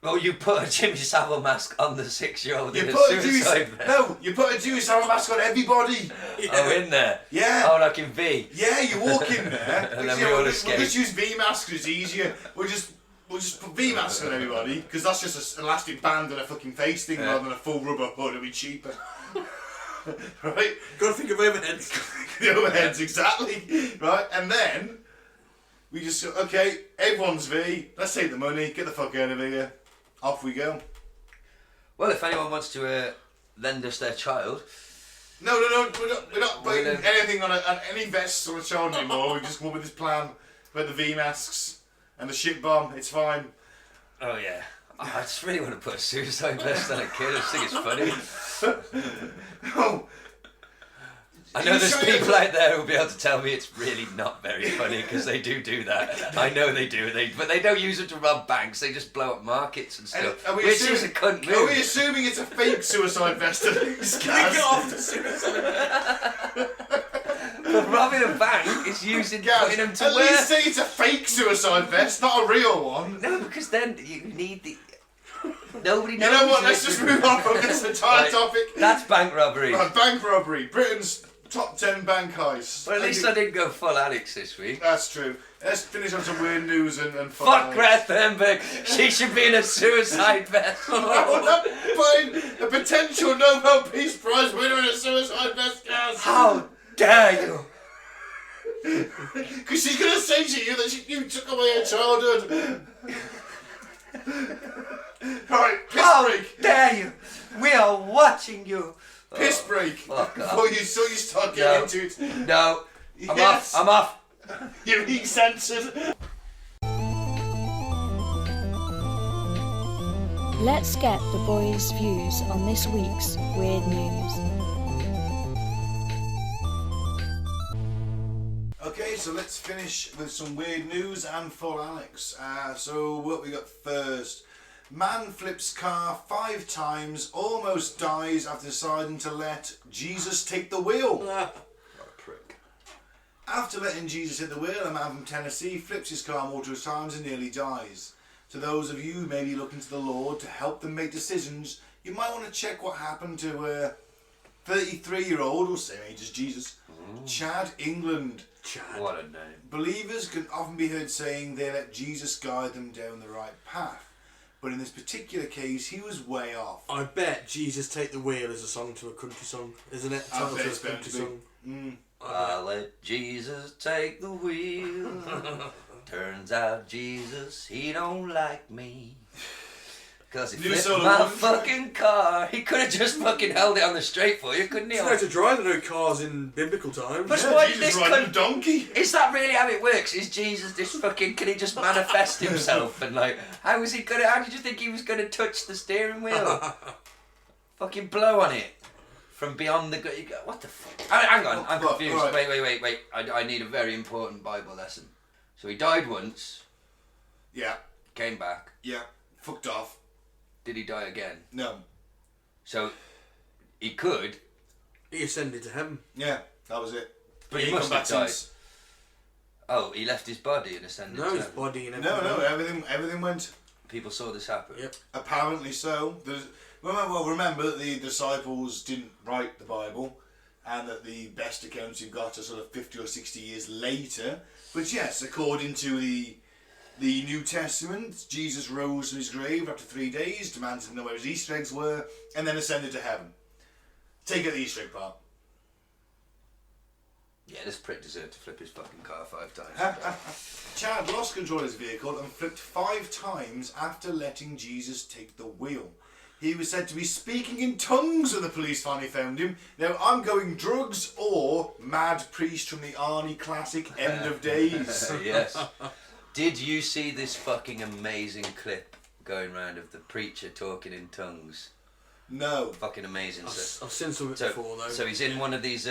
Well, you put a Jimmy Savile mask on the 6-year-old You in a put a Jimmy, suicide vest. no, you put a Jimmy Savile mask on everybody. Oh, in there? Yeah. Oh, like in V. Yeah, you walk in there. And then we all escape. We'll just use V masks, it's easier. We'll just put V masks on everybody, because that's just an elastic band and a fucking face thing rather than a full rubber hood. It'll be cheaper. Right? Got to think of overheads. The overheads, exactly. Right? And then we just go, okay, everyone's V, let's take the money, get the fuck out of here. Off we go. Well, if anyone wants to lend us their child... No, we're not putting anything on any vests on a child anymore. We've just come up with this plan about the V masks and the shit bomb. It's fine. Oh, yeah. I just really want to put a suicide vest on a kid. I just think it's funny. Oh. I know there's people out there who'll be able to tell me it's really not very funny because they do that. I know they do. But they don't use it to rob banks. They just blow up markets and stuff. Which is a cunt move. Are we assuming it's a fake suicide vest? Can we get off the suicide? But robbing a bank is using Gaz, putting them to at work. least say it's a fake suicide vest, not a real one. No, because then you need the. Nobody knows. You know what? Let's this. just move on from this entire Right, topic. That's bank robbery. Right, bank robbery. Britain's top 10 bank heists. Well, at least I didn't go full Alex this week. That's true. Let's finish on some weird news and Fuck fun. Greta Thunberg. She should be in a suicide vest. I'm not buying a potential Nobel Peace Prize winner in a suicide vest, Gaz. How dare you? Because she's going to say to you that you took away her childhood. Right, piss How break. dare you? We are watching you. Piss break. fuck off. Before you start getting No. into it. No. Yes. I'm off. You're being censored. Let's get the boys' views on this week's weird news. Okay, so let's finish with some weird news and full Alex. So what we got first? Man flips car 5 times, almost dies after deciding to let Jesus take the wheel. What a prick. After letting Jesus take the wheel, a man from Tennessee flips his car multiple times and nearly dies. To those of you who may be looking to the Lord to help them make decisions, you might want to check what happened to a 33-year-old, or same age as Jesus, Chad, England. Chad. What a name. Believers can often be heard saying they let Jesus guide them down the right path. But in this particular case, he was way off. I bet Jesus Take the Wheel is a song to a country song, isn't it? I Title bet to a it's going country to be. song. I let Jesus take the wheel. Turns out Jesus, he don't like me. Because he New flipped solo my one. fucking car. He could have just fucking held it on the straight for you, couldn't he? It's no to drive no cars in biblical times. But Yeah, why Jesus this riding a cunt- donkey. Is that really how it works? Is Jesus this fucking... Can he just manifest himself? And like, how was he gonna... How did you think he was gonna touch the steering wheel? Fucking blow on it. From beyond the... What the fuck? Hang on, I'm What? confused. Right. Wait. I need a very important Bible lesson. So he died once, Yeah, came back. yeah. Fucked off. Did he die again? No. So he could, He ascended to heaven. Yeah, that was it. but he ain't must come have back died. since. Oh, he left his body and ascended No, to his heaven. body and No, everything. everything went. People saw this happen. Yep. Apparently so. Remember that the disciples didn't write the Bible, and that the best accounts you've got are sort of 50 or 60 years later. But yes, according to the New Testament, Jesus rose from his grave after 3 days, demanded to know where his Easter eggs were, and then ascended to heaven. Take out the Easter egg part. Yeah, this prick deserved to flip his fucking car 5 times. Chad lost control of his vehicle and flipped 5 times after letting Jesus take the wheel. He was said to be speaking in tongues when the police finally found him. Now, I'm going drugs or mad priest from the Arnie classic End of Days. Yes. Did you see this fucking amazing clip going round of the preacher talking in tongues? No. Fucking amazing. I've So, seen some of it before though. so he's in one of these.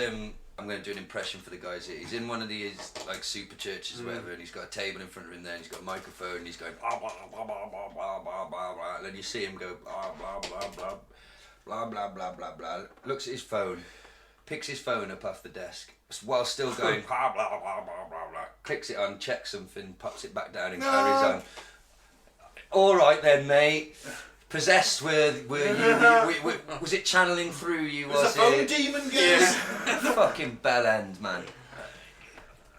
I'm going to do an impression for the guys here. He's in one of these like super churches or whatever, and he's got a table in front of him there, and he's got a microphone, and he's going blah blah blah blah blah blah blah blah blah, and then you see him go blah blah blah blah blah blah blah blah blah. Looks at his phone, picks his phone up off the desk while still going blah blah blah blah blah blah. Clicks it on, checks something, pops it back down, and carries on. All right then, mate. Possessed were you? Was it channeling through you? Was Was the phone it? demon, guys? Yeah. Fucking bell end, man.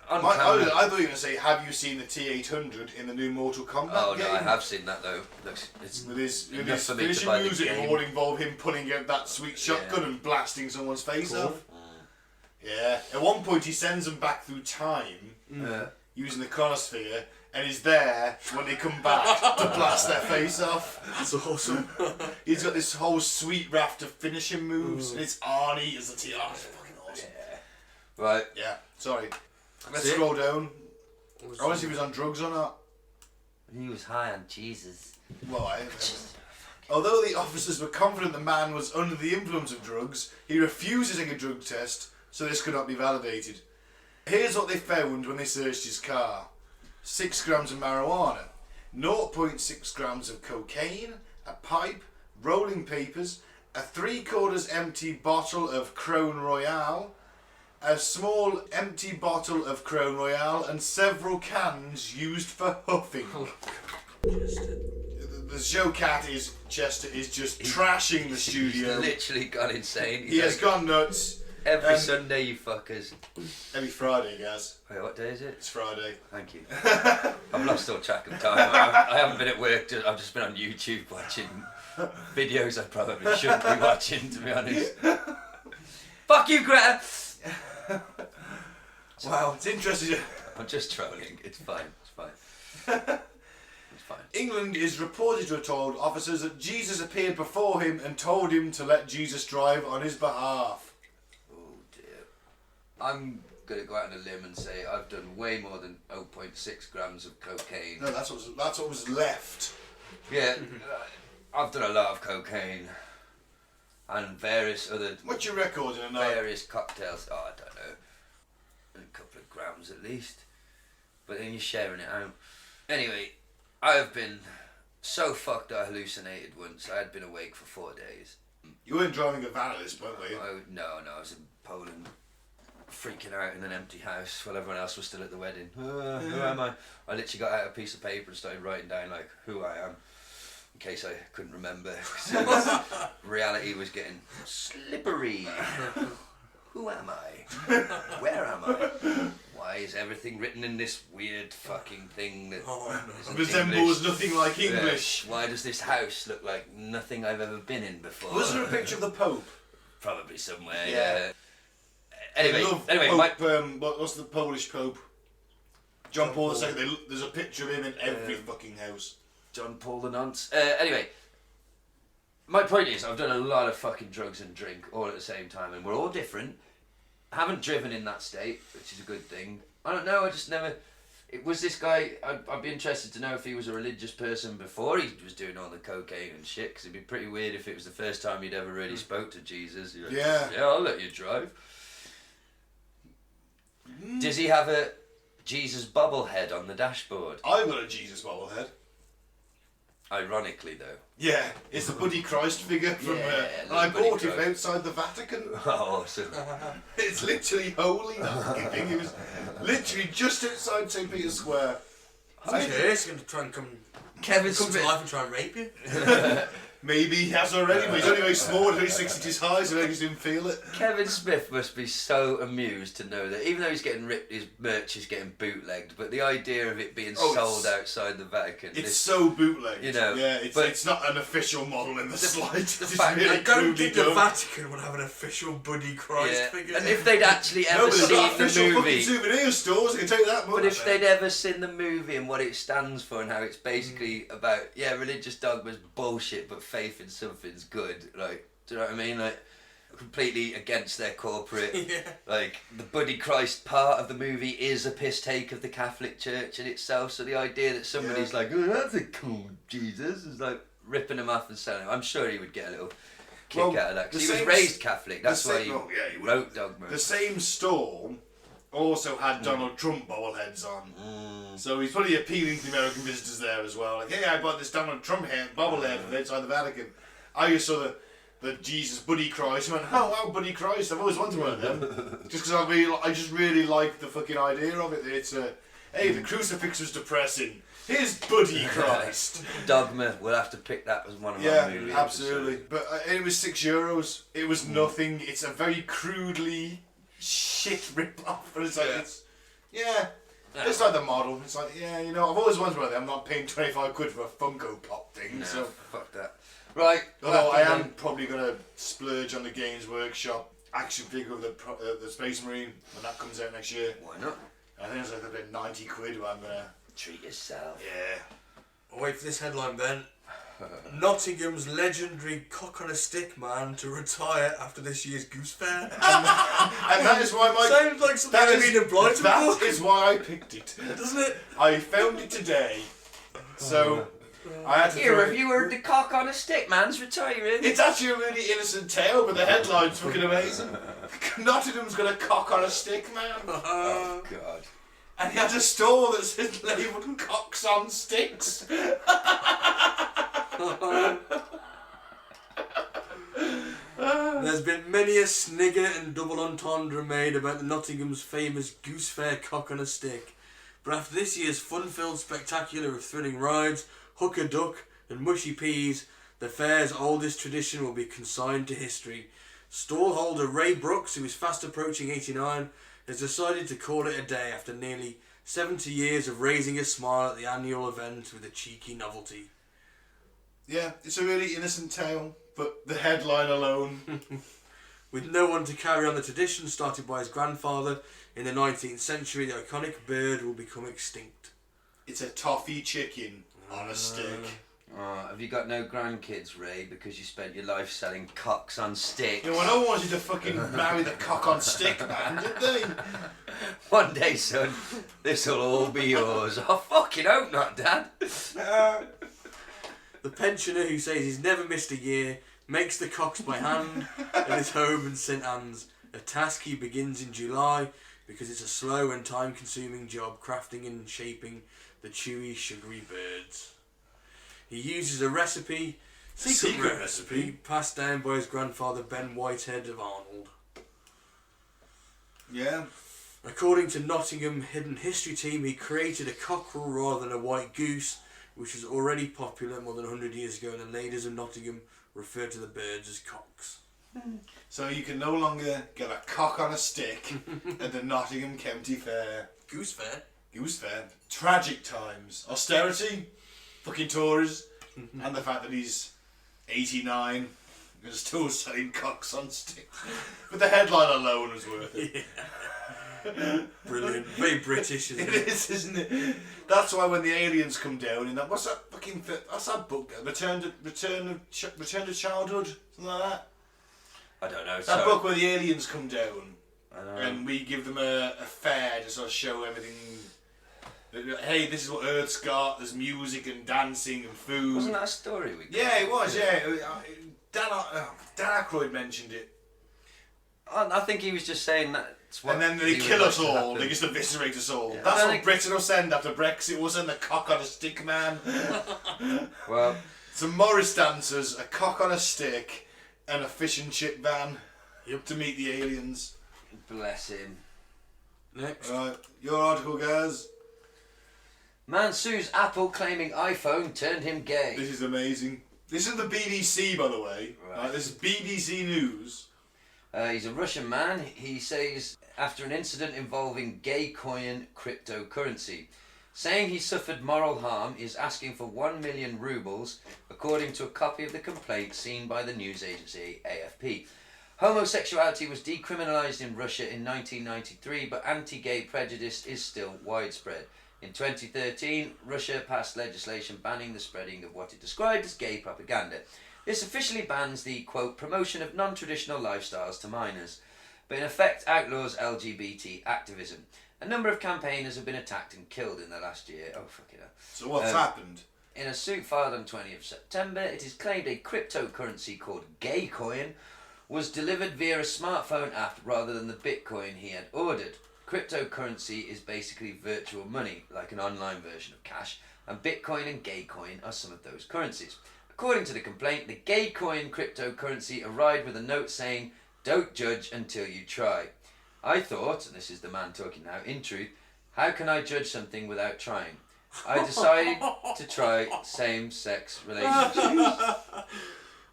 On I camera. thought you were going to say, have you seen the T-800 in the new Mortal Kombat Oh game? no, I have seen that though. Looks, it's With his enough for me to finishing buy the music game. would involve him pulling out that sweet shotgun and blasting someone's face off. Yeah. At one point he sends them back through time using the chronosphere, and he's there when they come back to blast their face off. That's awesome. He's got this whole sweet raft of finishing moves, and it's Arnie as the TR. It's fucking awesome. Right. Yeah, sorry. Let's it. scroll down. I want to see if he was on drugs or not. He was high on Jesus. Well, although the officers were confident the man was under the influence of drugs, he refused to take a drug test, so this could not be validated. Here's what they found when they searched his car. 6 grams of marijuana, 0.6 grams of cocaine, a pipe, rolling papers, a 3/4 empty bottle of Crown Royale, a small empty bottle of Crown Royal, and several cans used for huffing. The show cat is Chester is just trashing the studio. He's literally gone insane. He has gone nuts. Every Sunday, you fuckers. Every Friday, Gaz. Wait, what day is it? It's Friday. Thank you. I've lost all track of time. I haven't been at work. I've just been on YouTube watching videos I probably shouldn't be watching, to be honest. Fuck you, Greta! Wow, it's interesting. I'm just trolling. It's fine. It's fine. It's fine. England is reported to have told officers that Jesus appeared before him and told him to let Jesus drive on his behalf. Oh dear. I'm going to go out on a limb and say I've done way more than 0.6 grams of cocaine. No, that's what was left. Yeah, I've done a lot of cocaine and various other... What's your record in a night? Various cocktails. Oh, I don't know. A couple of grams at least. But then you're sharing it out. Anyway, I have been so fucked I hallucinated once. I had been awake for 4 days. You weren't driving a van at this point, were you? No, I was in Poland, freaking out in an empty house while everyone else was still at the wedding. Who am I? I literally got out a piece of paper and started writing down like who I am, in case I couldn't remember. Reality was getting slippery. Who am I? Where am I? Why is everything written in this weird fucking thing that resembles nothing like English? Why does this house look like nothing I've ever been in before? Was there a picture of the Pope? Probably somewhere, Yeah. Anyway, Pope, what's the Polish Pope? John Paul II. There's a picture of him in every fucking house. John Paul the Nonce. Anyway, my point is, I've done a lot of fucking drugs and drink all at the same time, and we're all different. I haven't driven in that state, which is a good thing. I don't know, I just never... It was this guy, I'd be interested to know if he was a religious person before he was doing all the cocaine and shit, because it'd be pretty weird if it was the first time he'd ever really spoke to Jesus. Like, yeah, I'll let you drive. Does he have a Jesus bobblehead on the dashboard? I've got a Jesus bobblehead. Ironically, though. Yeah, it's the Buddy Christ figure from. I bought it outside the Vatican. Oh, awesome! It's literally holy. That fucking thing. It was literally just outside St. Peter's Square. He's going to try and come to life and try and rape you. Maybe he has already, but he's only very small, only 6 inches high, so maybe he didn't feel it. Kevin Smith must be so amused to know that even though he's getting ripped, his merch is getting bootlegged, but the idea of it being sold outside the Vatican... It's so bootlegged. You know, yeah, it's not an official model in the slightest. I don't think the Vatican would have an official Buddy Christ figure. And if they'd actually ever seen the movie... souvenir stores, I can tell you that much. But if they'd ever seen the movie and what it stands for and how it's basically about, religious dogma's bullshit, but faith in something's good, like, do you know what I mean? Like, completely against their corporate, like, the Buddy Christ part of the movie is a piss take of the Catholic Church in itself, so the idea that somebody's like, oh, that's a cool Jesus, is like, ripping him off and selling him. I'm sure he would get a little kick out of that, because he was raised Catholic, that's why he wrote Dogma. The same store also had Donald Trump bobbleheads on. So he's probably appealing to the American visitors there as well. Like, hey, I bought this Donald Trump bobblehead from outside the Vatican. I just saw the Jesus Buddy Christ. I went, oh wow, Buddy Christ! I've always wanted one of them. Just because I just really like the fucking idea of it. It's hey, the crucifix was depressing. Here's Buddy Christ. Dogma. We'll have to pick that as one of our movies. Yeah, absolutely. But it was €6. It was nothing. It's a very crudely shit rip-off. But it's like it's like the model. It's like, I've always wanted one of them. I'm not paying 25 quid for a Funko Pop thing. No, so fuck that. Right. Although I am probably going to splurge on the Games Workshop action figure of the Space Marine when that comes out next year. Why not? I think it's like about 90 quid where I'm going to... Treat yourself. Yeah. I'll wait for this headline, Ben. Nottingham's legendary cock-on-a-stick man to retire after this year's Goose Fair. And that is why Sounds like something I've been employed to That is why I picked it. Doesn't it? I found it today. So... I had to have you heard the cock on a stick man's retiring? It's actually a really innocent tale, but the headline's fucking amazing. Nottingham's got a cock on a stick, man. Oh, God. And he had a store that said labelled cocks on sticks. There's been many a snigger and double entendre made about the Nottingham's famous Goose Fair cock on a stick. But after this year's fun-filled spectacular of thrilling rides, hook-a-duck and mushy peas, the fair's oldest tradition will be consigned to history. Stallholder Ray Brooks, who is fast approaching 89, has decided to call it a day after nearly 70 years of raising a smile at the annual event with a cheeky novelty. Yeah, it's a really innocent tale, but the headline alone. With no one to carry on the tradition started by his grandfather in the 19th century, the iconic bird will become extinct. It's a toffee chicken on a stick. Oh, have you got no grandkids, Ray, because you spent your life selling cocks on sticks? You know, no one wanted to fucking marry the cock on stick man, did they? One day, son, this'll all be yours. I fucking hope not, Dad. The pensioner, who says he's never missed a year, makes the cocks by hand at his home in St Anne's, a task he begins in July because it's a slow and time-consuming job crafting and shaping the chewy, sugary birds. He uses a secret recipe, passed down by his grandfather Ben Whitehead of Arnold. Yeah. According to Nottingham Hidden History Team, he created a cockerel rather than a white goose, which was already popular more than 100 years ago, and the ladies of Nottingham referred to the birds as cocks. So you can no longer get a cock on a stick at the Nottingham County Fair. Goose Fair? Goose Fair. Tragic times. Austerity. Fucking Tories. And the fact that he's 89 and still selling cocks on sticks. But the headline alone was worth it. Yeah. Brilliant. Very British, isn't it? It is, isn't it? That's why when the aliens come down in that, what's that book? Return to Childhood, something like that. I don't know. That book where the aliens come down I know. and we give them a fair to sort of show everything. Hey, this is what Earth's got. There's music and dancing and food. Wasn't that a story we got? Yeah, it was. Yeah, Dan Aykroyd mentioned it. I think he was just saying that's what. And then they he would kill like us to all. happen. They just eviscerate us all. Yeah. That's I what think- Britain will send after Brexit. We'll send a cock on a stick man. Well, Some Morris dancers, a cock on a stick, and a fish and chip van. Yep. To meet the aliens. bless him. Next. Right, your article, Gaz. Man sues Apple claiming iPhone turned him gay. This is amazing. This is the BBC, by the way. Right. This is BBC News. He's a Russian man. He says after an incident involving gay coin cryptocurrency, saying he suffered moral harm, is asking for 1 million rubles, according to a copy of the complaint seen by the news agency AFP. Homosexuality was decriminalised in Russia in 1993, but anti-gay prejudice is still widespread. In 2013, Russia passed legislation banning the spreading of what it described as gay propaganda. This officially bans the, quote, promotion of non-traditional lifestyles to minors, but in effect outlaws LGBT activism. A number of campaigners have been attacked and killed in the last year. Oh, fucking hell. So what's happened? In a suit filed on 20th September, it is claimed a cryptocurrency called Gaycoin was delivered via a smartphone app rather than the Bitcoin he had ordered. Cryptocurrency is basically virtual money, like an online version of cash, and Bitcoin and Gaycoin are some of those currencies. According to the complaint, the Gaycoin cryptocurrency arrived with a note saying, "Don't judge until you try." I thought, and this is the man talking now, in truth, how can I judge something without trying? I decided to try same-sex relationships.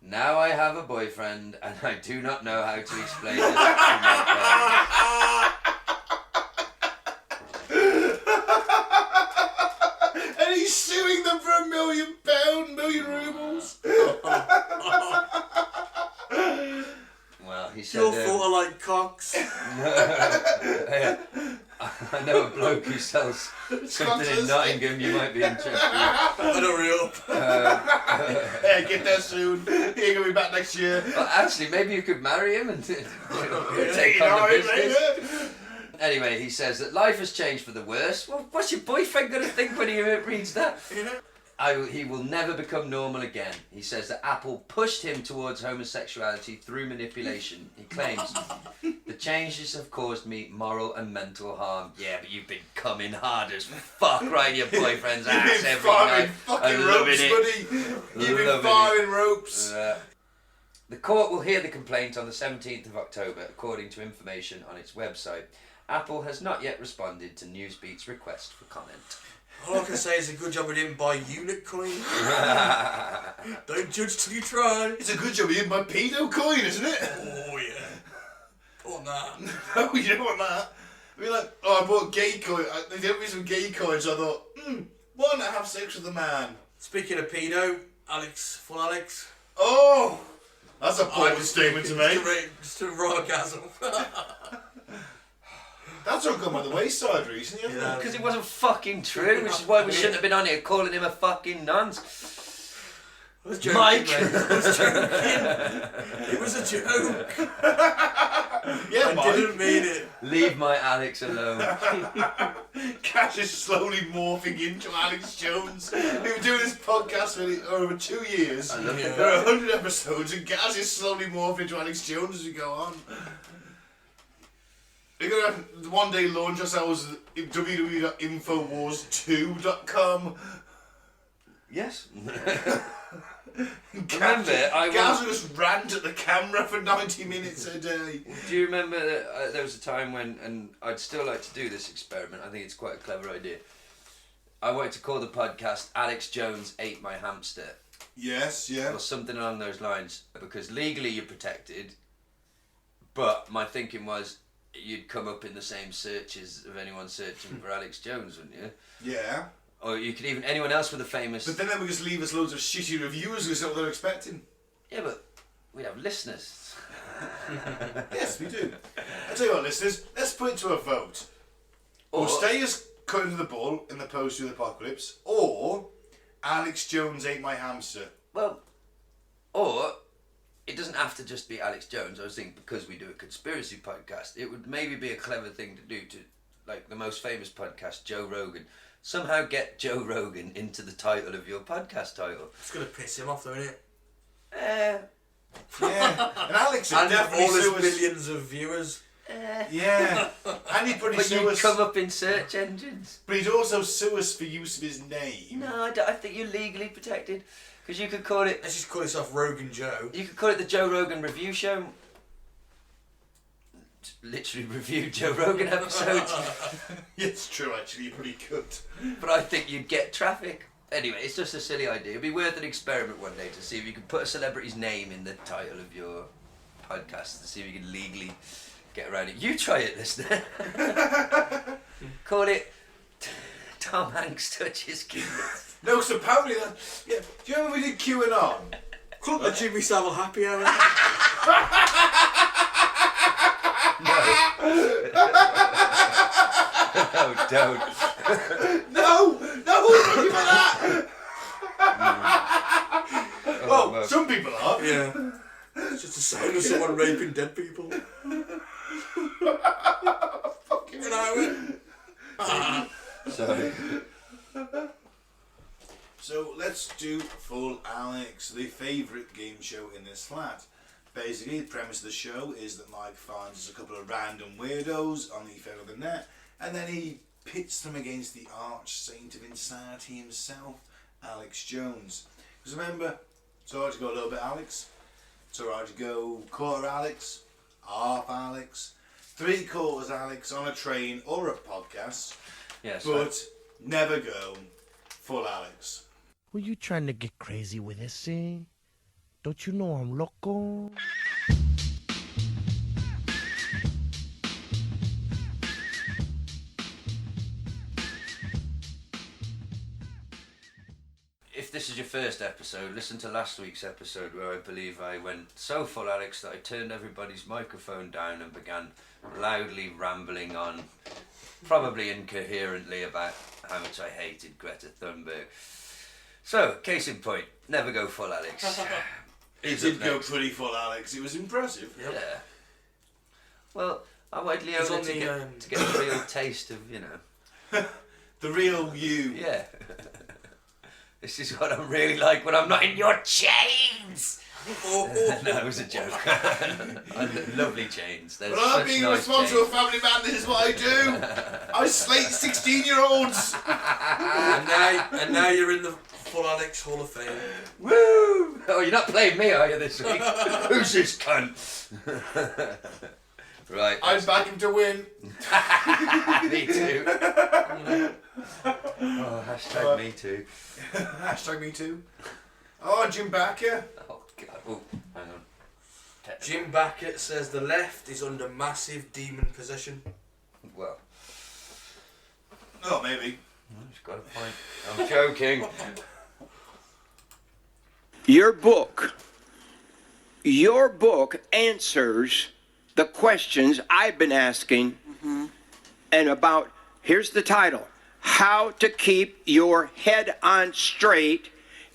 Now I have a boyfriend, and I do not know how to explain this to my parents. And he's suing them for £1 million, million rubles. Well, he said... Your fault I like cocks. I know a bloke who sells something in Nottingham you might be interested in. I don't real. Yeah, get there soon. He's gonna be back next year. Well, actually, maybe you could marry him and take You on know the what I mean, business. Anyway, he says that life has changed for the worse. Well, what's your boyfriend going to think when he reads that? He will never become normal again. He says that Apple pushed him towards homosexuality through manipulation. He claims, the changes have caused me moral and mental harm. Yeah, but you've been coming hard as fuck right in your boyfriend's ass You've been every firing night. fucking and loving ropes, it. buddy. You've been Loving firing ropes. The court will hear the complaint on the 17th of October, according to information on its website. Apple has not yet responded to Newsbeat's request for comment. All I can say is a good job we didn't buy unit coin. Don't judge till you try. It's a good job you didn't buy pedo coin, isn't it? Oh yeah. Put that. No, you don't want that. I mean, like, I bought gay coin. They gave me some gay coins. So I thought, why not have sex with a man? Speaking of pedo, full Alex. Oh, that's a bold statement to make. Just a orgasm. That's all gone by the wayside recently, hasn't it? Because it wasn't fucking true, which is why we shouldn't have been on here calling him a fucking nonce. I was joking, Mike! mate. I was joking. It was a joke. Yeah, I Mike. didn't mean it. Leave my Alex alone. Cash is slowly morphing into Alex Jones. We've been doing this podcast for over 2 years. I love it. There are 100 episodes, and Gaz is slowly morphing into Alex Jones as we go on. We're going to one day launch ourselves at www.infowars2.com. Yes. Gaz will just rant at the camera for 90 minutes a day. Do you remember that there was a time when, and I'd still like to do this experiment, I think it's quite a clever idea. I wanted to call the podcast Alex Jones Ate My Hamster. Yes, yeah. Or something along those lines. Because legally you're protected, but my thinking was you'd come up in the same searches of anyone searching for Alex Jones, wouldn't you? Yeah. Or you could even, anyone else with a famous... But then they would just leave us loads of shitty reviews because that's what they're expecting. Yeah, but we'd have listeners. Yes, we do. I tell you what, listeners, let's put it to a vote. Or Or stay as cut to the bull in the post-truth apocalypse, or Alex Jones Ate My Hamster. Well, or it doesn't have to just be Alex Jones. I was thinking because we do a conspiracy podcast, it would maybe be a clever thing to do to, like the most famous podcast, Joe Rogan. Somehow get Joe Rogan into the title of your podcast title. It's going to piss him off though, isn't it? Yeah. And Alex would And definitely all his sue us. millions of viewers. Yeah. And he'd probably But sue you us. come up in search engines. But he'd also sue us for use of his name. No, I think you're legally protected. Because you could call it... Let's just call himself Rogan Joe. You could call it the Joe Rogan Review Show. Literally review Joe Rogan episodes. It's true, actually, you probably could. But I think you'd get traffic. Anyway, it's just a silly idea. It'd be worth an experiment one day to see if you could put a celebrity's name in the title of your podcast to see if you can legally get around it. You try it, listener. Call it Tom Hanks Touches Kids. No, because apparently that... Yeah, do you remember we did QAnon? Club the Jimmy Savile Happy Hour. No, don't. No, don't give me that. Well, well. some people are. Yeah. It's just a sound of someone raping dead people. Fucking Sorry. So let's do Full Alex, the favourite game show in this flat. Basically, the premise of the show is that Mike finds a couple of random weirdos on the fair of the net, and then he pits them against the arch saint of insanity himself, Alex Jones. Because remember, it's alright to go a little bit Alex, it's alright to go quarter Alex, half Alex, 3/4 Alex on a train or a podcast, Yes. but never go full Alex. Were you trying to get crazy with this, eh? Don't you know I'm loco? If this is your first episode, listen to last week's episode where I believe I went so full Alex that I turned everybody's microphone down and began loudly rambling on, probably incoherently, about how much I hated Greta Thunberg. So, case in point, never go full Alex. It did go pretty full Alex, it was impressive. Yep. Yeah. Well, I wanted It's Leona on to the, get a real taste of, you know. The real you. Yeah. This is what I'm really like when I'm not in your chains. No, it was a joke. Lovely chains. There's But I'm such being a nice responsible chains. family man, this is what I do. I slate 16-year-olds. And now you're in the Paul Alex Hall of Fame. Woo! Oh, you're not playing me, are you, this week? Who's this cunt? Right. I'm backing to win. Me too. Oh, hashtag me too. Hashtag me too. Oh, Jim Backer. Oh, God. Oh, hang on. Jim Backett says the left is under massive demon possession. Well, Oh, maybe. he's got a point. I'm joking. Your book answers the questions I've been asking and about, here's the title, How to Keep Your Head on Straight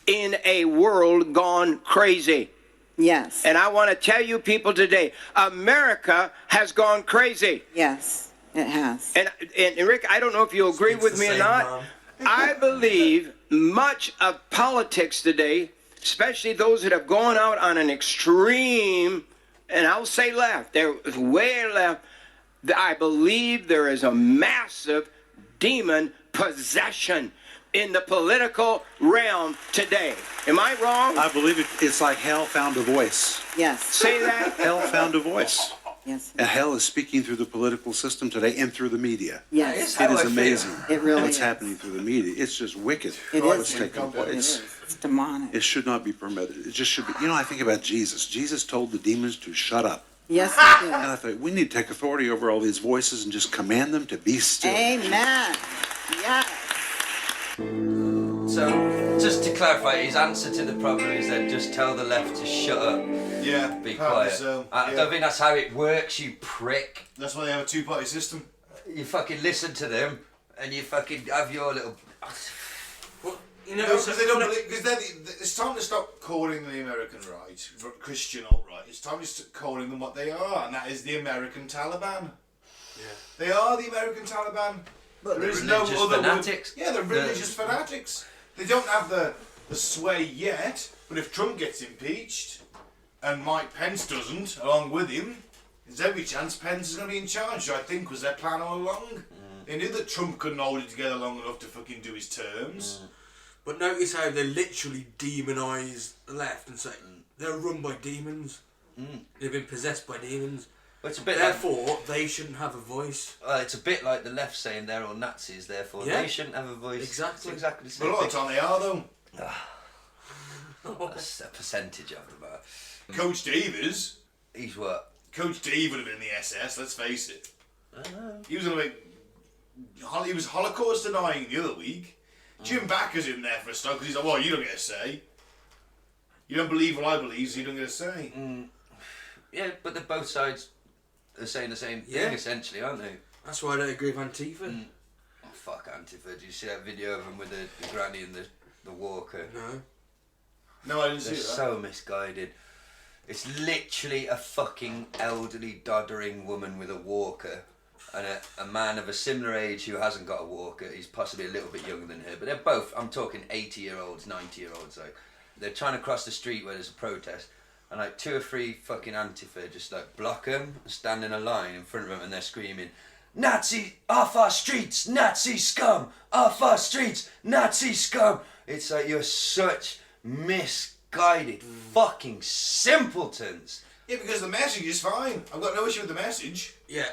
in a World Gone Crazy. Yes. And I want to tell you people today, America has gone crazy. Yes, it has. And Rick, I don't know if you agree It's with the me or same, not. Mom. I believe much of politics today, especially those that have gone out on an extreme, and I'll say left, they're way left, I believe there is a massive demon possession in the political realm today. Am I wrong? I believe it's like hell found a voice. Yes. Say that. Hell found a voice. Yes. And hell is speaking through the political system today and through the media. Yes. It is amazing. It really what's is. happening through the media. It's just wicked. It what's is. taking It place. is. It's demonic. It should not be permitted. It just should be. You know, I think about Jesus. Jesus told the demons to shut up. Yes, it And I thought, we need to take authority over all these voices and just command them to be still. Amen. Yes. So, just to clarify, his answer to the problem is that just tell the left to shut up, Yeah. be apparently quiet. So, I yeah. don't think that's how it works, you prick. That's why they have a two-party system. You fucking listen to them, and you fucking have your little... Well, you know, No, because they don't believe. Because it's time to stop calling the American right, Christian alt-right. It's time to stop calling them what they are, and that is the American Taliban. Yeah. They are the American Taliban. But There they're is no religious other fanatics. Yeah, they're religious fanatics. They don't have the sway yet, but if Trump gets impeached and Mike Pence doesn't, along with him, there's every chance Pence is going to be in charge, which I think was their plan all along. They knew that Trump couldn't hold it together long enough to fucking do his terms. But notice how they literally demonise the left and say they're run by demons. They've been possessed by demons. But it's a bit Therefore, they shouldn't have a voice. it's a bit like the left saying they're all Nazis, therefore Yeah. they shouldn't have a voice. Exactly. It's exactly the But same a lot of thing. the time they are, though. That's a percentage of them. Coach Davies, He's what? Coach Dave would have been in the SS, let's face it. He was he was Holocaust denying the other week. Jim Backer's in there for a start because he's like, well, you don't get a say. You don't believe what I believe, so you don't get a say. Yeah, but they're both sides are saying the same thing essentially, aren't they? That's why I don't agree with Antifa. Oh, fuck Antifa. Did you see that video of him with the granny and the walker? No. No, I didn't see They're that. so misguided. It's literally a fucking elderly, doddering woman with a walker and a man of a similar age who hasn't got a walker. He's possibly a little bit younger than her, but they're both, I'm talking 80-year-olds, 90-year-olds. Like, they're trying to cross the street where there's a protest, and like 2 or 3 fucking Antifa just like block them, stand in a line in front of them, and they're screaming, "Nazi off our streets, Nazi scum, off our streets, Nazi scum." It's like, you're such misguided fucking simpletons. Yeah, because the message is fine. I've got no issue with the message. Yeah.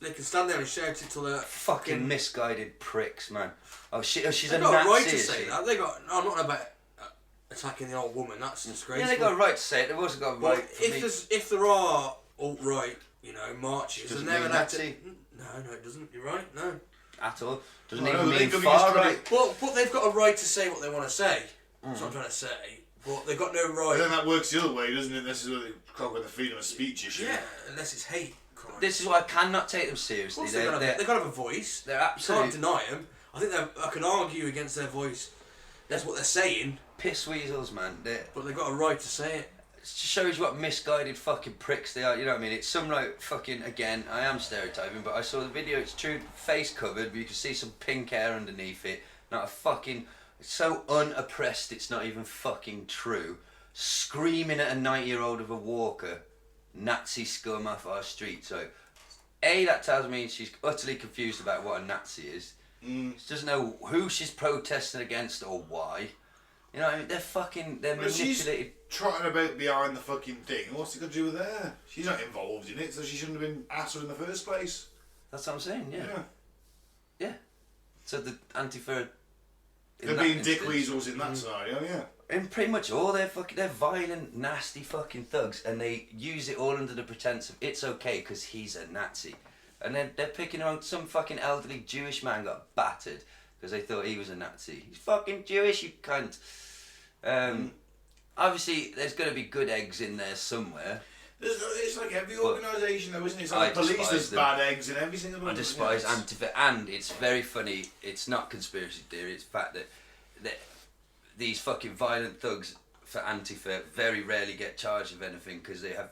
They can stand there and shout it till they're Fucking misguided pricks, man. She's a They've got Nazi. a right to is say she? that. They got. I'm not about attacking the old woman. That's disgraceful. Yeah, they got a right to say it. They've also got a But right for me. if there are alt right, marches, Doesn't and they're mean allowed to. Nazi. No, it doesn't. You're right. No. At all. Doesn't Well, even no, mean they could be far just trying right. But they've got a right to say what they want to say. That's what I'm trying to say. But they've got no But then right. that works the other way, doesn't it? This is where they talk about the freedom of speech issue. Yeah, unless it's hate crime. This is why I cannot take them Of seriously. course they've got to have a voice. they're You can't absolute deny them. I think I can argue against their voice. That's what they're saying, piss weasels, man. but they've got a right to say it. It just shows you what misguided fucking pricks they are. You know what I mean? It's some like fucking, again, I am stereotyping, but I saw the video. It's true, face covered, but you can see some pink hair underneath it. Not a fucking, it's so unoppressed. It's not even fucking true. Screaming at a 90-year-old with a walker, Nazi scum off our street. So, A, that tells me she's utterly confused about what a Nazi is. She doesn't know who she's protesting against or why. You know what I mean? They're But she's manipulated. trotting about behind the fucking thing. What's it got to do with her? She's not involved in it, so she shouldn't have been asked her in the first place. That's what I'm saying, yeah. Yeah. Yeah. So the Antifa... They're being dick weasels in that scenario, yeah. And pretty much all they're violent, nasty fucking thugs, and they use it all under the pretense of it's okay because he's a Nazi. And then they're picking on some fucking elderly Jewish man got battered because they thought he was a Nazi. He's fucking Jewish, you cunt. Obviously, there's going to be good eggs in there somewhere. It's like every organisation though, isn't it? It's like the police, there's bad eggs in every single one. I despise Antifa, and it's very funny, it's not conspiracy theory, it's fact that these fucking violent thugs for Antifa very rarely get charged with anything because they have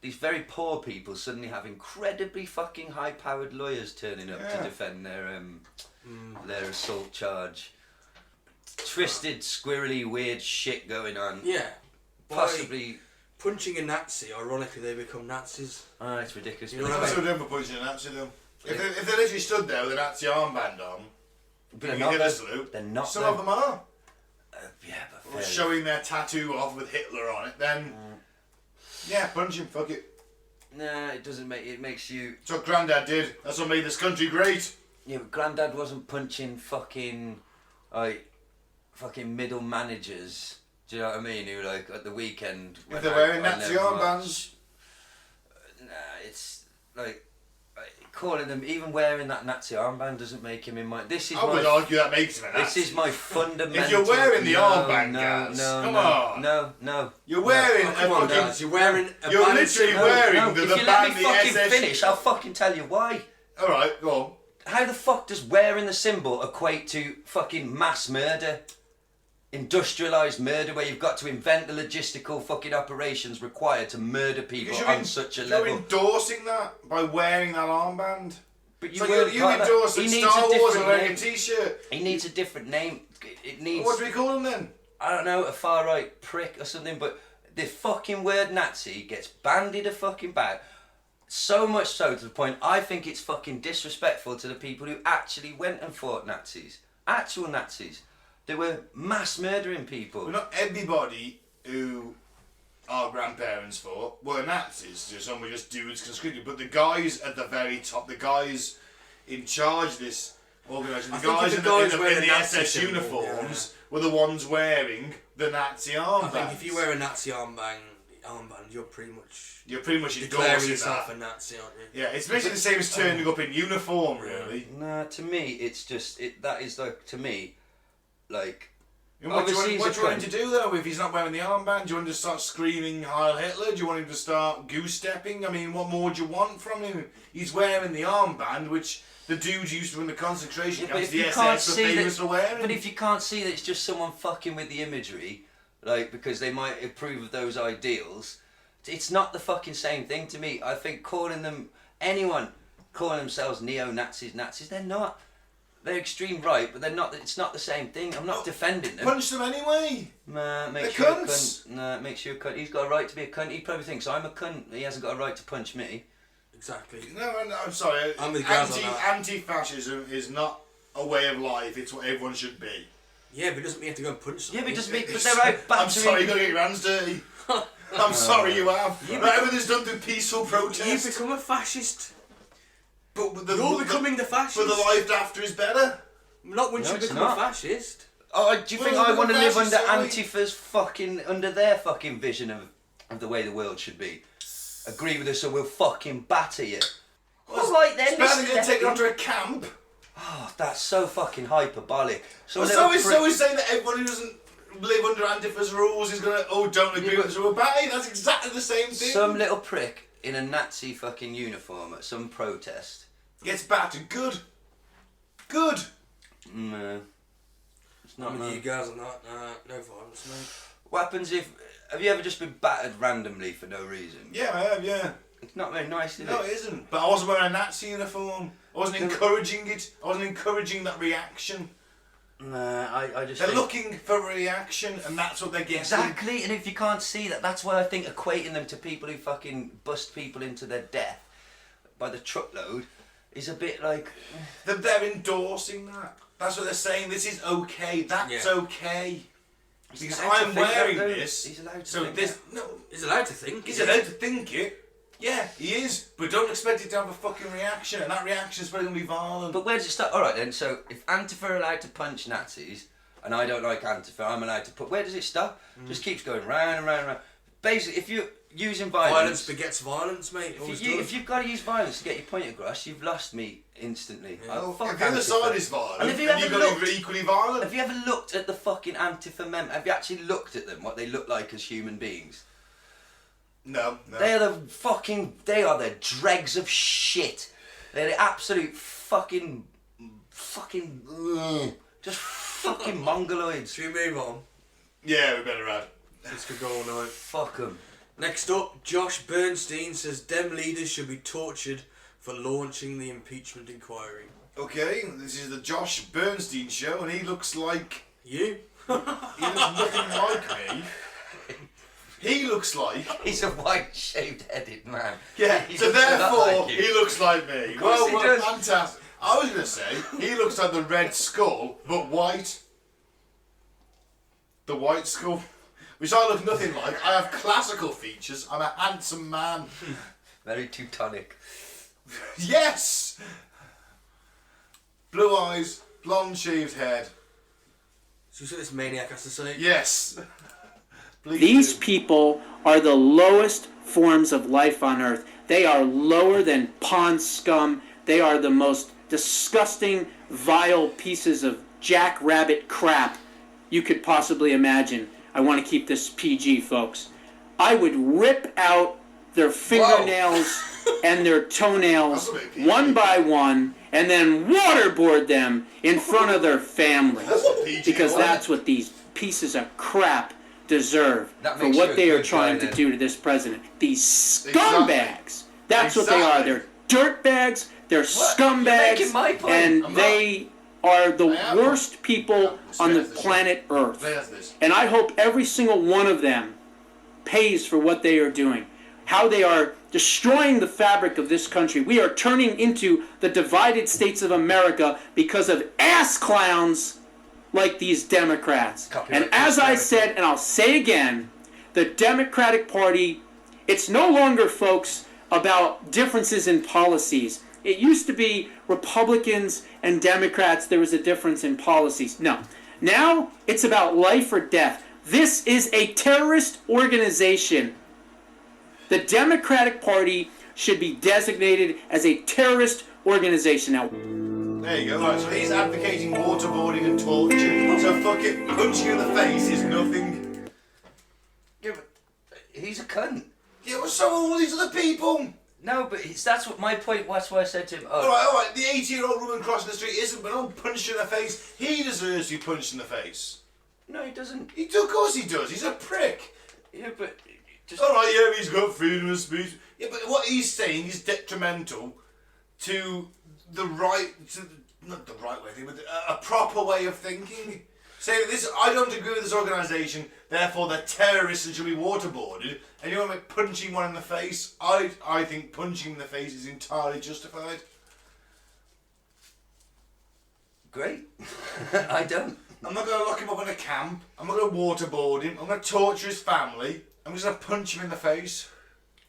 these very poor people suddenly have incredibly fucking high-powered lawyers turning up to defend their assault charge. Twisted, squirrely, weird shit going on. Yeah. Possibly... Punching a Nazi, ironically they become Nazis. Oh, it's ridiculous. You know what I What's mean? so different for punching a Nazi though? If they literally stood there with a Nazi armband on, They're you not did though. a salute. They're not Some though. of them are. Yeah, but Or fair showing their tattoo off with Hitler on it, then yeah, punch him, fuck it. Nah, it doesn't make it makes you. That's what Grandad did. That's what made this country great. Yeah, but Grandad wasn't punching fucking middle managers. Do you know what I mean? Who like at the weekend. If they're wearing Nazi armbands. Nah, it's like calling them even wearing that Nazi armband doesn't make him in my. This is I would my. argue that makes him a Nazi. This is my fundamental. If you're wearing the armband, no, Gaz, no, come no, on. No. You're wearing Come on, fucking. guys, you're wearing a You're band- literally No, wearing no. the If you let band, me the fucking SS. finish, I'll fucking tell you why. All right, go on. How the fuck does wearing the symbol equate to fucking mass murder? Industrialised murder where you've got to invent the logistical fucking operations required to murder people Because on such a you're level. endorsing that by wearing that armband. But It's you like weren't you part of that. endorse He that needs Star a Wars and different wearing a name. t-shirt. He needs a different name. It needs, What do we call him then? I don't know, a far right prick or something, but the fucking word Nazi gets bandied a fucking about. So much so to the point I think it's fucking disrespectful to the people who actually went and fought Nazis. Actual Nazis. They were mass murdering people. Well, not everybody who our grandparents fought were Nazis. Just some were just dudes conscripted. But the guys at the very top, the guys in charge of this organisation, the guys in the Nazi SS symbol, uniforms were the ones wearing the Nazi armbands. I think if you wear a Nazi armband, you're pretty much declaring declaring yourself that. a Nazi, aren't you? Yeah, it's basically the same as turning up in uniform, really. Nah, to me, it's just that is like to me, like. And what do you Obviously, want he's a him to do though if he's not wearing the armband? Do you want him to start screaming Heil Hitler? Do you want him to start goose stepping? I mean, what more do you want from him? He's wearing the armband, which the dudes used to run the concentration camps, the SS were famous for wearing. But if you can't see that it's just someone fucking with the imagery, like because they might approve of those ideals, it's not the fucking same thing to me. I think anyone calling themselves neo-Nazis, Nazis, they're not. They're extreme right, but they're not. It's not the same thing. I'm not defending them. Punch them anyway. Nah, makes They're you a cunts. cunt. Nah, makes you a cunt. He's got a right to be a cunt. He probably thinks I'm a cunt. He hasn't got a right to punch me. Exactly. No, I'm sorry. I'm with Gaz on that. Anti-fascism is not a way of life. It's what everyone should be. Yeah, but it doesn't mean you have to go and punch Yeah, someone. but it doesn't mean. But they're out battering. I'm sorry, you got to get your hands dirty. I'm sorry, you have. Everything's done through peaceful protest. You become a fascist. But You're becoming the fascist. But the life after is better. Not once No, you it's become not. a fascist. Oh, do you think Well, I want to live fascists under are Antifa's under their fucking vision of the way the world should be? Agree with us or we'll fucking batter you. All right then. It's better than Mr. getting taken Deputy. onto a camp. Oh, that's so fucking hyperbolic. So is saying that everyone who doesn't live under Antifa's rules is going to, don't agree with us, so we're batty. That's exactly the same thing. Some little prick in a Nazi fucking uniform at some protest. Gets battered. Good. Good. No. It's not I'm with no. you guys on that. No violence, mate. What happens if... Have you ever just been battered randomly for no reason? Yeah, I have, yeah. It's not very nice, is No, it? it isn't. But I wasn't wearing a Nazi uniform. I wasn't encouraging it. I wasn't encouraging that reaction. Nah, I just They're think... looking for a reaction, and that's what they're getting. Exactly, and if you can't see that, that's why I think equating them to people who fucking bust people into their death by the truckload is a bit like... They're endorsing that. That's what they're saying. This is okay. That's Yeah. okay. Because allowed to I'm think wearing that, though. this. He's allowed to So think this. that. No, He's allowed to think. he's allowed to think it. Yeah, he is. But don't expect it to have a fucking reaction, and that reaction is probably going to be violent. But where does it start? Alright then, so if Antifa are allowed to punch Nazis, and I don't like Antifa, I'm allowed to put... Where does it stop? Just keeps going round and round and round. Basically, if you're using Violence violence... begets violence, mate. If you've got to use violence to get your point across, you've lost me instantly. Yeah. Oh, fuck if the other Antifa. side is violent, And if you then ever you've got to looked- be equally violent. Have you ever looked at the fucking Antifa have you actually looked at them, what they look like as human beings? No. They are the dregs of shit. They're the absolute fucking, just fucking mongoloids. Should we move on? Yeah, we better add. This could go all night. Fuck them. Next up, Josh Bernstein says Dem leaders should be tortured for launching the impeachment inquiry. Okay, this is the Josh Bernstein show, and he looks like... You? He looks nothing like me. He looks like... He's a white shaved-headed man. Yeah, He so looks a lot therefore, like you. he looks like me. course he does. Fantastic. I was going to say, he looks like the Red Skull, but white. The White Skull. Which I look nothing like. I have classical features. I'm a handsome man. Very Teutonic. Yes! Blue eyes, blonde shaved head. So what this maniac has to say? Yes. Please These do. people are the lowest forms of life on earth. They are lower than pond scum. They are the most disgusting, vile pieces of jackrabbit crap you could possibly imagine. I want to keep this PG, folks. I would rip out their fingernails and their toenails That's a bit PG. one by one and then waterboard them in front of their families. That's a PG Because one. that's what these pieces of crap deserve That for makes what you a they are good trying guy, to then. do to this president. These scumbags. That's what they are. Exactly. They're dirtbags. They're scumbags. You're making my point. And I'm they are the I am. worst people on the There's this. planet Earth. There's this. And I hope every single one of them pays for what they are doing. How they are destroying the fabric of this country. We are turning into the divided states of America because of ass clowns like these Democrats. Copyright And as I Democrat. said, and I'll say again, the Democratic Party, it's no longer, folks, about differences in policies. It used to be Republicans and Democrats, there was a difference in policies. No. Now, it's about life or death. This is a terrorist organization. The Democratic Party should be designated as a terrorist organization. Now, There you go. Right, so he's advocating waterboarding and torture. So fuck it, punching you in the face is nothing. Yeah, but he's a cunt. Yeah, well, so are all these other people. No, but that's what my point. That's why I said to him. Oh, Alright, the 80-year-old woman crossing the street isn't, but don't punch her in the face. He deserves to be punched in the face. no, he doesn't. Of course he does. He's a prick. Yeah, but just Alright, yeah, he's got freedom of speech. Yeah, but what he's saying is detrimental to the right, not the right way of thinking, but a proper way of thinking. Saying that this, I don't agree with this organisation, therefore they're terrorists and should be waterboarded, and you want me punching one in the face? I think punching him in the face is entirely justified. great. I don't. I'm not going to lock him up in a camp. I'm not going to waterboard him. I'm going to torture his family. I'm just going to punch him in the face.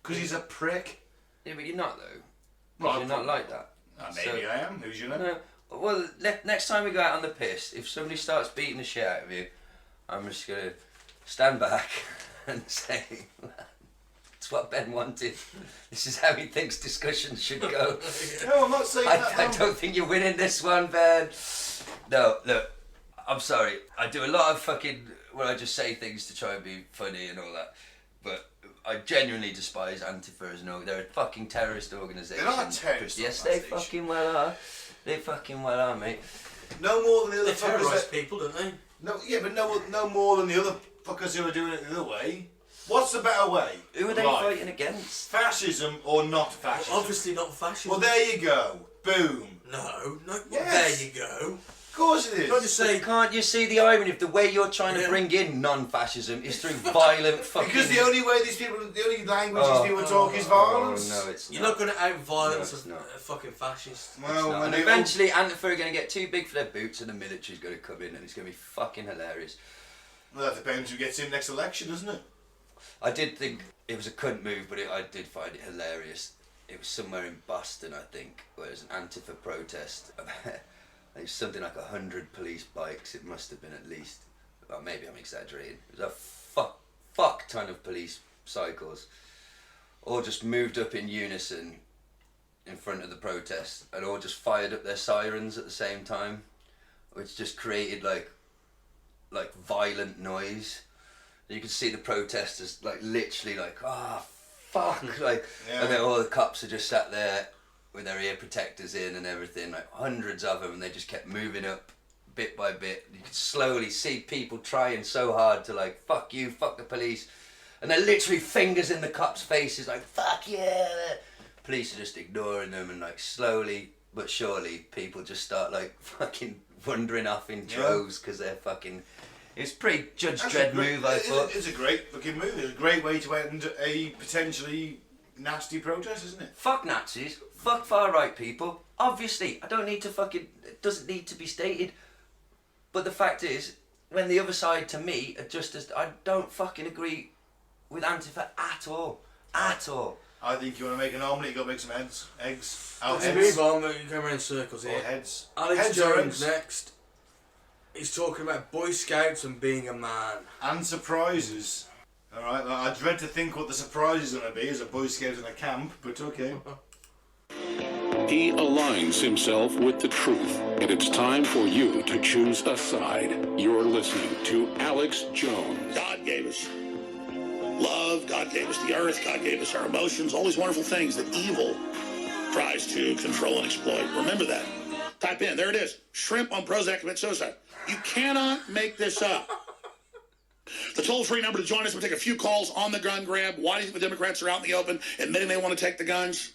Because he's a prick. Yeah, but you're not though. Well, You're not like that. Maybe So- I am. Who's you know? No. Well, next time we go out on the piss, if somebody starts beating the shit out of you, I'm just gonna stand back and say, "It's what Ben wanted. This is how he thinks discussions should go." No, I'm not saying that. I no. don't think you're winning this one, Ben. No, look, I'm sorry. I do a lot of fucking where I just say things to try and be funny and all that, but I genuinely despise Antifa as an org. They're a fucking terrorist organisation. They're not a terrorist Yes, they organisation. fucking well are. They fucking well are, mate. No more than the other They terrorise fuckers. people, don't they? No, yeah, but no more than the other fuckers who are doing it the other way. What's the better way? Who are they Life. fighting against? Fascism or not fascism? Obviously not fascism. Well, there you go. Boom. No. Yes. There you go. Of course it is. Can't you say Can't you see the irony of the way you're trying to Yeah. bring in non-fascism is through violent fucking... Because the only way these people, the only language Oh. these people talk is violence. Oh, no, it's you're not going to out-violence No, it's a not. fucking fascist? Well, No, when and they eventually Antifa are going to get too big for their boots and the military's going to come in and it's going to be fucking hilarious. Well, that depends who gets in next election, doesn't it? I did think it was a cunt move, but I did find it hilarious. It was somewhere in Boston, I think, where it was an Antifa protest. It was something like 100 police bikes. It must have been at least. Well, maybe I'm exaggerating. It was a fuck ton of police cycles, all just moved up in unison in front of the protest, and all just fired up their sirens at the same time, which just created like violent noise. You could see the protesters like literally like, fuck, like, yeah. And then all the cops are just sat there with their ear protectors in and everything, like hundreds of them, and they just kept moving up bit by bit. You could slowly see people trying so hard to like, fuck you, fuck the police, and they're literally fingers in the cops' faces like, fuck yeah. Police are just ignoring them, and like slowly but surely people just start like fucking wandering off in droves because they're fucking. It's a pretty Judge Dredd move, I thought. It's a great fucking move. It's a great way to end a potentially nasty protest, isn't it? Fuck Nazis. Fuck far right people. Obviously, I don't need to fucking. It doesn't need to be stated. But the fact is, when the other side to me are just as. I don't fucking agree with Antifa at all. At all. I think you want to make an omelette, you got to make some eggs. Let's move on, we're going around in circles here. Heads. Alex Heads Jones next. He's talking about Boy Scouts and being a man. And surprises. Alright, I dread to think what the surprise is going to be as a Boy Scout in a camp, but okay. He aligns himself with the truth, and it's time for you to choose a side. You're listening to Alex Jones. God gave us love, God gave us the earth, God gave us our emotions, all these wonderful things that evil tries to control and exploit. Remember that. Type in, there it is, shrimp on Prozac commit suicide. You cannot make this up. The toll-free number to join us, we'll take a few calls on the gun grab. Why do you think the Democrats are out in the open admitting they want to take the guns?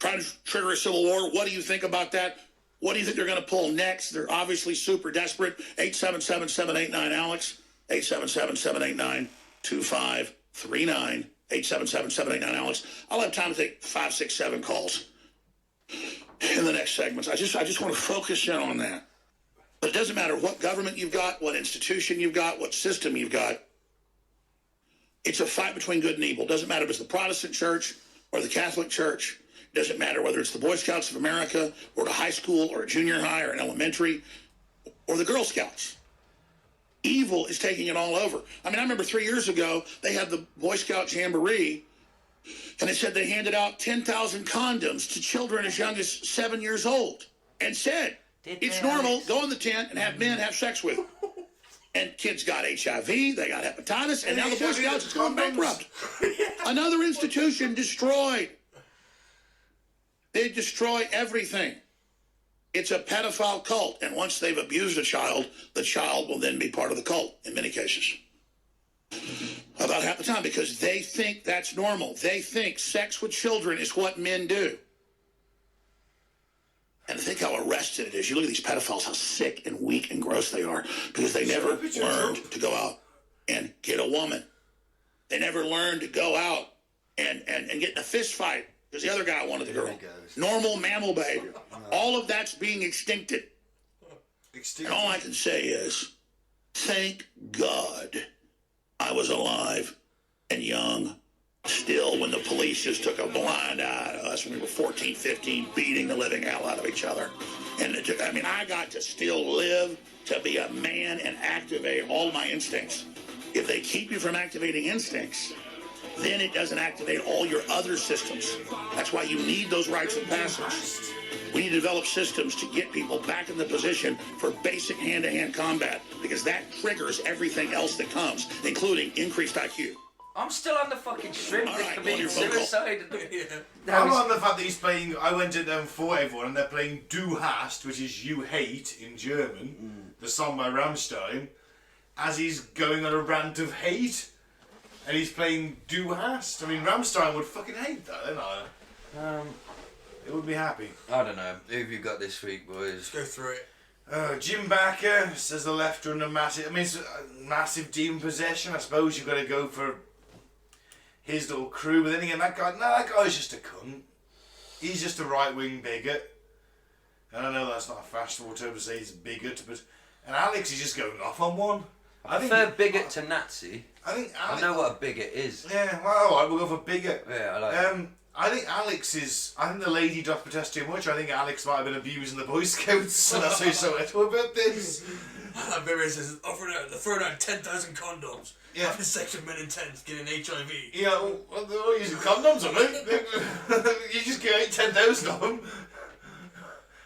Trying to trigger a civil war. What do you think about that? What do you think they're going to pull next? They're obviously super desperate. 877-789-ALEX. 877-789-2539. 877-789-ALEX. I'll have time to take 5, 6, 7 calls in the next segments. I just want to focus in on that. But it doesn't matter what government you've got, what institution you've got, what system you've got. It's a fight between good and evil. It doesn't matter if it's the Protestant church or the Catholic church. It doesn't matter whether it's the Boy Scouts of America or a high school or a junior high or an elementary or the Girl Scouts. Evil is taking it all over. I mean, I remember 3 years ago, they had the Boy Scout Jamboree, and they said they handed out 10,000 condoms to children as young as 7 years old and said, it's normal, go in the tent and have men have sex with them. And kids got HIV, they got hepatitis, and now the Boy Scouts is going bankrupt. Another institution destroyed. They destroy everything. It's a pedophile cult, and once they've abused a child, the child will then be part of the cult in many cases. About half the time, because they think that's normal. They think sex with children is what men do. And think how arrested it is. You look at these pedophiles, how sick and weak and gross they are, because they never learned to go out and get a woman. They never learned to go out and get in a fist fight because the other guy wanted the girl. Normal mammal behavior. All of that's being extincted. And all I can say is, thank God I was alive and young still when the police just took a blind eye to us when we were 14, 15, beating the living hell out of each other. And I got to still live to be a man and activate all my instincts. If they keep you from activating instincts, then it doesn't activate all your other systems. That's why you need those rites of passage. We need to develop systems to get people back in the position for basic hand-to-hand combat, because that triggers everything else that comes, including increased IQ. I'm still on the fucking shrimp that committed suicide. I'm on the fact that he's playing. I went in there for everyone, and they're playing Du Hast, which is You Hate in German, the song by Rammstein, as he's going on a rant of hate, and he's playing Du Hast. I mean, Rammstein would fucking hate that, don't I? They would be happy. I don't know. Who have you got this week, boys? Let's go through it. Jim Backer says the left are under massive. I mean, it's a massive demon possession. I suppose you've got to go for his little crew, but then again, that guy's just a cunt. He's just a right-wing bigot. And I know that's not a fashionable term to say he's a bigot, but and Alex is just going off on one. I prefer bigot to Nazi. I know what a bigot is. Yeah, well, alright, we'll go for bigot. Yeah, I like it. I think I think the lady does protest too much. I think Alex might have been abusing the Boy Scouts, and that's why he's so ethical about this. Barry says, they're throwing out 10,000 condoms. Yeah. Having sex with men in tents, getting HIV. Yeah, well, they're all using condoms, aren't they? You just get 10,000 of them.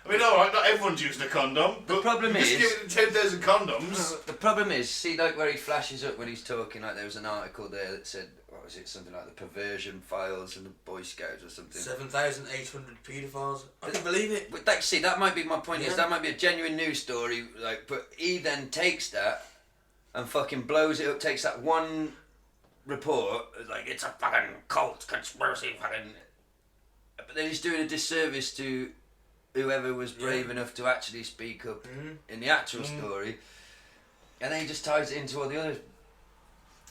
I mean, alright, not everyone's using a condom. But the problem is... Just giving 10,000 condoms. The problem is, see, like where he flashes up when he's talking, like there was an article there that said, what was it, something like the perversion files and the Boy Scouts or something. 7,800 paedophiles. I can believe it. But like, see, that might be my point, is that might be a genuine news story, like, but he then takes that and fucking blows it up, takes that one report, like, it's a fucking cult conspiracy fucking... But then he's doing a disservice to whoever was brave enough to actually speak up in the actual story, and then he just ties it into all the other...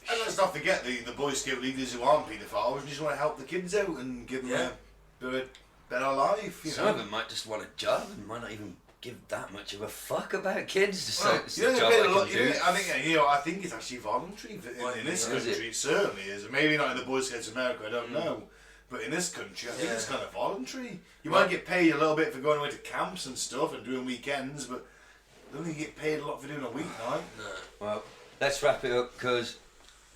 And let's not forget the Boy Scout leaders who aren't paedophiles, just want to help the kids out and give them a better life. Some of them might just want a job and might not even give that much of a fuck about kids. Well, I think it's actually voluntary in this country. It certainly is. Maybe not in the Boy Scouts of America, I don't know. But in this country, I think it's kind of voluntary. You might get paid a little bit for going away to camps and stuff and doing weekends, but I don't think you get paid a lot for doing a weeknight. No. Well, let's wrap it up because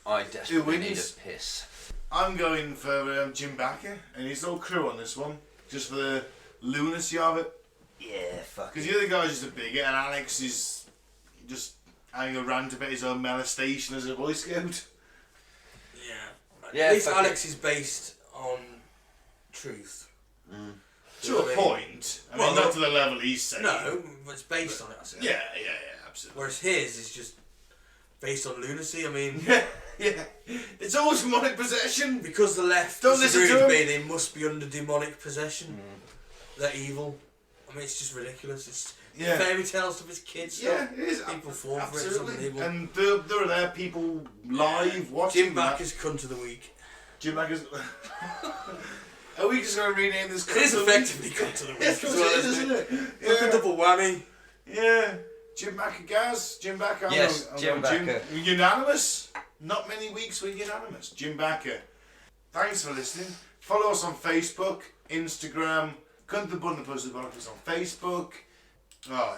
I desperately need a piss. I'm going for Jim Backer and his little crew on this one, just for the lunacy of it. Yeah, fuck. Because the other guy's just a bigot and Alex is just having a rant about his own molestation as a Boy Scout. Yeah. At least Alex is based on truth. To a point. I mean, not to the level he's saying. No, but it's based on it, I say. Yeah, absolutely. Whereas his is just based on lunacy, I mean... Yeah. It's always demonic possession. Because the left don't listen disagree to with him. me, they must be under demonic possession. They're evil. I mean, it's just ridiculous. It's fairy tale stuff, it's kids stuff. Yeah, it is. People fall for it, it's Absolutely. unbelievable. And there are there people live watching Jim Backer's cunt of the week. Jim Backer's... Are we just going to rename this cunt It is effectively cunt of the week as well, isn't it? Like a double whammy. Yeah. Jim Backer, Gaz. Jim Backer. Yes, Jim Backer. Unanimous. Not many weeks we're unanimous. Jim Backer. Thanks for listening. Follow us on Facebook, Instagram. Cunt the Bun the Puzzle Bonkers on Facebook.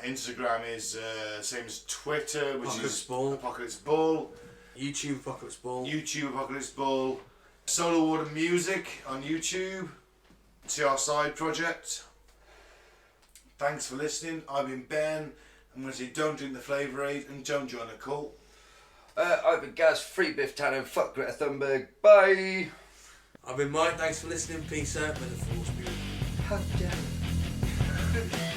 Instagram is same as Twitter, which Apocalypse is Ball. Apocalypse Ball. YouTube Apocalypse Ball. YouTube Apocalypse Ball. Solo Water Music on YouTube. It's our side project. Thanks for listening. I've been Ben. I'm going to say don't drink the Flavour Aid and don't join a cult. I've been Gaz, free Biff Tanner, fuck Greta Thunberg. Bye. I've been Mike. Thanks for listening. Peace out. May the force be with you. Hot damn.